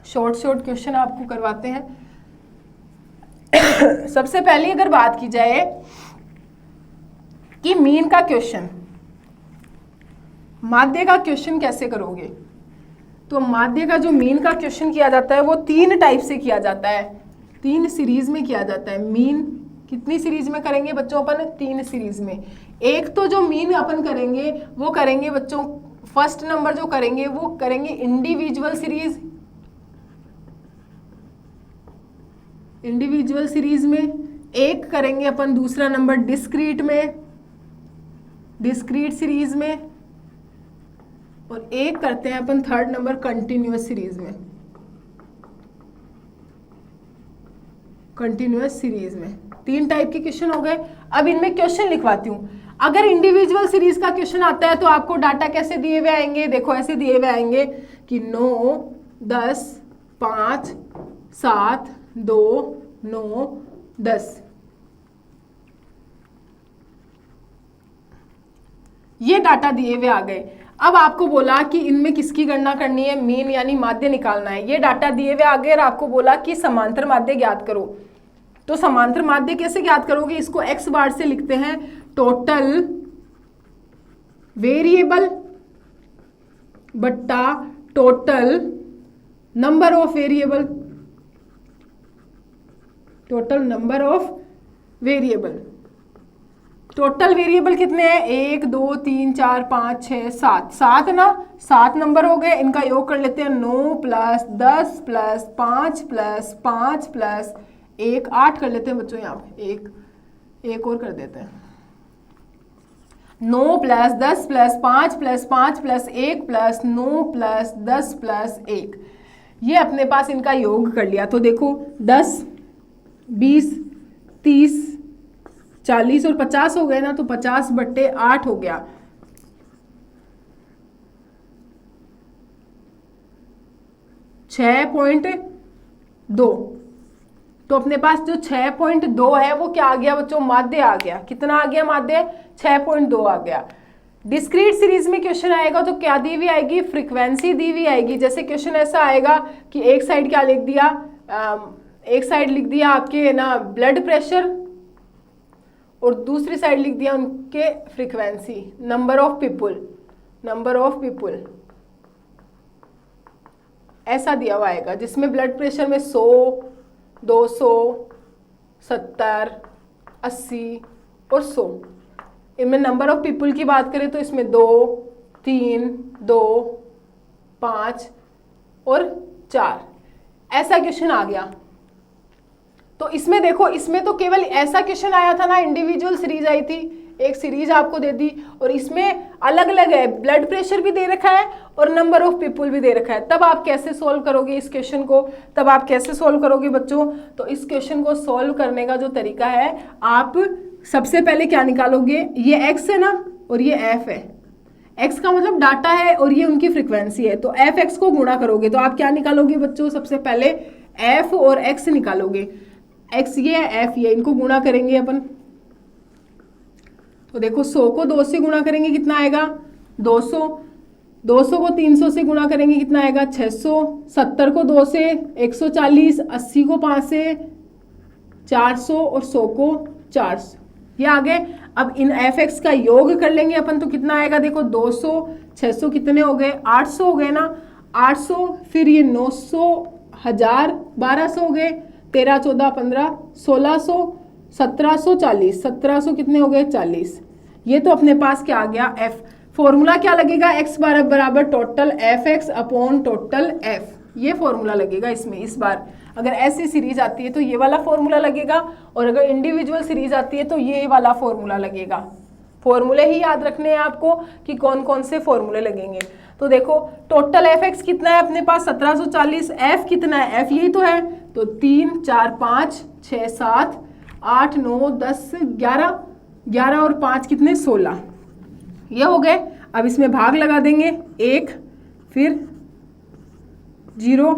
शॉर्ट क्वेश्चन आपको करवाते हैं। सबसे पहले अगर बात की जाए कि मीन का क्वेश्चन, माध्य का क्वेश्चन कैसे करोगे, तो माध्य का जो मीन का क्वेश्चन किया जाता है वो 3 टाइप से किया जाता है, 3 सीरीज में किया जाता है। मीन कितनी सीरीज में करेंगे बच्चों अपन, 3 सीरीज में। एक तो जो मीन अपन करेंगे वो करेंगे बच्चों, फर्स्ट नंबर जो करेंगे वो करेंगे इंडिविजुअल सीरीज, इंडिविजुअल सीरीज में। एक करेंगे अपन दूसरा नंबर डिस्क्रीट में, डिस्क्रीट सीरीज में। और एक करते हैं अपन थर्ड नंबर कंटिन्यूअस सीरीज में, कंटिन्यूअस सीरीज में। 3 टाइप के क्वेश्चन हो गए। अब इनमें क्वेश्चन लिखवाती हूँ। अगर इंडिविजुअल सीरीज का क्वेश्चन आता है तो आपको डाटा कैसे दिए हुए आएंगे, देखो ऐसे दिए हुए आएंगे कि 9 10 5 7 2 9 10, ये डाटा दिए हुए आ गए। अब आपको बोला कि इनमें किसकी गणना करनी है, मीन यानी माध्य निकालना है। ये डाटा दिए हुए आ गए और आपको बोला कि समांतर माध्य ज्ञात करो। तो समांतर माध्य कैसे ज्ञात करोगे, इसको x बार से लिखते हैं, टोटल वेरिएबल बट्टा total number of variable, total number of variable. Total variable कितने हैं, 1 2 3 4 5 6 7, 7 ना, 7 नंबर हो गए। इनका योग कर लेते हैं, 9 प्लस 10 प्लस 5 प्लस 5 प्लस 1, 8 कर लेते हैं बच्चों। यहाँ पे एक और कर देते हैं, 9 plus 10 plus 5 plus 5 plus 1 plus 9 plus 10 plus 1, ये अपने पास इनका योग कर लिया। तो देखो 10 20 30 40 और 50 हो गए ना, तो 50/8 हो गया। 6.2। तो अपने पास जो 6.2 है वो क्या आ गया बच्चों, माध्य आ गया। कितना आ गया माध्य, 6.2 आ गया। डिस्क्रीट सीरीज में क्वेश्चन आएगा तो क्या दी हुई आएगी, फ्रीक्वेंसी दी हुई आएगी। जैसे क्वेश्चन ऐसा आएगा कि एक साइड क्या लिख दिया, एक साइड लिख दिया आपके ना ब्लड प्रेशर और दूसरी साइड लिख दिया उनके frequency, number of people, number of people ऐसा दिया हुआ आएगा, जिसमें ब्लड प्रेशर में 100 200 70 80 और 100। इनमें नंबर ऑफ पीपुल की बात करें तो इसमें 2 3 2 5 और 4 ऐसा क्वेश्चन आ गया। तो इसमें देखो, इसमें तो केवल ऐसा क्वेश्चन आया था ना, इंडिविजुअल सीरीज आई थी, एक सीरीज आपको दे दी और इसमें अलग अलग है, ब्लड प्रेशर भी दे रखा है और नंबर ऑफ पीपुल भी दे रखा है। तब आप कैसे सोल्व करोगे इस क्वेश्चन को, तब आप कैसे सोल्व करोगे बच्चों, तो इस क्वेश्चन को सोल्व करने का जो तरीका है, आप सबसे पहले क्या निकालोगे, ये x है ना और ये f है, x का मतलब डाटा है और ये उनकी फ्रीक्वेंसी है, तो f(x) को गुणा करोगे तो आप क्या निकालोगे बच्चों, सबसे पहले f और x निकालोगे। x ये है, f ये, इनको गुणा करेंगे अपन। तो देखो 100 को 2 से गुणा करेंगे कितना आएगा, 200, 200 को 300 से गुणा करेंगे कितना आएगा, 600, 70 को 2 से 140, 80 को 5 से 400 और 100 को 400, ये आ गए। अब इन f(x) का योग कर लेंगे अपन तो कितना आएगा, देखो 200 600 कितने हो गए, 800 हो गए ना, 800 फिर ये 900 1000 1200 हो गए, 13 14 15 1600 1740, 1700 कितने हो गए 40। ये तो अपने पास क्या आ गया एफ। फॉर्मूला क्या लगेगा, एक्स बार बराबर total F x upon total F, ये फॉर्मूला लगेगा इसमें। इस बार अगर ऐसी सीरीज आती है तो ये वाला फॉर्मूला लगेगा, और अगर इंडिविजुअल सीरीज आती है तो ये वाला फॉर्मूला लगेगा। फॉर्मूले ही याद रखने हैं आपको कि कौन कौन से फॉर्मूले लगेंगे। तो देखो टोटल एफ एक्स कितना है अपने पास 1740, एफ कितना है, एफ यही तो है, तो 3 4 5 6 7 8 9 10 11, 11 और 5 कितने 16, ये हो गए। अब इसमें भाग लगा देंगे 1, फिर 0,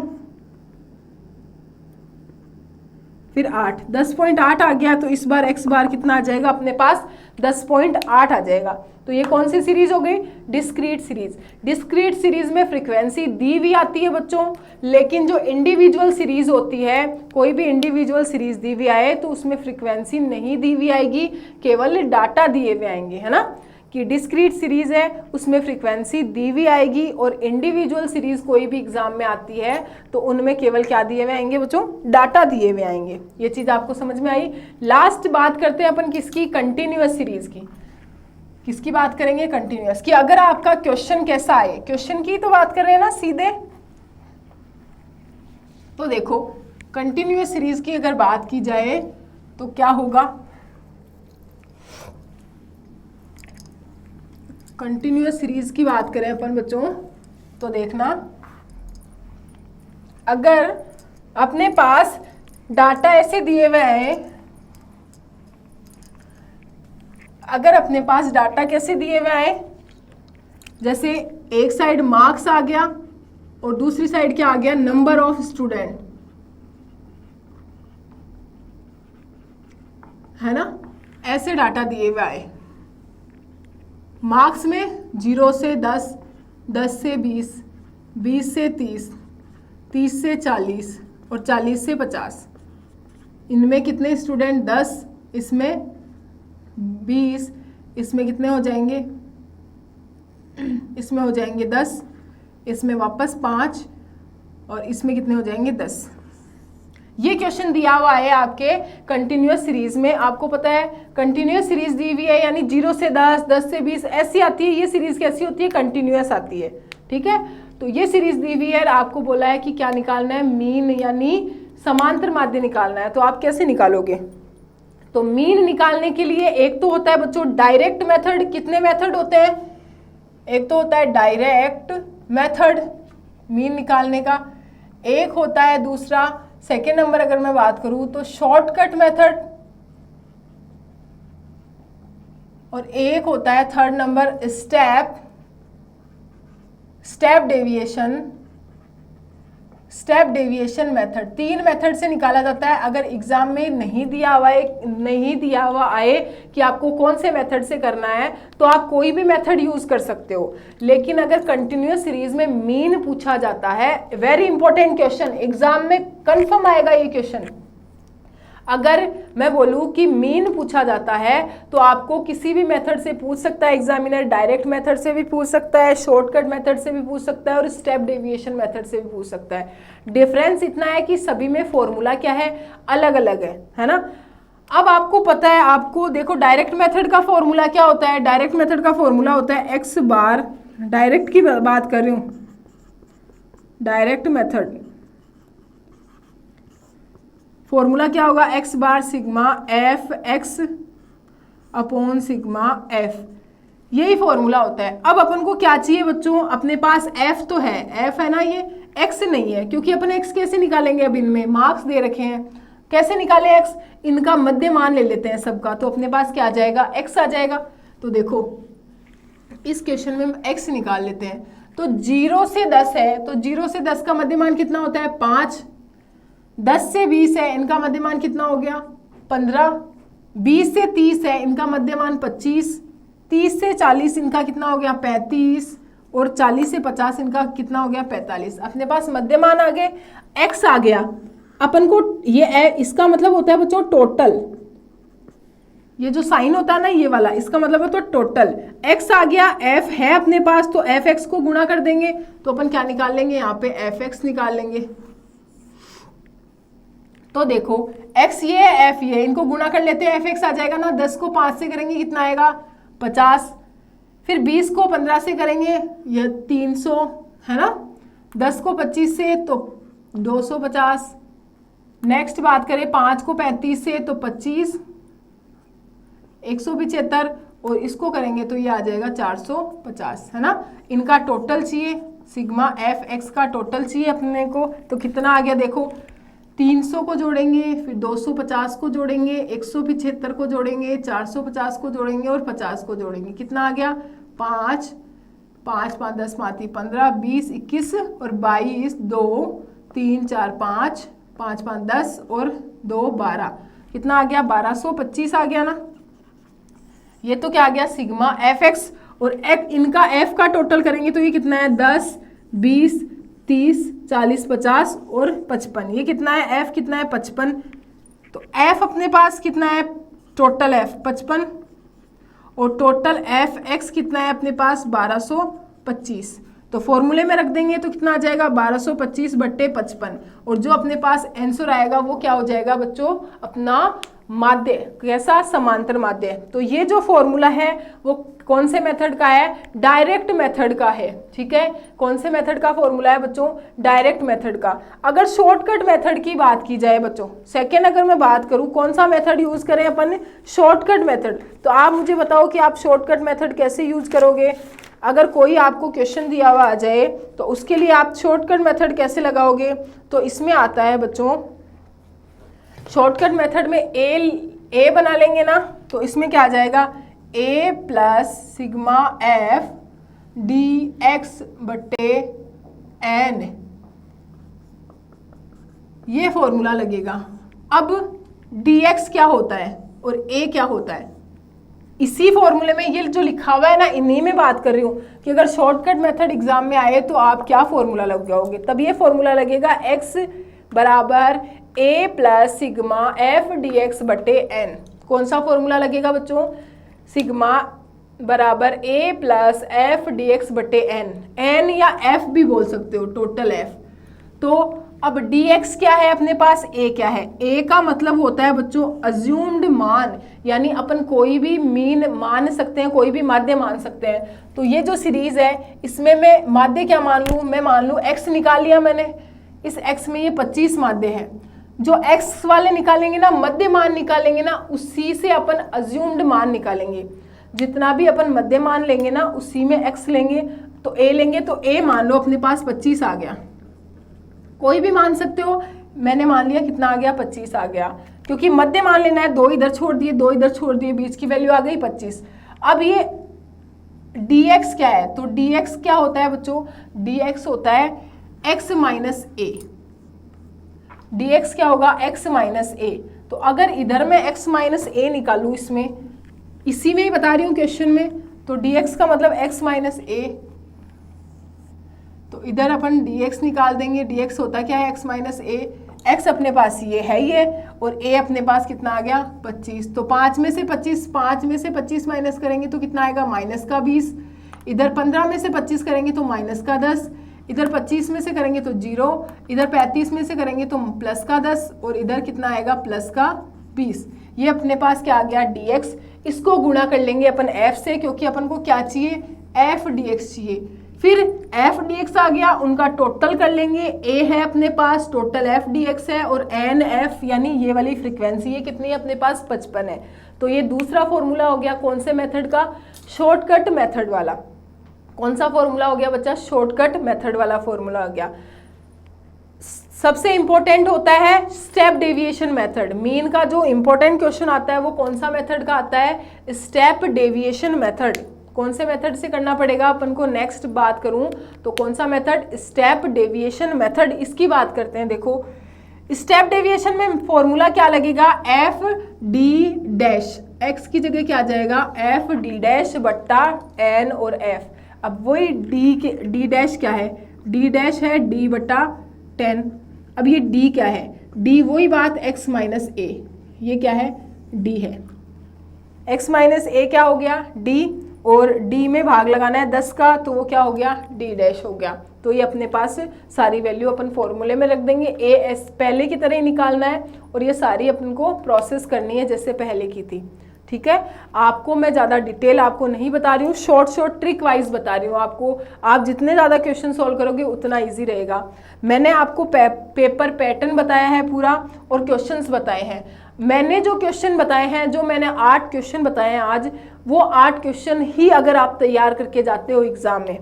फिर 8, 10.8 आ गया। तो इस बार x बार कितना आ जाएगा अपने पास 10.8 आ जाएगा। तो ये कौन सी सीरीज हो गई, डिस्क्रीट सीरीज। डिस्क्रीट सीरीज में फ्रीक्वेंसी दी हुई आती है बच्चों, लेकिन जो इंडिविजुअल सीरीज होती है, कोई भी इंडिविजुअल सीरीज दी हुई आए तो उसमें फ्रीक्वेंसी नहीं दी हुई आएगी, केवल डाटा दिए हुए आएंगे, है ना। कि डिस्क्रीट सीरीज है उसमें फ्रीक्वेंसी दी हुई आएगी, और इंडिविजुअल सीरीज कोई भी एग्जाम में आती है तो उनमें केवल क्या दिए हुए आएंगे बच्चों, डाटा दिए हुए आएंगे। ये चीज आपको समझ में आई। लास्ट बात करते हैं अपन किसकी, कंटिन्यूअस सीरीज की। किसकी बात करेंगे, कंटिन्यूअस की। अगर आपका क्वेश्चन कैसा आए, क्वेश्चन की तो बात कर रहे हैं ना सीधे, तो देखो कंटिन्यूअस सीरीज की अगर बात की जाए तो क्या होगा, कंटिन्यूअस सीरीज की बात करें अपन बच्चों तो देखना, अगर अपने पास डाटा ऐसे दिए हुए हैं, अगर अपने पास डाटा कैसे दिए हुए हैं, जैसे एक साइड मार्क्स आ गया और दूसरी साइड क्या आ गया, नंबर ऑफ स्टूडेंट, है ना। ऐसे डाटा दिए हुए आए, मार्क्स में 0 से 10, 10 से 20, 20 से 30, 30 से 40 और 40 से 50। इनमें कितने स्टूडेंट 10, इसमें 20, इसमें कितने हो जाएंगे, इसमें हो जाएंगे 10, इसमें वापस 5 और इसमें कितने हो जाएंगे 10। ये क्वेश्चन दिया हुआ है आपके कंटिन्यूअस सीरीज में। आपको पता है कंटिन्यूअस सीरीज दी हुई है, यानी 0 से 10, 10 से 20 ऐसी आती है। ये सीरीज कैसी होती है, कंटिन्यूअस आती है, ठीक है। तो ये सीरीज दी हुई है, आपको बोला है कि क्या निकालना है, मीन यानी समांतर माध्य निकालना है। तो आप कैसे निकालोगे, तो मीन निकालने के लिए एक तो होता है बच्चों डायरेक्ट मेथड। कितने मेथड होते हैं, एक तो होता है डायरेक्ट मेथड मीन निकालने का, एक होता है दूसरा, सेकेंड नंबर अगर मैं बात करूं तो शॉर्टकट मेथड, और एक होता है third number step deviation method. 3 method से निकाला जाता है। अगर एग्जाम में नहीं दिया हुआ आए कि आपको कौन से मेथड से करना है तो आप कोई भी मेथड यूज कर सकते हो, लेकिन अगर कंटिन्यूअस सीरीज में मीन पूछा जाता है, वेरी इंपॉर्टेंट क्वेश्चन, एग्जाम में कंफर्म आएगा ये क्वेश्चन। अगर मैं बोलूं कि मीन पूछा जाता है तो आपको किसी भी मेथड से पूछ सकता है एग्जामिनर, डायरेक्ट मेथड से भी पूछ सकता है, शॉर्टकट मेथड से भी पूछ सकता है और स्टेप डेविएशन मेथड से भी पूछ सकता है। डिफरेंस इतना है कि सभी में फॉर्मूला क्या है, अलग अलग है ना। अब आपको पता है, आपको देखो डायरेक्ट मेथड का फॉर्मूला क्या होता है, डायरेक्ट मेथड का फॉर्मूला होता है एक्स बार, डायरेक्ट की बात कर रही हूं, डायरेक्ट मेथड फॉर्मूला क्या होगा, x bar sigma f x upon sigma f, यही फॉर्मूला होता है। अब अपन को क्या चाहिए बच्चों, अपने पास एफ तो है, एफ है ना, ये एक्स नहीं है, क्योंकि अपन एक्स कैसे निकालेंगे, अब इनमें मार्क्स दे रखे हैं, कैसे निकाले एक्स, इनका मध्य मान ले लेते हैं सबका, तो अपने पास क्या आ जाएगा, एक्स आ जाएगा। तो देखो इस क्वेश्चन में हम एक्स निकाल लेते हैं, तो 0 से 10 है, तो 0 से 10 का मध्य मान कितना होता है 5, 10 से 20 है, इनका मध्यमान कितना हो गया 15, 20 से 30 है, इनका मध्यमान 25, 30 से 40 इनका कितना हो गया 35 और 40 से 50 इनका कितना हो गया 45। अपने पास मध्यमान आ गए, x आ गया अपन को, ये इसका मतलब होता है बच्चों टोटल, ये जो साइन होता है ना ये वाला, इसका मतलब है तो टोटल। x आ गया, f है अपने पास तो fx को गुणा कर देंगे, तो अपन क्या निकाल लेंगे यहाँ पे fx निकाल लेंगे। तो देखो x ये है, f ये, इनको गुणा कर लेते हैं, fx आ जाएगा ना, 10 को 5 से करेंगे कितना आएगा 50, फिर 20 को 15 से करेंगे ये 300 है ना, 10 को 25 से तो 250, नेक्स्ट बात करें 5 को 35 से तो 25, 175 और इसको करेंगे तो ये आ जाएगा 450 है ना। इनका टोटल चाहिए, सिग्मा एफ एक्स का टोटल चाहिए अपने को, तो कितना आ गया देखो, 300 को जोड़ेंगे, फिर 250 को जोड़ेंगे, 175 को जोड़ेंगे, 450 को जोड़ेंगे और 50 को जोड़ेंगे, कितना आ गया 5 5 5 10 5 15 20 21 और 22 2 3 4 5 5 5 10 और 2 12, कितना आ गया 1225 आ गया ना। ये तो क्या आ गया सिग्मा एफ एक्स, और इनका एफ का टोटल करेंगे तो ये कितना है 10 20 30 40 50 और 55, ये कितना है एफ कितना है 55, तो एफ अपने पास कितना है टोटल एफ 55 और टोटल एफ एक्स कितना है अपने पास 1225, तो फॉर्मूले में रख देंगे तो कितना आ जाएगा 1225/55, और जो अपने पास आंसर आएगा वो क्या हो जाएगा बच्चों अपना माध्य, कैसा समांतर माध्य। तो ये जो फॉर्मूला है वो कौन से मेथड का है, डायरेक्ट मेथड का है, ठीक है, कौन से मेथड का फॉर्मूला है बच्चों, डायरेक्ट मेथड का। अगर शॉर्टकट मेथड की बात की जाए बच्चों, सेकेंड अगर मैं बात करूं कौन सा मेथड यूज करें अपन, शॉर्टकट मेथड, तो आप मुझे बताओ कि आप शॉर्टकट मेथड कैसे यूज करोगे। अगर कोई आपको क्वेश्चन दिया हुआ आ जाए तो उसके लिए आप शॉर्टकट मेथड कैसे लगाओगे, तो इसमें आता है बच्चों शॉर्टकट मेथड में ए बना लेंगे ना, तो इसमें क्या आ जाएगा a plus sigma F D x बटे एन, ये फॉर्मूला लगेगा। अब dx क्या होता है और a क्या होता है, इसी फॉर्मूले में ये जो लिखा हुआ है ना इन्हीं में बात कर रही हूँ कि अगर शॉर्टकट मेथड एग्जाम में आए तो आप क्या फॉर्मूला लगाओगे, तब ये फॉर्मूला लगेगा x बराबर a plus sigma F D x बटे एन। कौन सा फॉर्मूला लगेगा बच्चों, सिग्मा बराबर a plus F D x बटे एन, एन या f भी बोल सकते हो, टोटल f। तो अब dx क्या है अपने पास, a क्या है, a का मतलब होता है बच्चों अज्यूम्ड मान, यानी अपन कोई भी मीन मान सकते हैं, कोई भी माध्य मान सकते हैं। तो ये जो सीरीज है इसमें मैं माध्य क्या मान लूँ, मैं मान लूँ x निकाल लिया मैंने, इस x में ये 25 माध्य है, जो x वाले निकालेंगे ना मध्य मान निकालेंगे ना, उसी से अपन अज्यूम्ड मान निकालेंगे, जितना भी अपन मध्य मान लेंगे ना उसी में x लेंगे, तो a लेंगे, तो a मान लो अपने पास 25 आ गया, कोई भी मान सकते हो, मैंने मान लिया कितना आ गया 25 आ गया, क्योंकि मध्य मान लेना है, 2 इधर छोड़ दिए 2 इधर छोड़ दिए, बीच की वैल्यू आ गई 25। अब ये dx क्या है, तो dx क्या होता है बच्चों, dx होता है x माइनस a, dx क्या होगा x माइनस a। तो अगर इधर मैं x माइनस a निकालूं, इसमें इसी में ही बता रही हूँ क्वेश्चन में, तो dx का मतलब x माइनस a, तो इधर अपन dx निकाल देंगे, dx होता क्या है x माइनस a, x अपने पास ये है ये, और a अपने पास कितना आ गया 25, तो 5 में से 25 माइनस करेंगे तो कितना आएगा माइनस का 20, इधर 15 में से 25 करेंगे तो माइनस का 10, इधर 25 में से करेंगे तो 0, इधर 35 में से करेंगे तो प्लस का 10, और इधर कितना आएगा प्लस का 20। ये अपने पास क्या आ गया dx, इसको गुणा कर लेंगे अपन f से, क्योंकि अपन को क्या चाहिए f dx चाहिए, फिर f dx आ गया, उनका टोटल कर लेंगे, a है अपने पास, टोटल f dx है, और n f यानी ये वाली फ्रीक्वेंसी है कितनी है अपने पास 55 है। तो ये दूसरा फॉर्मूला हो गया कौन से मेथड का, शॉर्टकट मेथड वाला। कौन सा फॉर्मूला हो गया बच्चा, शॉर्टकट मेथड वाला फॉर्मूला हो गया। सबसे इंपॉर्टेंट होता है स्टेप डेविएशन मेथड, मीन का जो इंपॉर्टेंट क्वेश्चन आता है वो कौन सा मेथड का आता है, स्टेप डेविएशन मेथड। कौन से मेथड से करना पड़ेगा अपन को, नेक्स्ट बात करूं तो कौन सा मेथड, स्टेप डेविएशन मेथड, इसकी बात करते हैं। देखो स्टेप डेविएशन में फॉर्मूला क्या लगेगा, एफ डी डैश, एक्स की जगह क्या आ जाएगा एफ डी डैश बट्टा एन और एफ। अब वही डी डैश क्या है, डी डैश है डी बटा 10। अब ये डी क्या है, डी वही बात x माइनस ए, ये क्या है डी है, x माइनस ए क्या हो गया डी, और डी में भाग लगाना है 10 का, तो वो क्या हो गया डी डैश हो गया। तो ये अपने पास सारी वैल्यू अपन फॉर्मूले में रख देंगे, ए एस पहले की तरह ही निकालना है और ये सारी अपन को प्रोसेस करनी है जैसे पहले की थी। ठीक है, आपको मैं ज़्यादा डिटेल आपको नहीं बता रही हूँ, शॉर्ट ट्रिक वाइज बता रही हूँ आपको। आप जितने ज़्यादा क्वेश्चन सॉल्व करोगे उतना इजी रहेगा। मैंने आपको पेपर पैटर्न बताया है पूरा और क्वेश्चंस बताए हैं। मैंने जो क्वेश्चन बताए हैं, जो मैंने 8 क्वेश्चन बताए हैं आज, वो 8 क्वेश्चन ही अगर आप तैयार करके जाते हो एग्जाम में,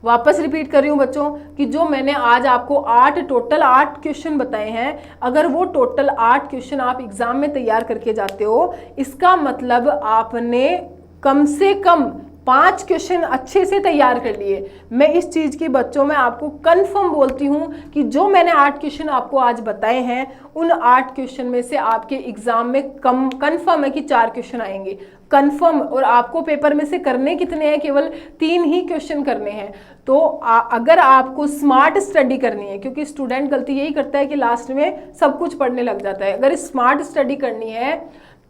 वापस रिपीट कर रही हूँ बच्चों कि जो मैंने आज आपको टोटल 8 क्वेश्चन बताए हैं, अगर वो टोटल 8 क्वेश्चन आप एग्जाम में तैयार करके जाते हो, इसका मतलब आपने कम से कम 5 क्वेश्चन अच्छे से तैयार कर लिए। मैं इस चीज़ की बच्चों में आपको कंफर्म बोलती हूँ कि जो मैंने 8 क्वेश्चन आपको आज बताए हैं, उन 8 क्वेश्चन में से आपके एग्जाम में कंफर्म है कि 4 क्वेश्चन आएंगे, कंफर्म। और आपको पेपर में से करने कितने हैं? केवल 3 ही क्वेश्चन करने हैं। तो अगर आपको स्मार्ट स्टडी करनी है, क्योंकि स्टूडेंट गलती यही करता है कि लास्ट में सब कुछ पढ़ने लग जाता है, अगर स्मार्ट स्टडी करनी है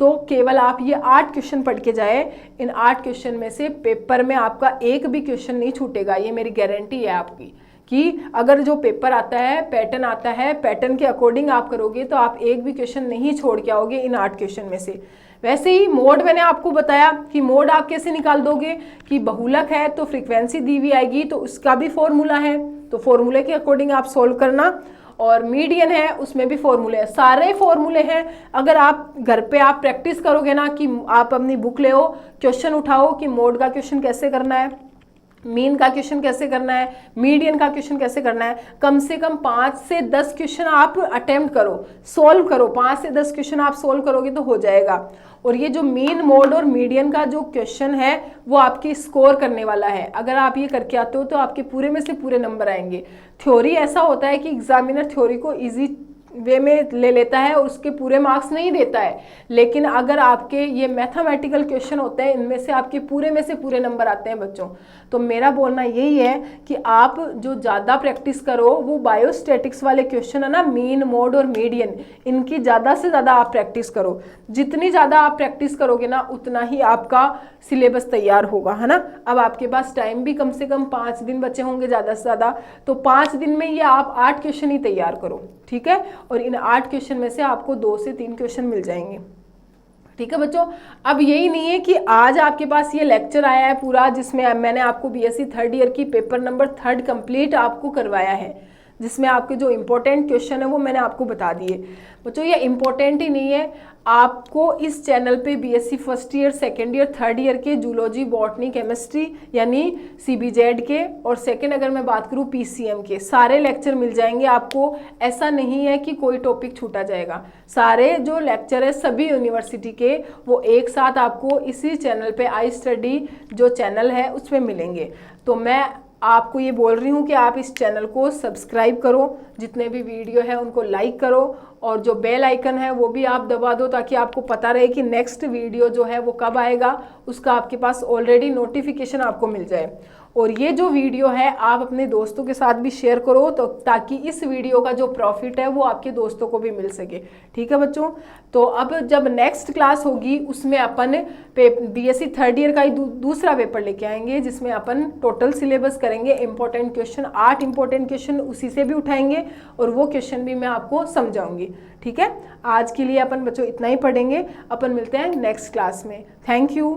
तो केवल आप ये 8 क्वेश्चन पढ़ के जाए। इन 8 क्वेश्चन में से पेपर में आपका एक भी क्वेश्चन नहीं छूटेगा, ये मेरी गारंटी है आपकी कि अगर जो पेपर आता है, पैटर्न आता है, पैटर्न के अकॉर्डिंग आप करोगे तो आप एक भी क्वेश्चन नहीं छोड़ के आओगे इन 8 क्वेश्चन में से। वैसे ही मोड मैंने आपको बताया कि मोड आप कैसे निकाल दोगे कि बहुलक है तो फ्रीक्वेंसी दी हुई आएगी, तो उसका भी फॉर्मूला है, तो फॉर्मूले के अकॉर्डिंग आप सोल्व करना। और मीडियन है उसमें भी फॉर्मूले हैं, सारे फॉर्मूले हैं। अगर आप घर पे आप प्रैक्टिस करोगे ना कि आप अपनी बुक ले हो, क्वेश्चन उठाओ कि मोड का क्वेश्चन कैसे करना है, मीन का क्वेश्चन कैसे करना है, मीडियन का क्वेश्चन कैसे करना है, कम से कम 5 से 10 क्वेश्चन आप अटेम्प्ट करो, सोल्व करो। 5 से 10 क्वेश्चन आप सोल्व करोगे तो हो जाएगा। और ये जो मीन, मोड और मीडियन का जो क्वेश्चन है वो आपकी स्कोर करने वाला है। अगर आप ये करके आते हो तो आपके पूरे में से पूरे नंबर आएंगे। थ्योरी ऐसा होता है कि एग्जामिनर थ्योरी को इजी वे में ले लेता है और उसके पूरे मार्क्स नहीं देता है, लेकिन अगर आपके ये मैथमेटिकल क्वेश्चन होते हैं, इनमें से आपके पूरे में से पूरे नंबर आते हैं बच्चों। तो मेरा बोलना यही है कि आप जो ज़्यादा प्रैक्टिस करो, वो बायोस्टैटिक्स वाले क्वेश्चन है ना, मीन, मोड और मीडियन, इनकी ज़्यादा से ज़्यादा आप प्रैक्टिस करो। जितनी ज़्यादा आप प्रैक्टिस करोगे ना, उतना ही आपका सिलेबस तैयार होगा, है ना। अब आपके पास टाइम भी कम से कम 5 दिन बचे होंगे ज़्यादा से ज़्यादा, तो 5 दिन में ये आप 8 क्वेश्चन ही तैयार करो, ठीक है। और इन 8 क्वेश्चन में से आपको 2 से 3 क्वेश्चन मिल जाएंगे, ठीक है बच्चों। अब यही नहीं है कि आज आपके पास ये लेक्चर आया है पूरा, जिसमें मैंने आपको बीएससी 3rd ईयर की पेपर नंबर 3 कंप्लीट आपको करवाया है, जिसमें आपके जो इम्पोर्टेंट क्वेश्चन है वो मैंने आपको बता दिए। बच्चों ये इम्पोर्टेंट ही नहीं है, आपको इस चैनल पे BSc 1st year, 2nd year, 3rd year के जूलॉजी, बॉटनी, केमिस्ट्री यानी सीबीजेड के, और सेकंड अगर मैं बात करूँ पीसीएम के, सारे लेक्चर मिल जाएंगे आपको। ऐसा नहीं है कि कोई टॉपिक छूटा जाएगा, सारे जो लेक्चर है सभी यूनिवर्सिटी के वो एक साथ आपको इसी चैनल पे आई स्टडी जो चैनल है उसमें मिलेंगे। तो मैं आपको ये बोल रही हूँ कि आप इस चैनल को सब्सक्राइब करो, जितने भी वीडियो है उनको लाइक करो, और जो बेल आइकन है वो भी आप दबा दो, ताकि आपको पता रहे कि नेक्स्ट वीडियो जो है वो कब आएगा, उसका आपके पास ऑलरेडी नोटिफिकेशन आपको मिल जाए। और ये जो वीडियो है आप अपने दोस्तों के साथ भी शेयर करो, तो ताकि इस वीडियो का जो प्रॉफिट है वो आपके दोस्तों को भी मिल सके, ठीक है बच्चों। तो अब जब नेक्स्ट क्लास होगी उसमें अपन बीएससी 3rd ईयर का ही दूसरा पेपर लेके आएंगे, जिसमें अपन टोटल सिलेबस करेंगे, इंपॉर्टेंट क्वेश्चन 8 इंपॉर्टेंट क्वेश्चन उसी से भी उठाएंगे, और वो क्वेश्चन भी मैं आपको समझाऊंगी, ठीक है। आज के लिए अपन बच्चों इतना ही पढ़ेंगे, अपन मिलते हैं नेक्स्ट क्लास में। Thank you.